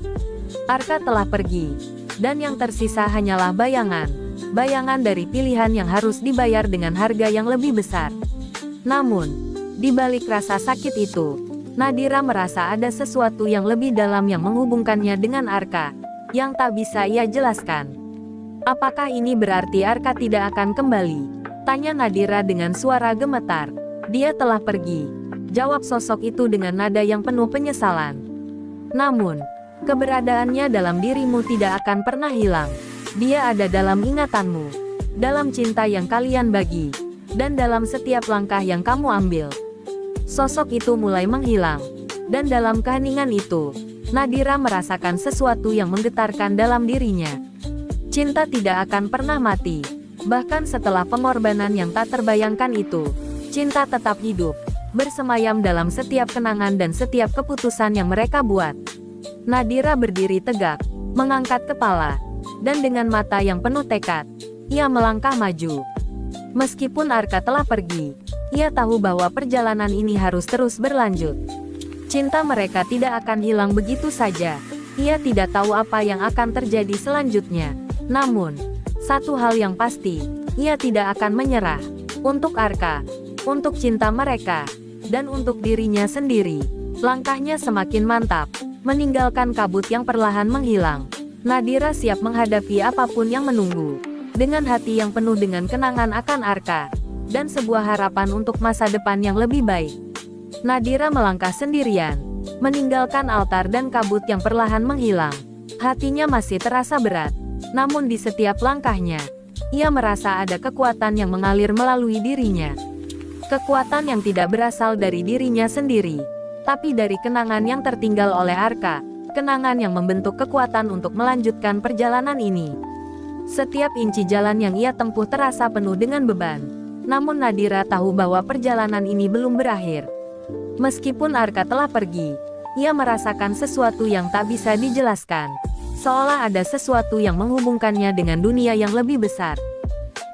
Arka telah pergi, dan yang tersisa hanyalah bayangan. Bayangan dari pilihan yang harus dibayar dengan harga yang lebih besar. Namun, di balik rasa sakit itu, Nadira merasa ada sesuatu yang lebih dalam yang menghubungkannya dengan Arka, yang tak bisa ia jelaskan. "Apakah ini berarti Arka tidak akan kembali?" tanya Nadira dengan suara gemetar. "Dia telah pergi," jawab sosok itu dengan nada yang penuh penyesalan. "Namun, keberadaannya dalam dirimu tidak akan pernah hilang. Dia ada dalam ingatanmu, dalam cinta yang kalian bagi, dan dalam setiap langkah yang kamu ambil." Sosok itu mulai menghilang, dan dalam keheningan itu, Nadira merasakan sesuatu yang menggetarkan dalam dirinya. Cinta tidak akan pernah mati. Bahkan setelah pengorbanan yang tak terbayangkan itu, cinta tetap hidup, bersemayam dalam setiap kenangan dan setiap keputusan yang mereka buat. Nadira berdiri tegak, mengangkat kepala, dan dengan mata yang penuh tekad, ia melangkah maju. Meskipun Arka telah pergi, ia tahu bahwa perjalanan ini harus terus berlanjut. Cinta mereka tidak akan hilang begitu saja. Ia tidak tahu apa yang akan terjadi selanjutnya. Namun, satu hal yang pasti, ia tidak akan menyerah. Untuk Arka, untuk cinta mereka, dan untuk dirinya sendiri. Langkahnya semakin mantap, meninggalkan kabut yang perlahan menghilang. Nadira siap menghadapi apapun yang menunggu. Dengan hati yang penuh dengan kenangan akan Arka, dan sebuah harapan untuk masa depan yang lebih baik. Nadira melangkah sendirian, meninggalkan altar dan kabut yang perlahan menghilang. Hatinya masih terasa berat, namun di setiap langkahnya, ia merasa ada kekuatan yang mengalir melalui dirinya. Kekuatan yang tidak berasal dari dirinya sendiri, tapi dari kenangan yang tertinggal oleh Arka, kenangan yang membentuk kekuatan untuk melanjutkan perjalanan ini. Setiap inci jalan yang ia tempuh terasa penuh dengan beban, namun Nadira tahu bahwa perjalanan ini belum berakhir. Meskipun Arka telah pergi, ia merasakan sesuatu yang tak bisa dijelaskan. Seolah ada sesuatu yang menghubungkannya dengan dunia yang lebih besar.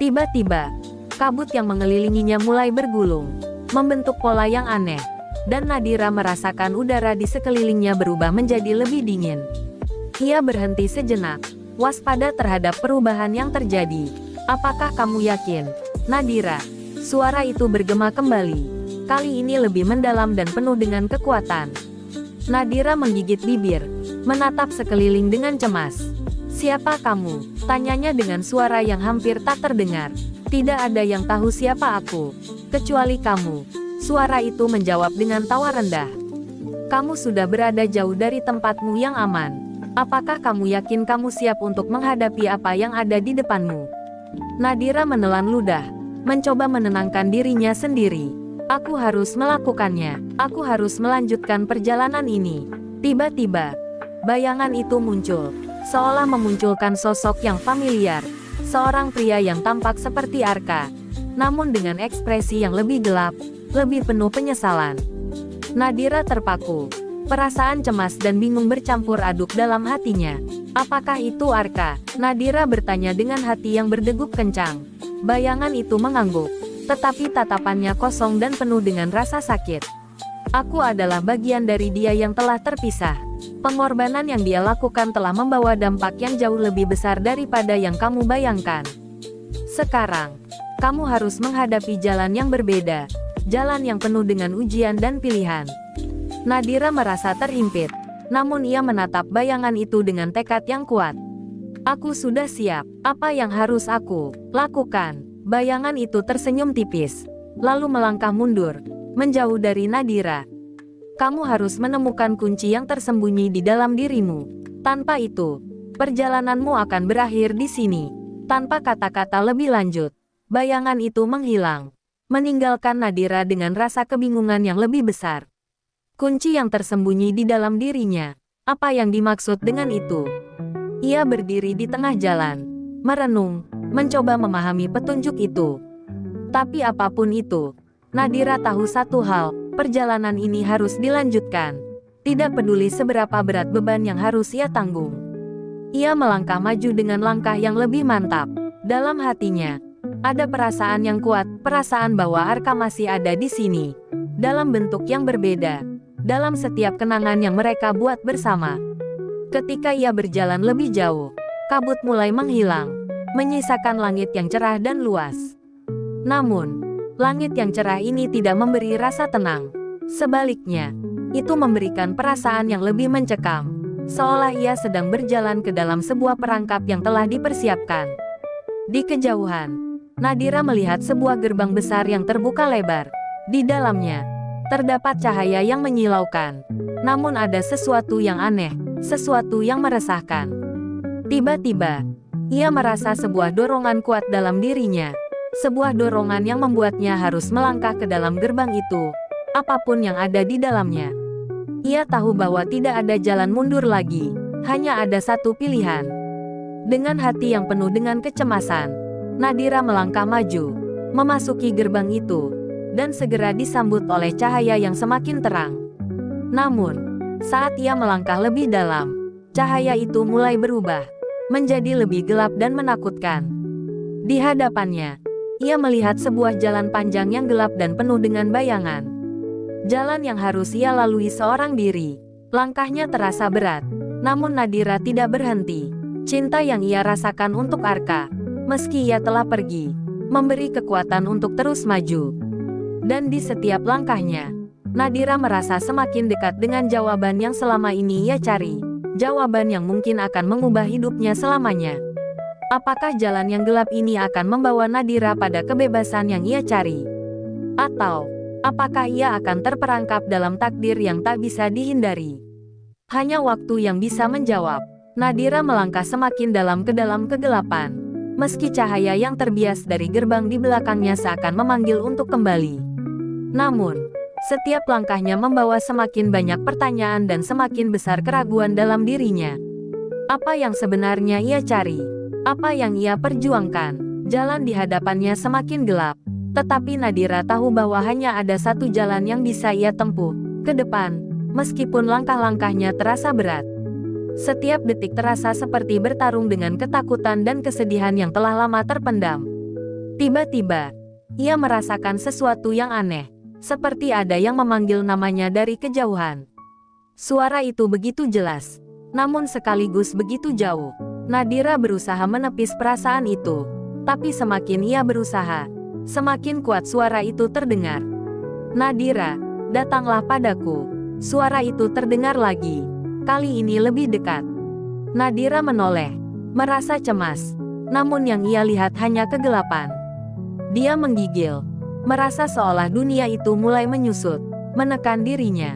Tiba-tiba, kabut yang mengelilinginya mulai bergulung, membentuk pola yang aneh, dan Nadira merasakan udara di sekelilingnya berubah menjadi lebih dingin. Ia berhenti sejenak, waspada terhadap perubahan yang terjadi. "Apakah kamu yakin, Nadira?" Suara itu bergema kembali. Kali ini lebih mendalam dan penuh dengan kekuatan. Nadira menggigit bibir, menatap sekeliling dengan cemas. "Siapa kamu?" tanyanya dengan suara yang hampir tak terdengar. "Tidak ada yang tahu siapa aku, kecuali kamu." Suara itu menjawab dengan tawa rendah. "Kamu sudah berada jauh dari tempatmu yang aman. Apakah kamu yakin kamu siap untuk menghadapi apa yang ada di depanmu?" Nadira menelan ludah, mencoba menenangkan dirinya sendiri. "Aku harus melakukannya. Aku harus melanjutkan perjalanan ini." Tiba-tiba, bayangan itu muncul, seolah memunculkan sosok yang familiar. Seorang pria yang tampak seperti Arka, namun dengan ekspresi yang lebih gelap, lebih penuh penyesalan. Nadira terpaku. Perasaan cemas dan bingung bercampur aduk dalam hatinya. "Apakah itu Arka?" Nadira bertanya dengan hati yang berdegup kencang. Bayangan itu mengangguk, tetapi tatapannya kosong dan penuh dengan rasa sakit. Aku adalah bagian dari dia yang telah terpisah. Pengorbanan yang dia lakukan telah membawa dampak yang jauh lebih besar daripada yang kamu bayangkan. Sekarang, kamu harus menghadapi jalan yang berbeda, jalan yang penuh dengan ujian dan pilihan. Nadira merasa terhimpit, namun ia menatap bayangan itu dengan tekad yang kuat. Aku sudah siap, apa yang harus aku lakukan? Bayangan itu tersenyum tipis, lalu melangkah mundur, menjauh dari Nadira. Kamu harus menemukan kunci yang tersembunyi di dalam dirimu. Tanpa itu, perjalananmu akan berakhir di sini. Tanpa kata-kata lebih lanjut, bayangan itu menghilang, meninggalkan Nadira dengan rasa kebingungan yang lebih besar. Kunci yang tersembunyi di dalam dirinya. Apa yang dimaksud dengan itu? Ia berdiri di tengah jalan, merenung, mencoba memahami petunjuk itu. Tapi apapun itu, Nadira tahu satu hal, perjalanan ini harus dilanjutkan. Tidak peduli seberapa berat beban yang harus ia tanggung. Ia melangkah maju dengan langkah yang lebih mantap. Dalam hatinya, ada perasaan yang kuat, perasaan bahwa Arka masih ada di sini. Dalam bentuk yang berbeda, dalam setiap kenangan yang mereka buat bersama. Ketika ia berjalan lebih jauh, kabut mulai menghilang, menyisakan langit yang cerah dan luas. Namun, langit yang cerah ini tidak memberi rasa tenang. Sebaliknya, itu memberikan perasaan yang lebih mencekam, seolah ia sedang berjalan ke dalam sebuah perangkap yang telah dipersiapkan. Di kejauhan, Nadira melihat sebuah gerbang besar yang terbuka lebar. Di dalamnya, terdapat cahaya yang menyilaukan. Namun ada sesuatu yang aneh, sesuatu yang meresahkan. Tiba-tiba, ia merasa sebuah dorongan kuat dalam dirinya. Sebuah dorongan yang membuatnya harus melangkah ke dalam gerbang itu, apapun yang ada di dalamnya. Ia tahu bahwa tidak ada jalan mundur lagi, hanya ada satu pilihan. Dengan hati yang penuh dengan kecemasan, Nadira melangkah maju, memasuki gerbang itu, dan segera disambut oleh cahaya yang semakin terang. Namun, saat ia melangkah lebih dalam, cahaya itu mulai berubah, menjadi lebih gelap dan menakutkan. Di hadapannya, ia melihat sebuah jalan panjang yang gelap dan penuh dengan bayangan. Jalan yang harus ia lalui seorang diri. Langkahnya terasa berat, namun Nadira tidak berhenti. Cinta yang ia rasakan untuk Arka, meski ia telah pergi, memberi kekuatan untuk terus maju. Dan di setiap langkahnya, Nadira merasa semakin dekat dengan jawaban yang selama ini ia cari. Jawaban yang mungkin akan mengubah hidupnya selamanya. Apakah jalan yang gelap ini akan membawa Nadira pada kebebasan yang ia cari? Atau, apakah ia akan terperangkap dalam takdir yang tak bisa dihindari? Hanya waktu yang bisa menjawab. Nadira melangkah semakin dalam ke dalam kegelapan. Meski cahaya yang terbias dari gerbang di belakangnya seakan memanggil untuk kembali. Namun, setiap langkahnya membawa semakin banyak pertanyaan dan semakin besar keraguan dalam dirinya. Apa yang sebenarnya ia cari? Apa yang ia perjuangkan? Jalan di hadapannya semakin gelap. Tetapi Nadira tahu bahwa hanya ada satu jalan yang bisa ia tempuh, ke depan, meskipun langkah-langkahnya terasa berat. Setiap detik terasa seperti bertarung dengan ketakutan dan kesedihan yang telah lama terpendam. Tiba-tiba, ia merasakan sesuatu yang aneh, seperti ada yang memanggil namanya dari kejauhan. Suara itu begitu jelas, namun sekaligus begitu jauh. Nadira berusaha menepis perasaan itu, tapi semakin ia berusaha, semakin kuat suara itu terdengar. Nadira, datanglah padaku. Suara itu terdengar lagi, kali ini lebih dekat. Nadira menoleh, merasa cemas, namun yang ia lihat hanya kegelapan. Dia menggigil, merasa seolah dunia itu mulai menyusut, menekan dirinya.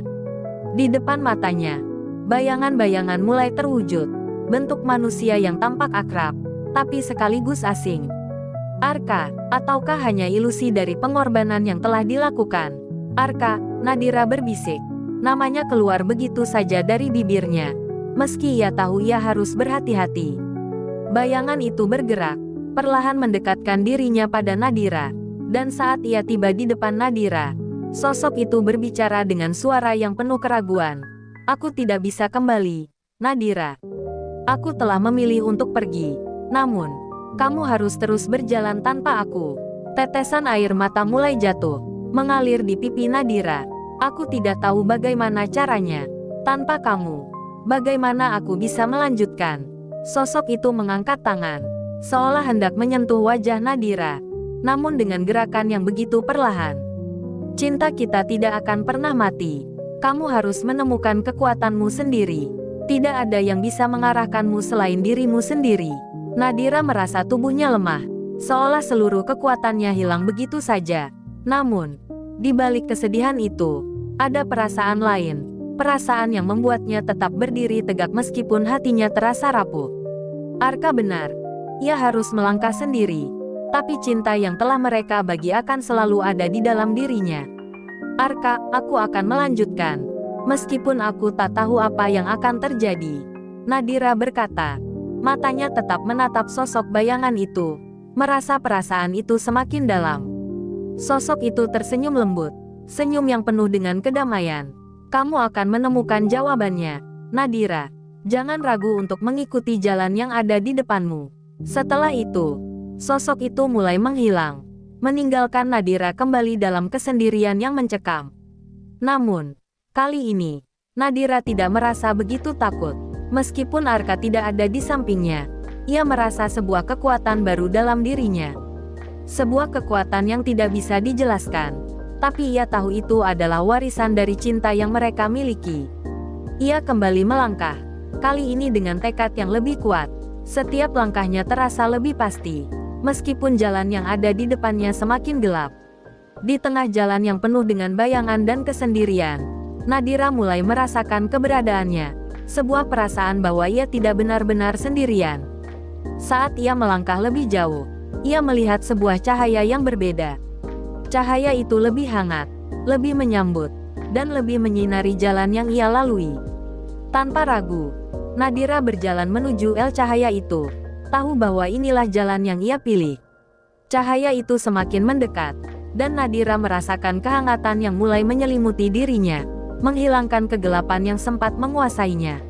Di depan matanya, bayangan-bayangan mulai terwujud. Bentuk manusia yang tampak akrab, tapi sekaligus asing. Arka, ataukah hanya ilusi dari pengorbanan yang telah dilakukan? Arka, Nadira berbisik. Namanya keluar begitu saja dari bibirnya, meski ia tahu ia harus berhati-hati. Bayangan itu bergerak, perlahan mendekatkan dirinya pada Nadira. Dan saat ia tiba di depan Nadira, sosok itu berbicara dengan suara yang penuh keraguan. Aku tidak bisa kembali, Nadira. Aku telah memilih untuk pergi. Namun, kamu harus terus berjalan tanpa aku. Tetesan air mata mulai jatuh, mengalir di pipi Nadira. Aku tidak tahu bagaimana caranya. Tanpa kamu, bagaimana aku bisa melanjutkan? Sosok itu mengangkat tangan, seolah hendak menyentuh wajah Nadira. Namun dengan gerakan yang begitu perlahan. Cinta kita tidak akan pernah mati. Kamu harus menemukan kekuatanmu sendiri. Tidak ada yang bisa mengarahkanmu selain dirimu sendiri. Nadira merasa tubuhnya lemah, seolah seluruh kekuatannya hilang begitu saja. Namun, di balik kesedihan itu, ada perasaan lain. Perasaan yang membuatnya tetap berdiri tegak meskipun hatinya terasa rapuh. Arka benar. Ia harus melangkah sendiri. Tapi cinta yang telah mereka bagi akan selalu ada di dalam dirinya. Arka, aku akan melanjutkan. Meskipun aku tak tahu apa yang akan terjadi. Nadira berkata. Matanya tetap menatap sosok bayangan itu. Merasa perasaan itu semakin dalam. Sosok itu tersenyum lembut. Senyum yang penuh dengan kedamaian. Kamu akan menemukan jawabannya, Nadira. Jangan ragu untuk mengikuti jalan yang ada di depanmu. Setelah itu, sosok itu mulai menghilang. Meninggalkan Nadira kembali dalam kesendirian yang mencekam. Namun, kali ini, Nadira tidak merasa begitu takut. Meskipun Arka tidak ada di sampingnya, ia merasa sebuah kekuatan baru dalam dirinya. Sebuah kekuatan yang tidak bisa dijelaskan. Tapi ia tahu itu adalah warisan dari cinta yang mereka miliki. Ia kembali melangkah. Kali ini dengan tekad yang lebih kuat. Setiap langkahnya terasa lebih pasti. Meskipun jalan yang ada di depannya semakin gelap. Di tengah jalan yang penuh dengan bayangan dan kesendirian, Nadira mulai merasakan keberadaannya. Sebuah perasaan bahwa ia tidak benar-benar sendirian. Saat ia melangkah lebih jauh, ia melihat sebuah cahaya yang berbeda. Cahaya itu lebih hangat, lebih menyambut, dan lebih menyinari jalan yang ia lalui. Tanpa ragu, Nadira berjalan menuju cahaya itu, tahu bahwa inilah jalan yang ia pilih. Cahaya itu semakin mendekat, dan Nadira merasakan kehangatan yang mulai menyelimuti dirinya, menghilangkan kegelapan yang sempat menguasainya.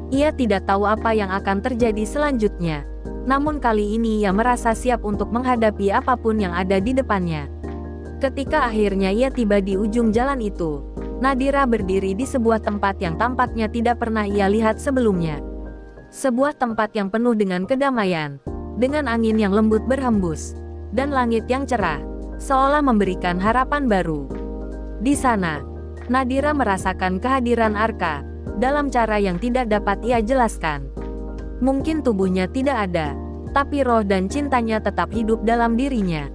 Ia tidak tahu apa yang akan terjadi selanjutnya, namun kali ini ia merasa siap untuk menghadapi apapun yang ada di depannya. Ketika akhirnya ia tiba di ujung jalan itu, Nadira berdiri di sebuah tempat yang tampaknya tidak pernah ia lihat sebelumnya. Sebuah tempat yang penuh dengan kedamaian, dengan angin yang lembut berhembus, dan langit yang cerah, seolah memberikan harapan baru. Di sana, Nadira merasakan kehadiran Arka, dalam cara yang tidak dapat ia jelaskan. Mungkin tubuhnya tidak ada, tapi roh dan cintanya tetap hidup dalam dirinya.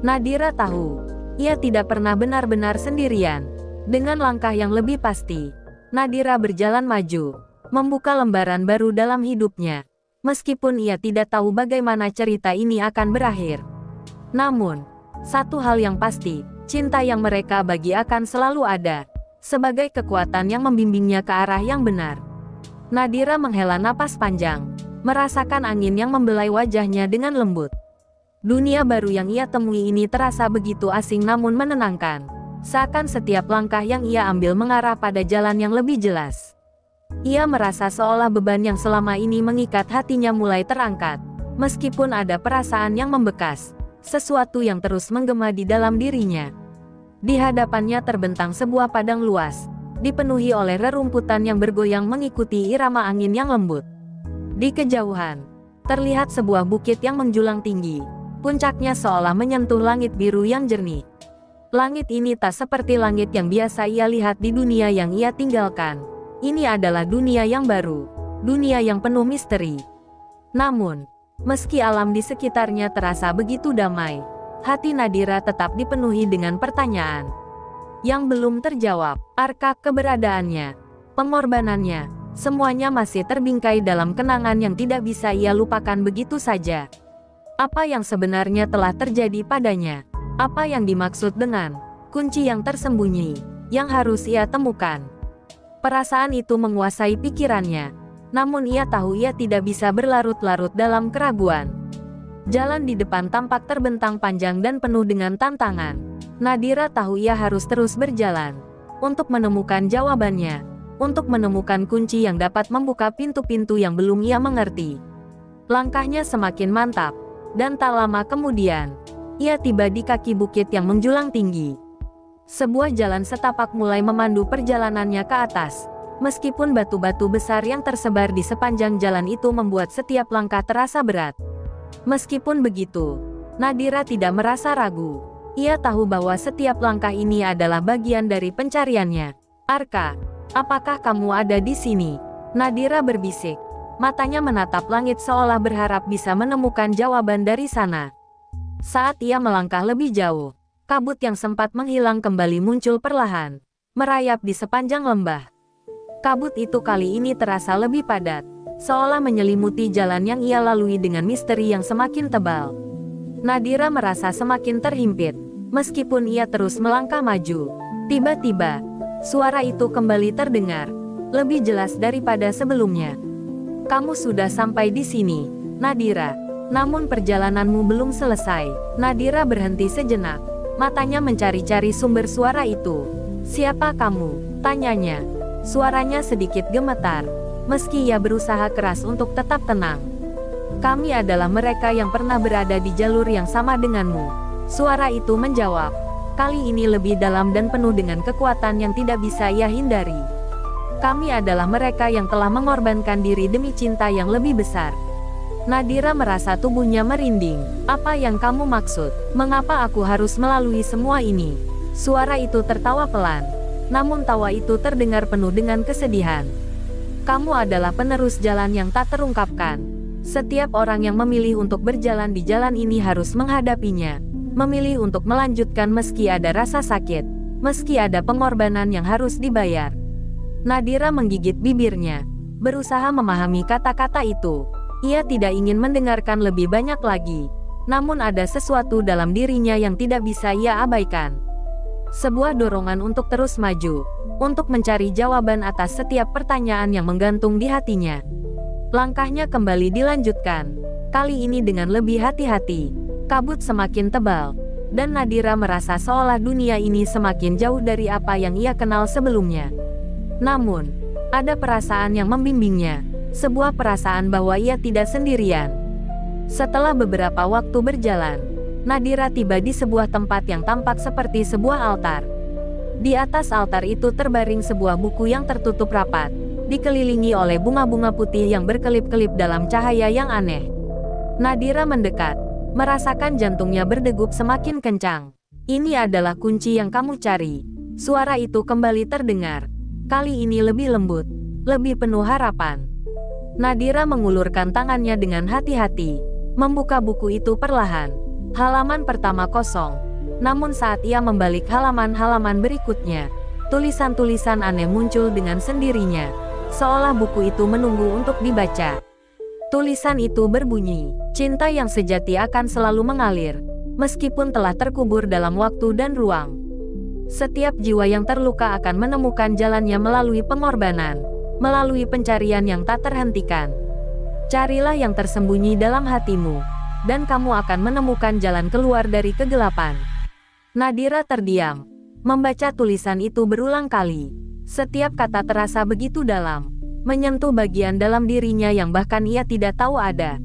Nadira tahu, ia tidak pernah benar-benar sendirian. Dengan langkah yang lebih pasti, Nadira berjalan maju, membuka lembaran baru dalam hidupnya. Meskipun ia tidak tahu bagaimana cerita ini akan berakhir. Namun, satu hal yang pasti, cinta yang mereka bagi akan selalu ada, sebagai kekuatan yang membimbingnya ke arah yang benar. Nadira menghela napas panjang, merasakan angin yang membelai wajahnya dengan lembut. Dunia baru yang ia temui ini terasa begitu asing namun menenangkan. Seakan setiap langkah yang ia ambil mengarah pada jalan yang lebih jelas. Ia merasa seolah beban yang selama ini mengikat hatinya mulai terangkat. Meskipun ada perasaan yang membekas, sesuatu yang terus menggema di dalam dirinya. Di hadapannya terbentang sebuah padang luas, dipenuhi oleh rerumputan yang bergoyang mengikuti irama angin yang lembut. Di kejauhan, terlihat sebuah bukit yang menjulang tinggi. Puncaknya seolah menyentuh langit biru yang jernih. Langit ini tak seperti langit yang biasa ia lihat di dunia yang ia tinggalkan. Ini adalah dunia yang baru, dunia yang penuh misteri. Namun, meski alam di sekitarnya terasa begitu damai, hati Nadira tetap dipenuhi dengan pertanyaan yang belum terjawab. Arka, keberadaannya, pengorbanannya, semuanya masih terbingkai dalam kenangan yang tidak bisa ia lupakan begitu saja. Apa yang sebenarnya telah terjadi padanya? Apa yang dimaksud dengan kunci yang tersembunyi yang harus ia temukan? Perasaan itu menguasai pikirannya, namun ia tahu ia tidak bisa berlarut-larut dalam keraguan. Jalan di depan tampak terbentang panjang dan penuh dengan tantangan. Nadira tahu ia harus terus berjalan untuk menemukan jawabannya, untuk menemukan kunci yang dapat membuka pintu-pintu yang belum ia mengerti. Langkahnya semakin mantap, dan tak lama kemudian, ia tiba di kaki bukit yang menjulang tinggi. Sebuah jalan setapak mulai memandu perjalanannya ke atas. Meskipun batu-batu besar yang tersebar di sepanjang jalan itu membuat setiap langkah terasa berat. Meskipun begitu, Nadira tidak merasa ragu. Ia tahu bahwa setiap langkah ini adalah bagian dari pencariannya. Arka, apakah kamu ada di sini? Nadira berbisik. Matanya menatap langit seolah berharap bisa menemukan jawaban dari sana. Saat ia melangkah lebih jauh, kabut yang sempat menghilang kembali muncul perlahan, merayap di sepanjang lembah. Kabut itu kali ini terasa lebih padat, seolah menyelimuti jalan yang ia lalui dengan misteri yang semakin tebal. Nadira merasa semakin terhimpit, meskipun ia terus melangkah maju. Tiba-tiba, suara itu kembali terdengar, lebih jelas daripada sebelumnya. Kamu sudah sampai di sini, Nadira. Namun perjalananmu belum selesai. Nadira berhenti sejenak, matanya mencari-cari sumber suara itu. Siapa kamu? Tanyanya. Suaranya sedikit gemetar, meski ia berusaha keras untuk tetap tenang. Kami adalah mereka yang pernah berada di jalur yang sama denganmu. Suara itu menjawab, kali ini lebih dalam dan penuh dengan kekuatan yang tidak bisa ia hindari. Kami adalah mereka yang telah mengorbankan diri demi cinta yang lebih besar. Nadira merasa tubuhnya merinding. Apa yang kamu maksud? Mengapa aku harus melalui semua ini? Suara itu tertawa pelan. Namun tawa itu terdengar penuh dengan kesedihan. Kamu adalah penerus jalan yang tak terungkapkan. Setiap orang yang memilih untuk berjalan di jalan ini harus menghadapinya. Memilih untuk melanjutkan meski ada rasa sakit. Meski ada pengorbanan yang harus dibayar. Nadira menggigit bibirnya, berusaha memahami kata-kata itu. Ia tidak ingin mendengarkan lebih banyak lagi. Namun ada sesuatu dalam dirinya yang tidak bisa ia abaikan. Sebuah dorongan untuk terus maju, untuk mencari jawaban atas setiap pertanyaan yang menggantung di hatinya. Langkahnya kembali dilanjutkan, kali ini dengan lebih hati-hati. Kabut semakin tebal, dan Nadira merasa seolah dunia ini semakin jauh dari apa yang ia kenal sebelumnya. Namun, ada perasaan yang membimbingnya, sebuah perasaan bahwa ia tidak sendirian. Setelah beberapa waktu berjalan, Nadira tiba di sebuah tempat yang tampak seperti sebuah altar. Di atas altar itu terbaring sebuah buku yang tertutup rapat, dikelilingi oleh bunga-bunga putih yang berkelip-kelip dalam cahaya yang aneh. Nadira mendekat, merasakan jantungnya berdegup semakin kencang. Ini adalah kunci yang kamu cari. Suara itu kembali terdengar. Kali ini lebih lembut, lebih penuh harapan. Nadira mengulurkan tangannya dengan hati-hati, membuka buku itu perlahan. Halaman pertama kosong. Namun saat ia membalik halaman-halaman berikutnya, tulisan-tulisan aneh muncul dengan sendirinya, seolah buku itu menunggu untuk dibaca. Tulisan itu berbunyi, cinta yang sejati akan selalu mengalir, meskipun telah terkubur dalam waktu dan ruang. Setiap jiwa yang terluka akan menemukan jalannya melalui pengorbanan, melalui pencarian yang tak terhentikan. Carilah yang tersembunyi dalam hatimu, dan kamu akan menemukan jalan keluar dari kegelapan. Nadira terdiam, membaca tulisan itu berulang kali. Setiap kata terasa begitu dalam, menyentuh bagian dalam dirinya yang bahkan ia tidak tahu ada.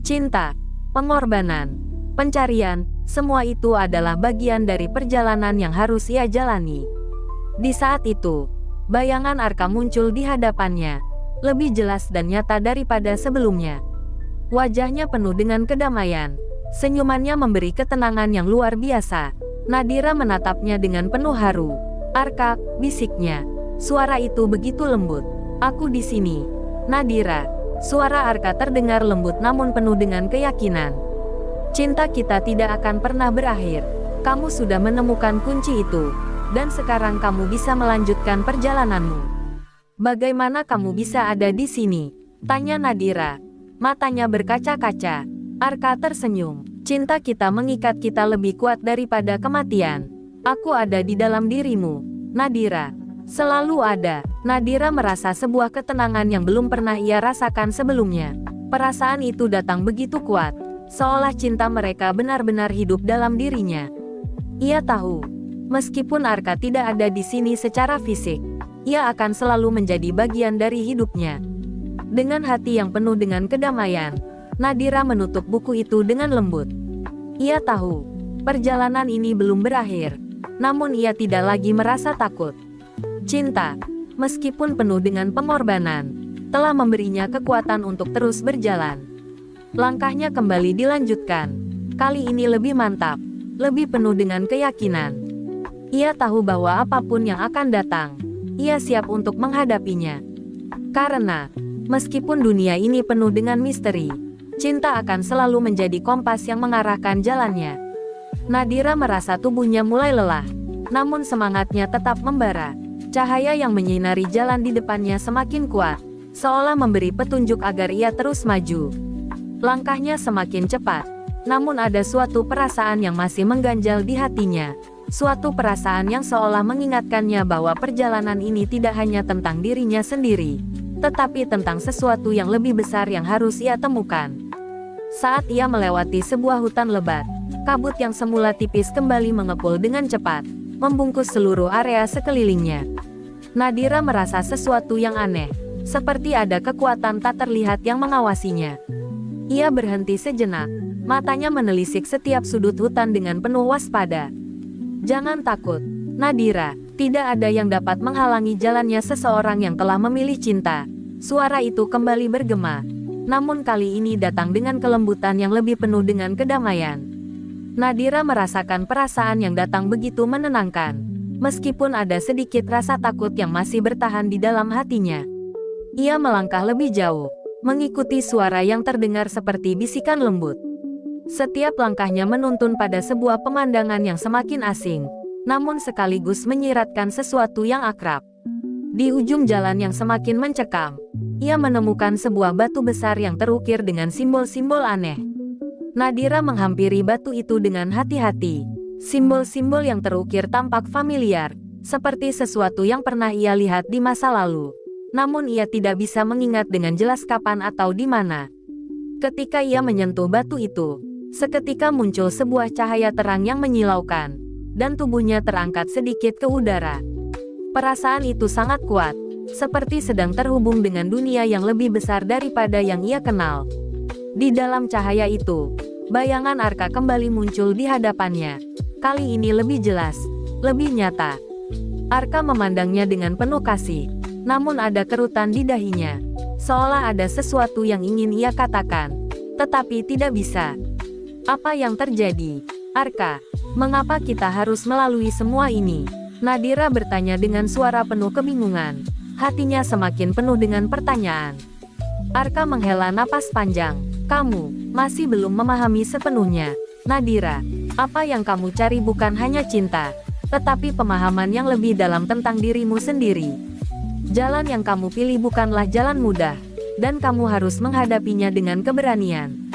Cinta, pengorbanan, pencarian, semua itu adalah bagian dari perjalanan yang harus ia jalani. Di saat itu, bayangan Arka muncul di hadapannya, lebih jelas dan nyata daripada sebelumnya. Wajahnya penuh dengan kedamaian. Senyumannya memberi ketenangan yang luar biasa. Nadira menatapnya dengan penuh haru. Arka, bisiknya. Suara itu begitu lembut. Aku di sini. Nadira. Suara Arka terdengar lembut namun penuh dengan keyakinan. Cinta kita tidak akan pernah berakhir. Kamu sudah menemukan kunci itu. Dan sekarang kamu bisa melanjutkan perjalananmu. Bagaimana kamu bisa ada di sini? Tanya Nadira. Matanya berkaca-kaca. Arka tersenyum. Cinta kita mengikat kita lebih kuat daripada kematian. Aku ada di dalam dirimu, Nadira. Selalu ada. Nadira merasa sebuah ketenangan yang belum pernah ia rasakan sebelumnya. Perasaan itu datang begitu kuat, seolah cinta mereka benar-benar hidup dalam dirinya. Ia tahu, meskipun Arka tidak ada di sini secara fisik, ia akan selalu menjadi bagian dari hidupnya. Dengan hati yang penuh dengan kedamaian, Nadira menutup buku itu dengan lembut. Ia tahu, perjalanan ini belum berakhir. namun ia tidak lagi merasa takut. Cinta, meskipun penuh dengan pengorbanan, telah memberinya kekuatan untuk terus berjalan. Langkahnya kembali dilanjutkan. Kali ini lebih mantap, lebih penuh dengan keyakinan. Ia tahu bahwa apapun yang akan datang, ia siap untuk menghadapinya. Karena, meskipun dunia ini penuh dengan misteri, cinta akan selalu menjadi kompas yang mengarahkan jalannya. Nadira merasa tubuhnya mulai lelah, namun semangatnya tetap membara. Cahaya yang menyinari jalan di depannya semakin kuat, seolah memberi petunjuk agar ia terus maju. Langkahnya semakin cepat, namun ada suatu perasaan yang masih mengganjal di hatinya. Suatu perasaan yang seolah mengingatkannya bahwa perjalanan ini tidak hanya tentang dirinya sendiri, tetapi tentang sesuatu yang lebih besar yang harus ia temukan. Saat ia melewati sebuah hutan lebat, kabut yang semula tipis kembali mengepul dengan cepat, membungkus seluruh area sekelilingnya. Nadira merasa sesuatu yang aneh, seperti ada kekuatan tak terlihat yang mengawasinya. Ia berhenti sejenak, matanya menelisik setiap sudut hutan dengan penuh waspada. Jangan takut, Nadira, tidak ada yang dapat menghalangi jalannya seseorang yang telah memilih cinta. Suara itu kembali bergema, namun kali ini datang dengan kelembutan yang lebih penuh dengan kedamaian. Nadira merasakan perasaan yang datang begitu menenangkan. Meskipun ada sedikit rasa takut yang masih bertahan di dalam hatinya. Ia melangkah lebih jauh, mengikuti suara yang terdengar seperti bisikan lembut. Setiap langkahnya menuntun pada sebuah pemandangan yang semakin asing, namun sekaligus menyiratkan sesuatu yang akrab. Di ujung jalan yang semakin mencekam, ia menemukan sebuah batu besar yang terukir dengan simbol-simbol aneh. Nadira menghampiri batu itu dengan hati-hati. Simbol-simbol yang terukir tampak familiar, seperti sesuatu yang pernah ia lihat di masa lalu. Namun ia tidak bisa mengingat dengan jelas kapan atau di mana. Ketika ia menyentuh batu itu, seketika muncul sebuah cahaya terang yang menyilaukan, dan tubuhnya terangkat sedikit ke udara. Perasaan itu sangat kuat, seperti sedang terhubung dengan dunia yang lebih besar daripada yang ia kenal. Di dalam cahaya itu, bayangan Arka kembali muncul di hadapannya. Kali ini lebih jelas, lebih nyata. Arka memandangnya dengan penuh kasih, namun ada kerutan di dahinya. Seolah ada sesuatu yang ingin ia katakan, tetapi tidak bisa. Apa yang terjadi, Arka? Mengapa kita harus melalui semua ini? Nadira bertanya dengan suara penuh kebingungan. Hatinya semakin penuh dengan pertanyaan. Arka menghela napas panjang. Kamu masih belum memahami sepenuhnya, Nadira. Apa yang kamu cari bukan hanya cinta, tetapi pemahaman yang lebih dalam tentang dirimu sendiri. Jalan yang kamu pilih bukanlah jalan mudah, dan kamu harus menghadapinya dengan keberanian.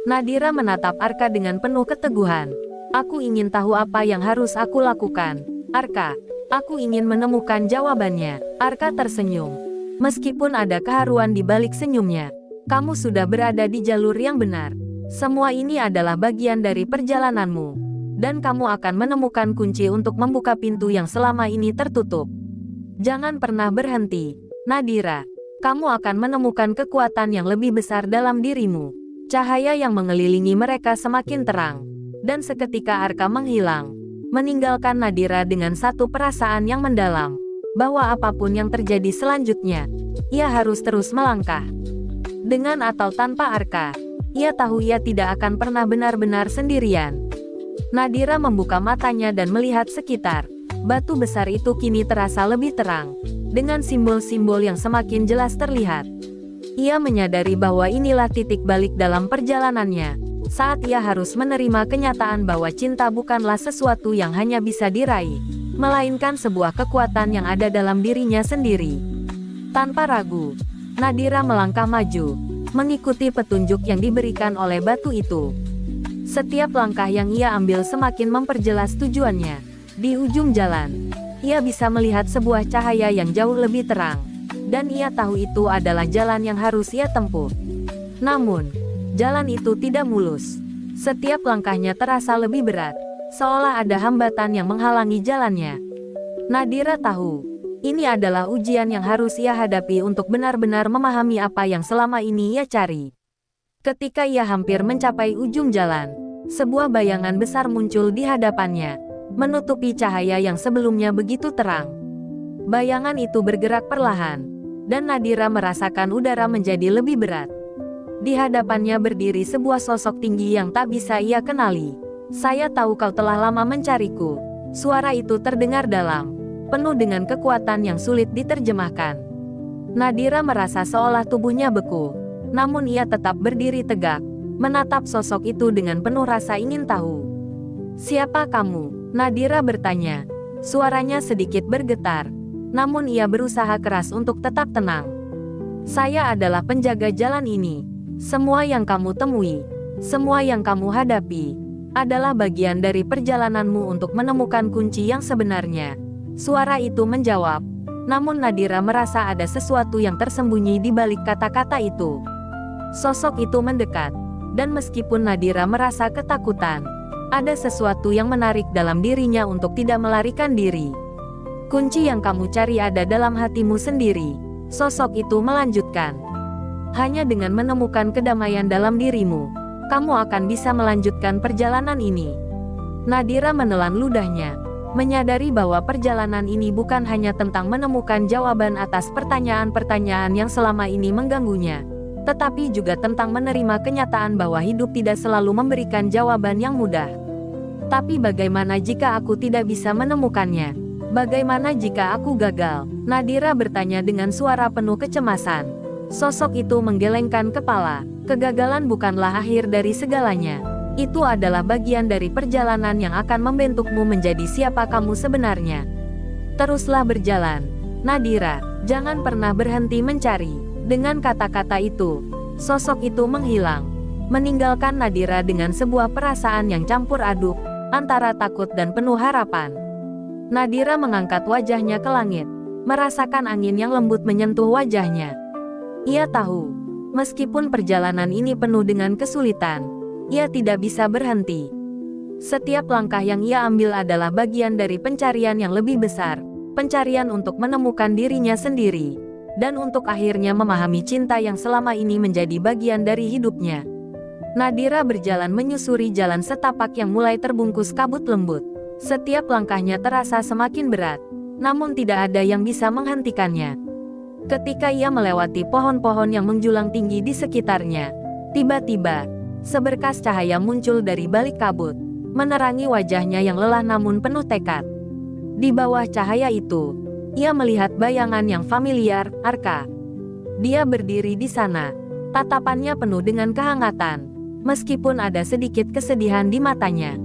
Nadira menatap Arka dengan penuh keteguhan. Aku ingin tahu apa yang harus aku lakukan, Arka. Aku ingin menemukan jawabannya. Arka tersenyum. Meskipun ada keharuan di balik senyumnya, kamu sudah berada di jalur yang benar. Semua ini adalah bagian dari perjalananmu, dan kamu akan menemukan kunci untuk membuka pintu yang selama ini tertutup. Jangan pernah berhenti, Nadira. Kamu akan menemukan kekuatan yang lebih besar dalam dirimu. Cahaya yang mengelilingi mereka semakin terang, dan seketika Arka menghilang, meninggalkan Nadira dengan satu perasaan yang mendalam, bahwa apapun yang terjadi selanjutnya, ia harus terus melangkah. Dengan atau tanpa Arka, ia tahu ia tidak akan pernah benar-benar sendirian. Nadira membuka matanya dan melihat sekitar. Batu besar itu kini terasa lebih terang, dengan simbol-simbol yang semakin jelas terlihat. Ia menyadari bahwa inilah titik balik dalam perjalanannya, saat ia harus menerima kenyataan bahwa cinta bukanlah sesuatu yang hanya bisa diraih, melainkan sebuah kekuatan yang ada dalam dirinya sendiri. Tanpa ragu, Nadira melangkah maju, mengikuti petunjuk yang diberikan oleh batu itu. Setiap langkah yang ia ambil semakin memperjelas tujuannya. Di ujung jalan, ia bisa melihat sebuah cahaya yang jauh lebih terang, dan ia tahu itu adalah jalan yang harus ia tempuh. Namun, jalan itu tidak mulus. Setiap langkahnya terasa lebih berat, seolah ada hambatan yang menghalangi jalannya. Nadira tahu, ini adalah ujian yang harus ia hadapi untuk benar-benar memahami apa yang selama ini ia cari. Ketika ia hampir mencapai ujung jalan, sebuah bayangan besar muncul di hadapannya. menutupi cahaya yang sebelumnya begitu terang. Bayangan itu bergerak perlahan, dan Nadira merasakan udara menjadi lebih berat. Di hadapannya berdiri sebuah sosok tinggi yang tak bisa ia kenali. "Saya tahu kau telah lama mencariku." Suara itu terdengar dalam, penuh dengan kekuatan yang sulit diterjemahkan. Nadira merasa seolah tubuhnya beku, namun ia tetap berdiri tegak, menatap sosok itu dengan penuh rasa ingin tahu. "Siapa kamu?" Nadira bertanya. Suaranya sedikit bergetar, namun ia berusaha keras untuk tetap tenang. "Saya adalah penjaga jalan ini. Semua yang kamu temui, semua yang kamu hadapi, adalah bagian dari perjalananmu untuk menemukan kunci yang sebenarnya." Suara itu menjawab, namun Nadira merasa ada sesuatu yang tersembunyi di balik kata-kata itu. Sosok itu mendekat, dan meskipun Nadira merasa ketakutan, ada sesuatu yang menarik dalam dirinya untuk tidak melarikan diri. "Kunci yang kamu cari ada dalam hatimu sendiri," sosok itu melanjutkan. "Hanya dengan menemukan kedamaian dalam dirimu, kamu akan bisa melanjutkan perjalanan ini." Nadira menelan ludahnya, menyadari bahwa perjalanan ini bukan hanya tentang menemukan jawaban atas pertanyaan-pertanyaan yang selama ini mengganggunya, tetapi juga tentang menerima kenyataan bahwa hidup tidak selalu memberikan jawaban yang mudah. "Tapi bagaimana jika aku tidak bisa menemukannya? Bagaimana jika aku gagal?" Nadira bertanya dengan suara penuh kecemasan. Sosok itu menggelengkan kepala. "Kegagalan bukanlah akhir dari segalanya. Itu adalah bagian dari perjalanan yang akan membentukmu menjadi siapa kamu sebenarnya. Teruslah berjalan, Nadira. Jangan pernah berhenti mencari." Dengan kata-kata itu, sosok itu menghilang, meninggalkan Nadira dengan sebuah perasaan yang campur aduk, antara takut dan penuh harapan. Nadira mengangkat wajahnya ke langit, merasakan angin yang lembut menyentuh wajahnya. Ia tahu, meskipun perjalanan ini penuh dengan kesulitan, ia tidak bisa berhenti. Setiap langkah yang ia ambil adalah bagian dari pencarian yang lebih besar, pencarian untuk menemukan dirinya sendiri, dan untuk akhirnya memahami cinta yang selama ini menjadi bagian dari hidupnya. Nadira berjalan menyusuri jalan setapak yang mulai terbungkus kabut lembut. Setiap langkahnya terasa semakin berat, namun tidak ada yang bisa menghentikannya. Ketika ia melewati pohon-pohon yang menjulang tinggi di sekitarnya, tiba-tiba, seberkas cahaya muncul dari balik kabut, menerangi wajahnya yang lelah namun penuh tekad. Di bawah cahaya itu, ia melihat bayangan yang familiar, Arka. Dia berdiri di sana, tatapannya penuh dengan kehangatan, meskipun ada sedikit kesedihan di matanya.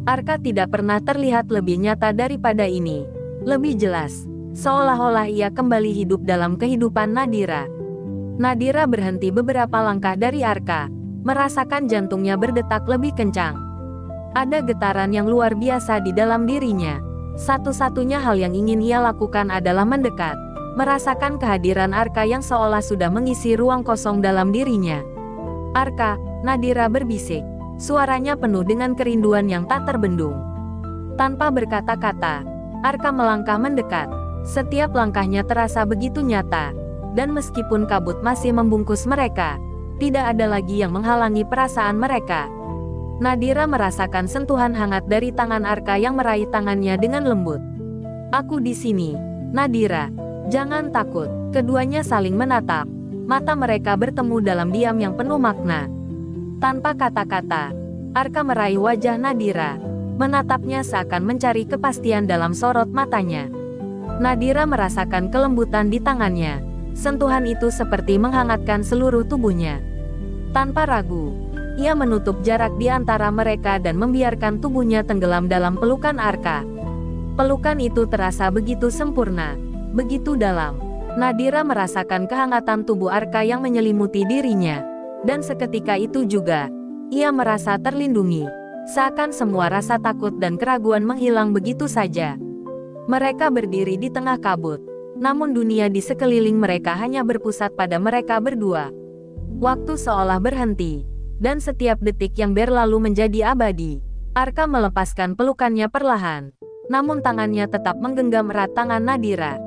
Arka tidak pernah terlihat lebih nyata daripada ini, lebih jelas, seolah-olah ia kembali hidup dalam kehidupan Nadira. Nadira berhenti beberapa langkah dari Arka, merasakan jantungnya berdetak lebih kencang. Ada getaran yang luar biasa di dalam dirinya. Satu-satunya hal yang ingin ia lakukan adalah mendekat, merasakan kehadiran Arka yang seolah sudah mengisi ruang kosong dalam dirinya. "Arka," Nadira berbisik, suaranya penuh dengan kerinduan yang tak terbendung. Tanpa berkata-kata, Arka melangkah mendekat. Setiap langkahnya terasa begitu nyata, dan meskipun kabut masih membungkus mereka, tidak ada lagi yang menghalangi perasaan mereka. Nadira merasakan sentuhan hangat dari tangan Arka yang meraih tangannya dengan lembut. "Aku di sini, Nadira. Jangan takut." Keduanya saling menatap. Mata mereka bertemu dalam diam yang penuh makna. Tanpa kata-kata, Arka meraih wajah Nadira, menatapnya seakan mencari kepastian dalam sorot matanya. Nadira merasakan kelembutan di tangannya. Sentuhan itu seperti menghangatkan seluruh tubuhnya. Tanpa ragu, ia menutup jarak di antara mereka dan membiarkan tubuhnya tenggelam dalam pelukan Arka. Pelukan itu terasa begitu sempurna, begitu dalam. Nadira merasakan kehangatan tubuh Arka yang menyelimuti dirinya. Dan seketika itu juga, ia merasa terlindungi. Seakan semua rasa takut dan keraguan menghilang begitu saja. Mereka berdiri di tengah kabut, namun dunia di sekeliling mereka hanya berpusat pada mereka berdua. Waktu seolah berhenti, dan setiap detik yang berlalu menjadi abadi. Arka melepaskan pelukannya perlahan, namun tangannya tetap menggenggam erat tangan Nadira.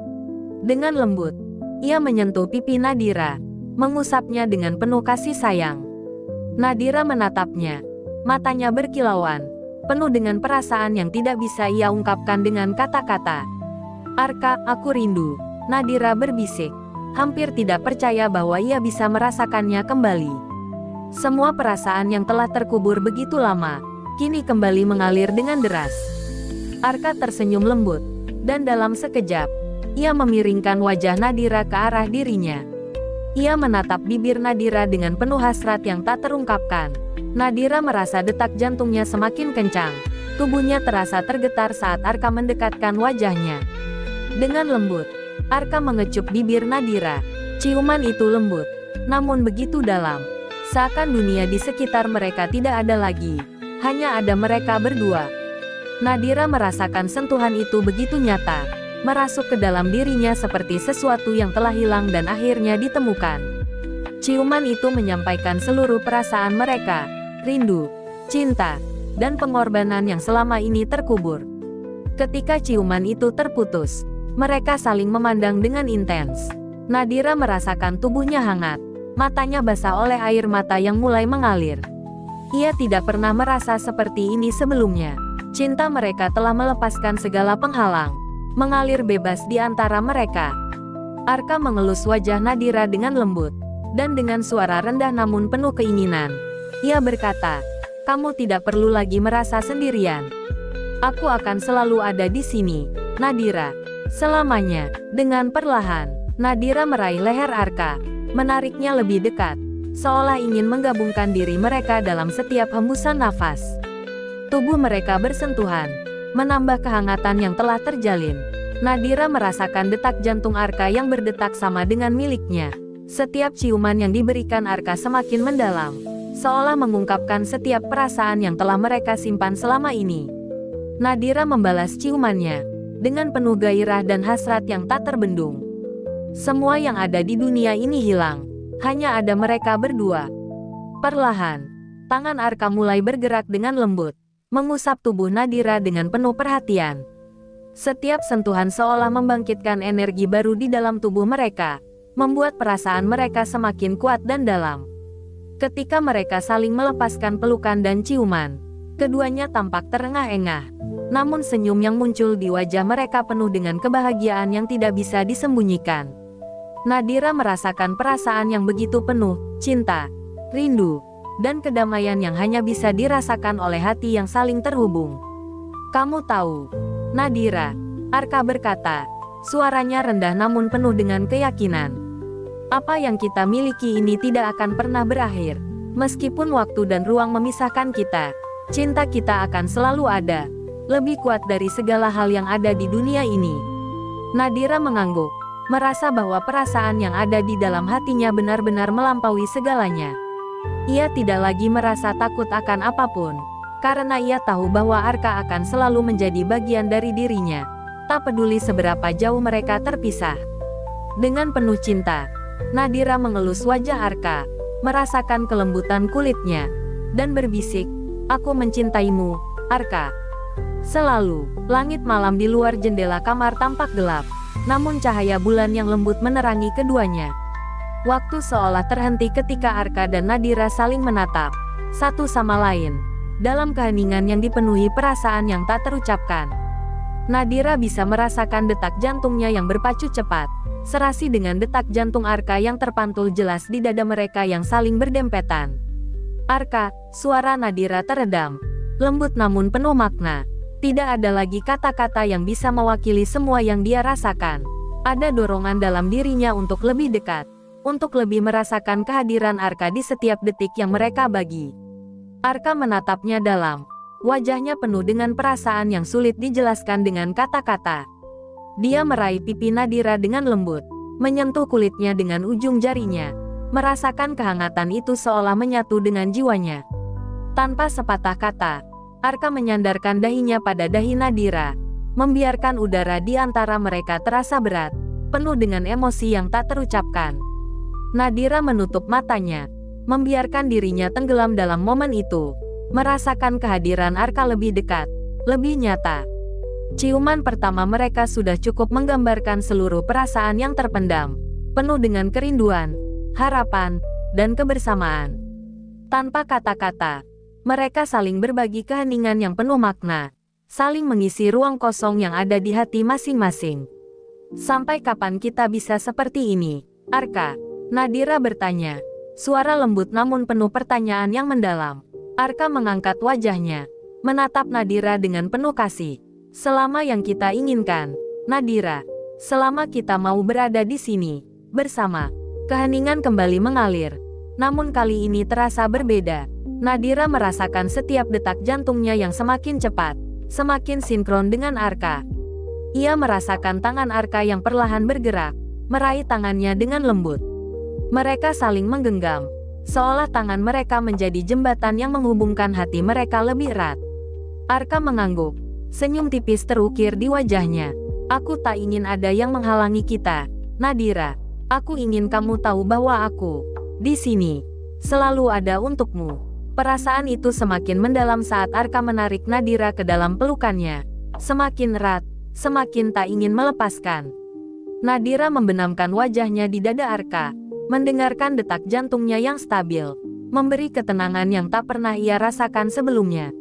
Dengan lembut, ia menyentuh pipi Nadira, mengusapnya dengan penuh kasih sayang. Nadira menatapnya, matanya berkilauan, penuh dengan perasaan yang tidak bisa ia ungkapkan dengan kata-kata. "Arka, aku rindu," Nadira berbisik, hampir tidak percaya bahwa ia bisa merasakannya kembali. Semua perasaan yang telah terkubur begitu lama, kini kembali mengalir dengan deras. Arka tersenyum lembut, dan dalam sekejap, ia memiringkan wajah Nadira ke arah dirinya. Ia menatap bibir Nadira dengan penuh hasrat yang tak terungkapkan. Nadira merasa detak jantungnya semakin kencang. Tubuhnya terasa tergetar saat Arka mendekatkan wajahnya. Dengan lembut, Arka mengecup bibir Nadira. Ciuman itu lembut, namun begitu dalam. Seakan dunia di sekitar mereka tidak ada lagi. Hanya ada mereka berdua. Nadira merasakan sentuhan itu begitu nyata, merasuk ke dalam dirinya seperti sesuatu yang telah hilang dan akhirnya ditemukan. Ciuman itu menyampaikan seluruh perasaan mereka, rindu, cinta, dan pengorbanan yang selama ini terkubur. Ketika ciuman itu terputus, mereka saling memandang dengan intens. Nadira merasakan tubuhnya hangat, matanya basah oleh air mata yang mulai mengalir. Ia tidak pernah merasa seperti ini sebelumnya. Cinta mereka telah melepaskan segala penghalang, mengalir bebas di antara mereka. Arka mengelus wajah Nadira dengan lembut, dan dengan suara rendah namun penuh keinginan. Ia berkata, "Kamu tidak perlu lagi merasa sendirian. Aku akan selalu ada di sini, Nadira. Selamanya." Dengan perlahan, Nadira meraih leher Arka, menariknya lebih dekat, seolah ingin menggabungkan diri mereka dalam setiap hembusan nafas. Tubuh mereka bersentuhan, menambah kehangatan yang telah terjalin. Nadira merasakan detak jantung Arka yang berdetak sama dengan miliknya. Setiap ciuman yang diberikan Arka semakin mendalam, seolah mengungkapkan setiap perasaan yang telah mereka simpan selama ini. Nadira membalas ciumannya dengan penuh gairah dan hasrat yang tak terbendung. Semua yang ada di dunia ini hilang, hanya ada mereka berdua. Perlahan, tangan Arka mulai bergerak dengan lembut, mengusap tubuh Nadira dengan penuh perhatian. Setiap sentuhan seolah membangkitkan energi baru di dalam tubuh mereka, membuat perasaan mereka semakin kuat dan dalam. Ketika mereka saling melepaskan pelukan dan ciuman, keduanya tampak terengah-engah. Namun senyum yang muncul di wajah mereka penuh dengan kebahagiaan yang tidak bisa disembunyikan. Nadira merasakan perasaan yang begitu penuh, cinta, rindu, dan kedamaian yang hanya bisa dirasakan oleh hati yang saling terhubung. "Kamu tahu, Nadira," Arka berkata, suaranya rendah namun penuh dengan keyakinan. "Apa yang kita miliki ini tidak akan pernah berakhir. Meskipun waktu dan ruang memisahkan kita, cinta kita akan selalu ada, lebih kuat dari segala hal yang ada di dunia ini." Nadira mengangguk, merasa bahwa perasaan yang ada di dalam hatinya benar-benar melampaui segalanya. Ia tidak lagi merasa takut akan apapun, karena ia tahu bahwa Arka akan selalu menjadi bagian dari dirinya, tak peduli seberapa jauh mereka terpisah. Dengan penuh cinta, Nadira mengelus wajah Arka, merasakan kelembutan kulitnya, dan berbisik, "Aku mencintaimu, Arka." Selalu, langit malam di luar jendela kamar tampak gelap, namun cahaya bulan yang lembut menerangi keduanya. Waktu seolah terhenti ketika Arka dan Nadira saling menatap, satu sama lain, dalam keheningan yang dipenuhi perasaan yang tak terucapkan. Nadira bisa merasakan detak jantungnya yang berpacu cepat, serasi dengan detak jantung Arka yang terpantul jelas di dada mereka yang saling berdempetan. "Arka," suara Nadira teredam, lembut namun penuh makna. Tidak ada lagi kata-kata yang bisa mewakili semua yang dia rasakan. Ada dorongan dalam dirinya untuk lebih dekat, untuk lebih merasakan kehadiran Arka di setiap detik yang mereka bagi. Arka menatapnya dalam, wajahnya penuh dengan perasaan yang sulit dijelaskan dengan kata-kata. Dia meraih pipi Nadira dengan lembut, menyentuh kulitnya dengan ujung jarinya, merasakan kehangatan itu seolah menyatu dengan jiwanya. Tanpa sepatah kata, Arka menyandarkan dahinya pada dahi Nadira, membiarkan udara di antara mereka terasa berat, penuh dengan emosi yang tak terucapkan. Nadira menutup matanya, membiarkan dirinya tenggelam dalam momen itu, merasakan kehadiran Arka lebih dekat, lebih nyata. Ciuman pertama mereka sudah cukup menggambarkan seluruh perasaan yang terpendam, penuh dengan kerinduan, harapan, dan kebersamaan. Tanpa kata-kata, Mereka saling berbagi keheningan yang penuh makna, saling mengisi ruang kosong yang ada di hati masing-masing. Sampai kapan kita bisa seperti ini, Arka? Nadira bertanya. Suara lembut namun penuh pertanyaan yang mendalam. Arka mengangkat wajahnya, menatap Nadira dengan penuh kasih. Selama yang kita inginkan, Nadira. Selama kita mau berada di sini, bersama. Keheningan kembali mengalir. Namun kali ini terasa berbeda. Nadira merasakan setiap detak jantungnya yang semakin cepat, semakin sinkron dengan Arka. Ia merasakan tangan Arka yang perlahan bergerak, meraih tangannya dengan lembut. Mereka saling menggenggam, seolah tangan mereka menjadi jembatan yang menghubungkan hati mereka lebih erat. Arka mengangguk, senyum tipis terukir di wajahnya. Aku tak ingin ada yang menghalangi kita, Nadira. Aku ingin kamu tahu bahwa aku, di sini, selalu ada untukmu. Perasaan itu semakin mendalam saat Arka menarik Nadira ke dalam pelukannya. Semakin erat, semakin tak ingin melepaskan. Nadira membenamkan wajahnya di dada Arka, mendengarkan detak jantungnya yang stabil, memberi ketenangan yang tak pernah ia rasakan sebelumnya.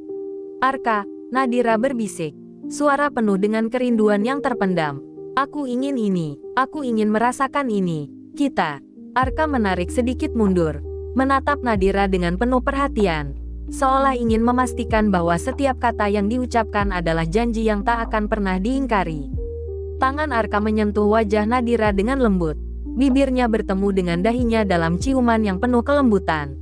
Arka, Nadira berbisik, suara penuh dengan kerinduan yang terpendam. Aku ingin ini, aku ingin merasakan ini, kita. Arka menarik sedikit mundur, menatap Nadira dengan penuh perhatian, seolah ingin memastikan bahwa setiap kata yang diucapkan adalah janji yang tak akan pernah diingkari. Tangan Arka menyentuh wajah Nadira dengan lembut. Bibirnya bertemu dengan dahinya dalam ciuman yang penuh kelembutan.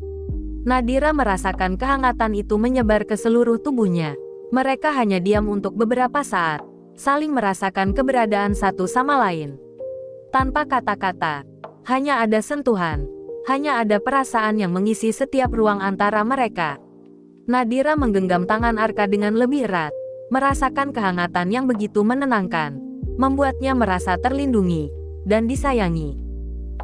Nadira merasakan kehangatan itu menyebar ke seluruh tubuhnya. Mereka hanya diam untuk beberapa saat, saling merasakan keberadaan satu sama lain. Tanpa kata-kata, hanya ada sentuhan, hanya ada perasaan yang mengisi setiap ruang antara mereka. Nadira menggenggam tangan Arka dengan lebih erat, merasakan kehangatan yang begitu menenangkan, membuatnya merasa terlindungi dan disayangi.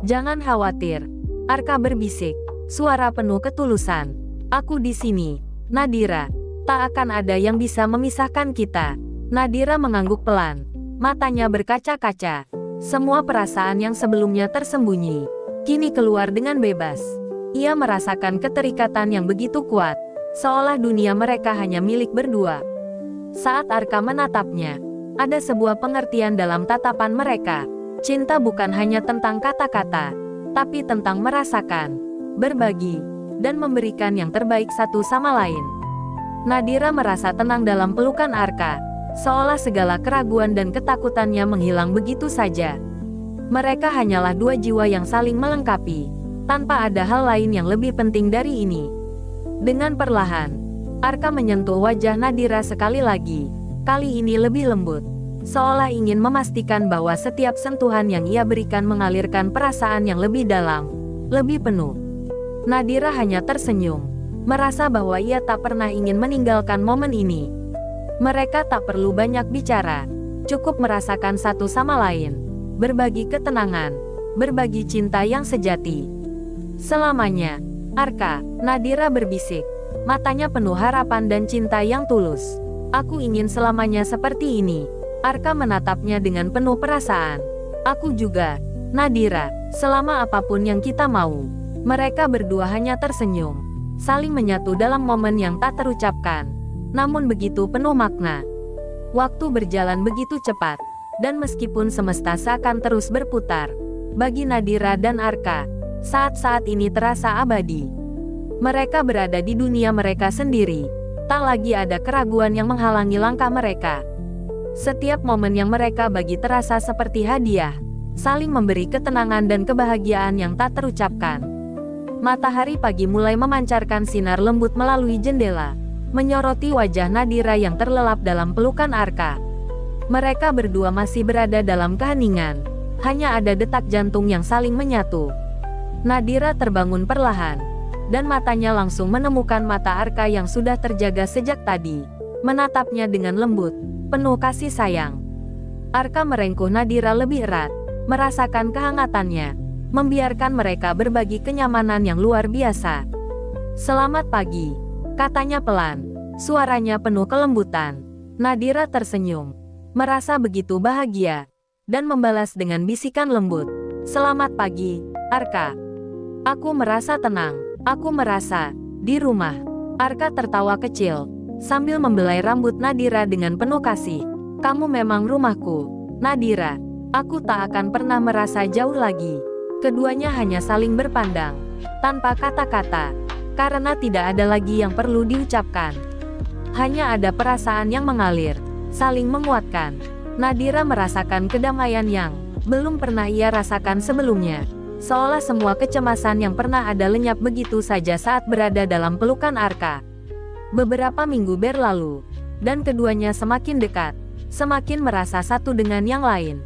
Jangan khawatir, Arka berbisik, suara penuh ketulusan. Aku di sini, Nadira. Tak akan ada yang bisa memisahkan kita. Nadira mengangguk pelan, matanya berkaca-kaca. Semua perasaan yang sebelumnya tersembunyi, kini keluar dengan bebas. Ia merasakan keterikatan yang begitu kuat, seolah dunia mereka hanya milik berdua. Saat Arka menatapnya, ada sebuah pengertian dalam tatapan mereka. Cinta bukan hanya tentang kata-kata, tapi tentang merasakan, berbagi, dan memberikan yang terbaik satu sama lain. Nadira merasa tenang dalam pelukan Arka, seolah segala keraguan dan ketakutannya menghilang begitu saja. Mereka hanyalah dua jiwa yang saling melengkapi, tanpa ada hal lain yang lebih penting dari ini. Dengan perlahan, Arka menyentuh wajah Nadira sekali lagi, kali ini lebih lembut. Seolah ingin memastikan bahwa setiap sentuhan yang ia berikan mengalirkan perasaan yang lebih dalam, lebih penuh. Nadira hanya tersenyum, merasa bahwa ia tak pernah ingin meninggalkan momen ini. Mereka tak perlu banyak bicara, cukup merasakan satu sama lain, berbagi ketenangan, berbagi cinta yang sejati. Selamanya, Arka, Nadira berbisik, matanya penuh harapan dan cinta yang tulus. Aku ingin selamanya seperti ini. Arka menatapnya dengan penuh perasaan. Aku juga, Nadira, selama apapun yang kita mau. Mereka berdua hanya tersenyum, saling menyatu dalam momen yang tak terucapkan, namun begitu penuh makna. Waktu berjalan begitu cepat, dan meskipun semesta seakan terus berputar, bagi Nadira dan Arka, saat-saat ini terasa abadi. Mereka berada di dunia mereka sendiri, tak lagi ada keraguan yang menghalangi langkah mereka. Setiap momen yang mereka bagi terasa seperti hadiah, saling memberi ketenangan dan kebahagiaan yang tak terucapkan. Matahari pagi mulai memancarkan sinar lembut melalui jendela, menyoroti wajah Nadira yang terlelap dalam pelukan Arka. Mereka berdua masih berada dalam keheningan, hanya ada detak jantung yang saling menyatu. Nadira terbangun perlahan, dan matanya langsung menemukan mata Arka yang sudah terjaga sejak tadi, menatapnya dengan lembut, penuh kasih sayang. Arka merengkuh Nadira lebih erat, merasakan kehangatannya, membiarkan mereka berbagi kenyamanan yang luar biasa. Selamat pagi, katanya pelan, suaranya penuh kelembutan. Nadira tersenyum, merasa begitu bahagia, dan membalas dengan bisikan lembut. Selamat pagi, Arka. Aku merasa tenang, aku merasa di rumah. Arka tertawa kecil, sambil membelai rambut Nadira dengan penuh kasih. Kamu memang rumahku, Nadira. Aku tak akan pernah merasa jauh lagi. Keduanya hanya saling berpandang, tanpa kata-kata, karena tidak ada lagi yang perlu diucapkan. Hanya ada perasaan yang mengalir, saling menguatkan. Nadira merasakan kedamaian yang belum pernah ia rasakan sebelumnya. Seolah semua kecemasan yang pernah ada lenyap begitu saja saat berada dalam pelukan Arka. Beberapa minggu berlalu, dan keduanya semakin dekat, semakin merasa satu dengan yang lain.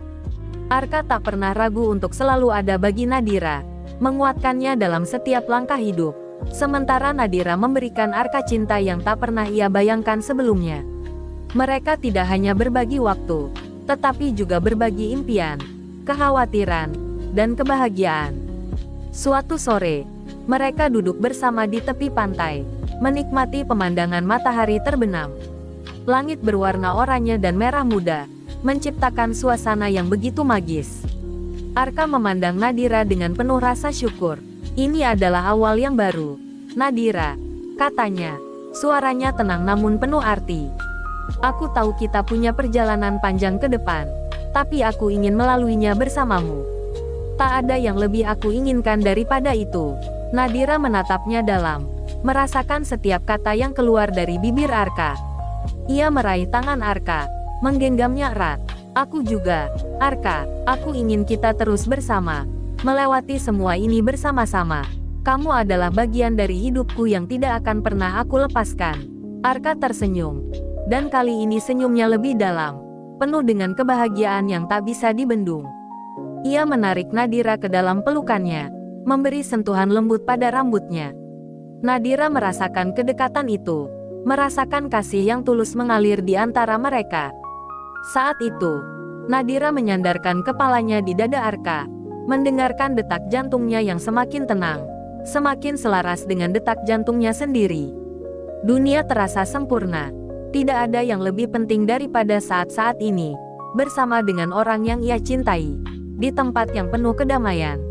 Arka tak pernah ragu untuk selalu ada bagi Nadira, menguatkannya dalam setiap langkah hidup. Sementara Nadira memberikan Arka cinta yang tak pernah ia bayangkan sebelumnya. Mereka tidak hanya berbagi waktu, tetapi juga berbagi impian, kekhawatiran, dan kebahagiaan. Suatu sore, mereka duduk bersama di tepi pantai, menikmati pemandangan matahari terbenam. Langit berwarna oranye dan merah muda, menciptakan suasana yang begitu magis. Arka memandang Nadira dengan penuh rasa syukur. Ini adalah awal yang baru, Nadira, katanya. Suaranya tenang namun penuh arti. Aku tahu kita punya perjalanan panjang ke depan, tapi aku ingin melaluinya bersamamu. Tak ada yang lebih aku inginkan daripada itu. Nadira menatapnya dalam, merasakan setiap kata yang keluar dari bibir Arka. Ia meraih tangan Arka, menggenggamnya erat. Aku juga, Arka, aku ingin kita terus bersama, melewati semua ini bersama-sama. Kamu adalah bagian dari hidupku yang tidak akan pernah aku lepaskan. Arka tersenyum, dan kali ini senyumnya lebih dalam, penuh dengan kebahagiaan yang tak bisa dibendung. Ia menarik Nadira ke dalam pelukannya, memberi sentuhan lembut pada rambutnya. Nadira merasakan kedekatan itu, merasakan kasih yang tulus mengalir di antara mereka. Saat itu, Nadira menyandarkan kepalanya di dada Arka, mendengarkan detak jantungnya yang semakin tenang, semakin selaras dengan detak jantungnya sendiri. Dunia terasa sempurna. Tidak ada yang lebih penting daripada saat-saat ini, bersama dengan orang yang ia cintai, di tempat yang penuh kedamaian.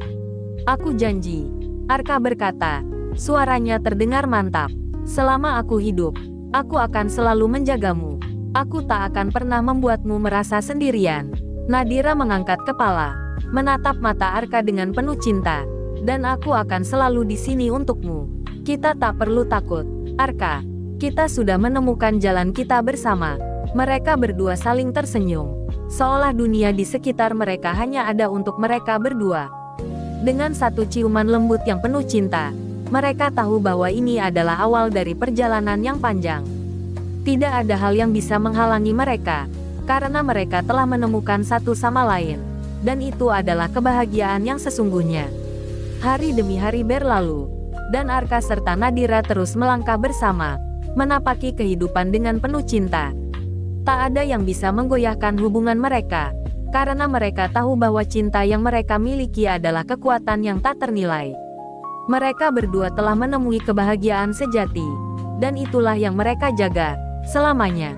Aku janji, Arka berkata, suaranya terdengar mantap. Selama aku hidup, aku akan selalu menjagamu. Aku tak akan pernah membuatmu merasa sendirian. Nadira mengangkat kepala, menatap mata Arka dengan penuh cinta. Dan aku akan selalu di sini untukmu. Kita tak perlu takut, Arka. Kita sudah menemukan jalan kita bersama. Mereka berdua saling tersenyum, seolah dunia di sekitar mereka hanya ada untuk mereka berdua. Dengan satu ciuman lembut yang penuh cinta, mereka tahu bahwa ini adalah awal dari perjalanan yang panjang. Tidak ada hal yang bisa menghalangi mereka, karena mereka telah menemukan satu sama lain. Dan itu adalah kebahagiaan yang sesungguhnya. Hari demi hari berlalu, dan Arka serta Nadira terus melangkah bersama, menapaki kehidupan dengan penuh cinta. Tak ada yang bisa menggoyahkan hubungan mereka, karena mereka tahu bahwa cinta yang mereka miliki adalah kekuatan yang tak ternilai. Mereka berdua telah menemui kebahagiaan sejati, dan itulah yang mereka jaga selamanya.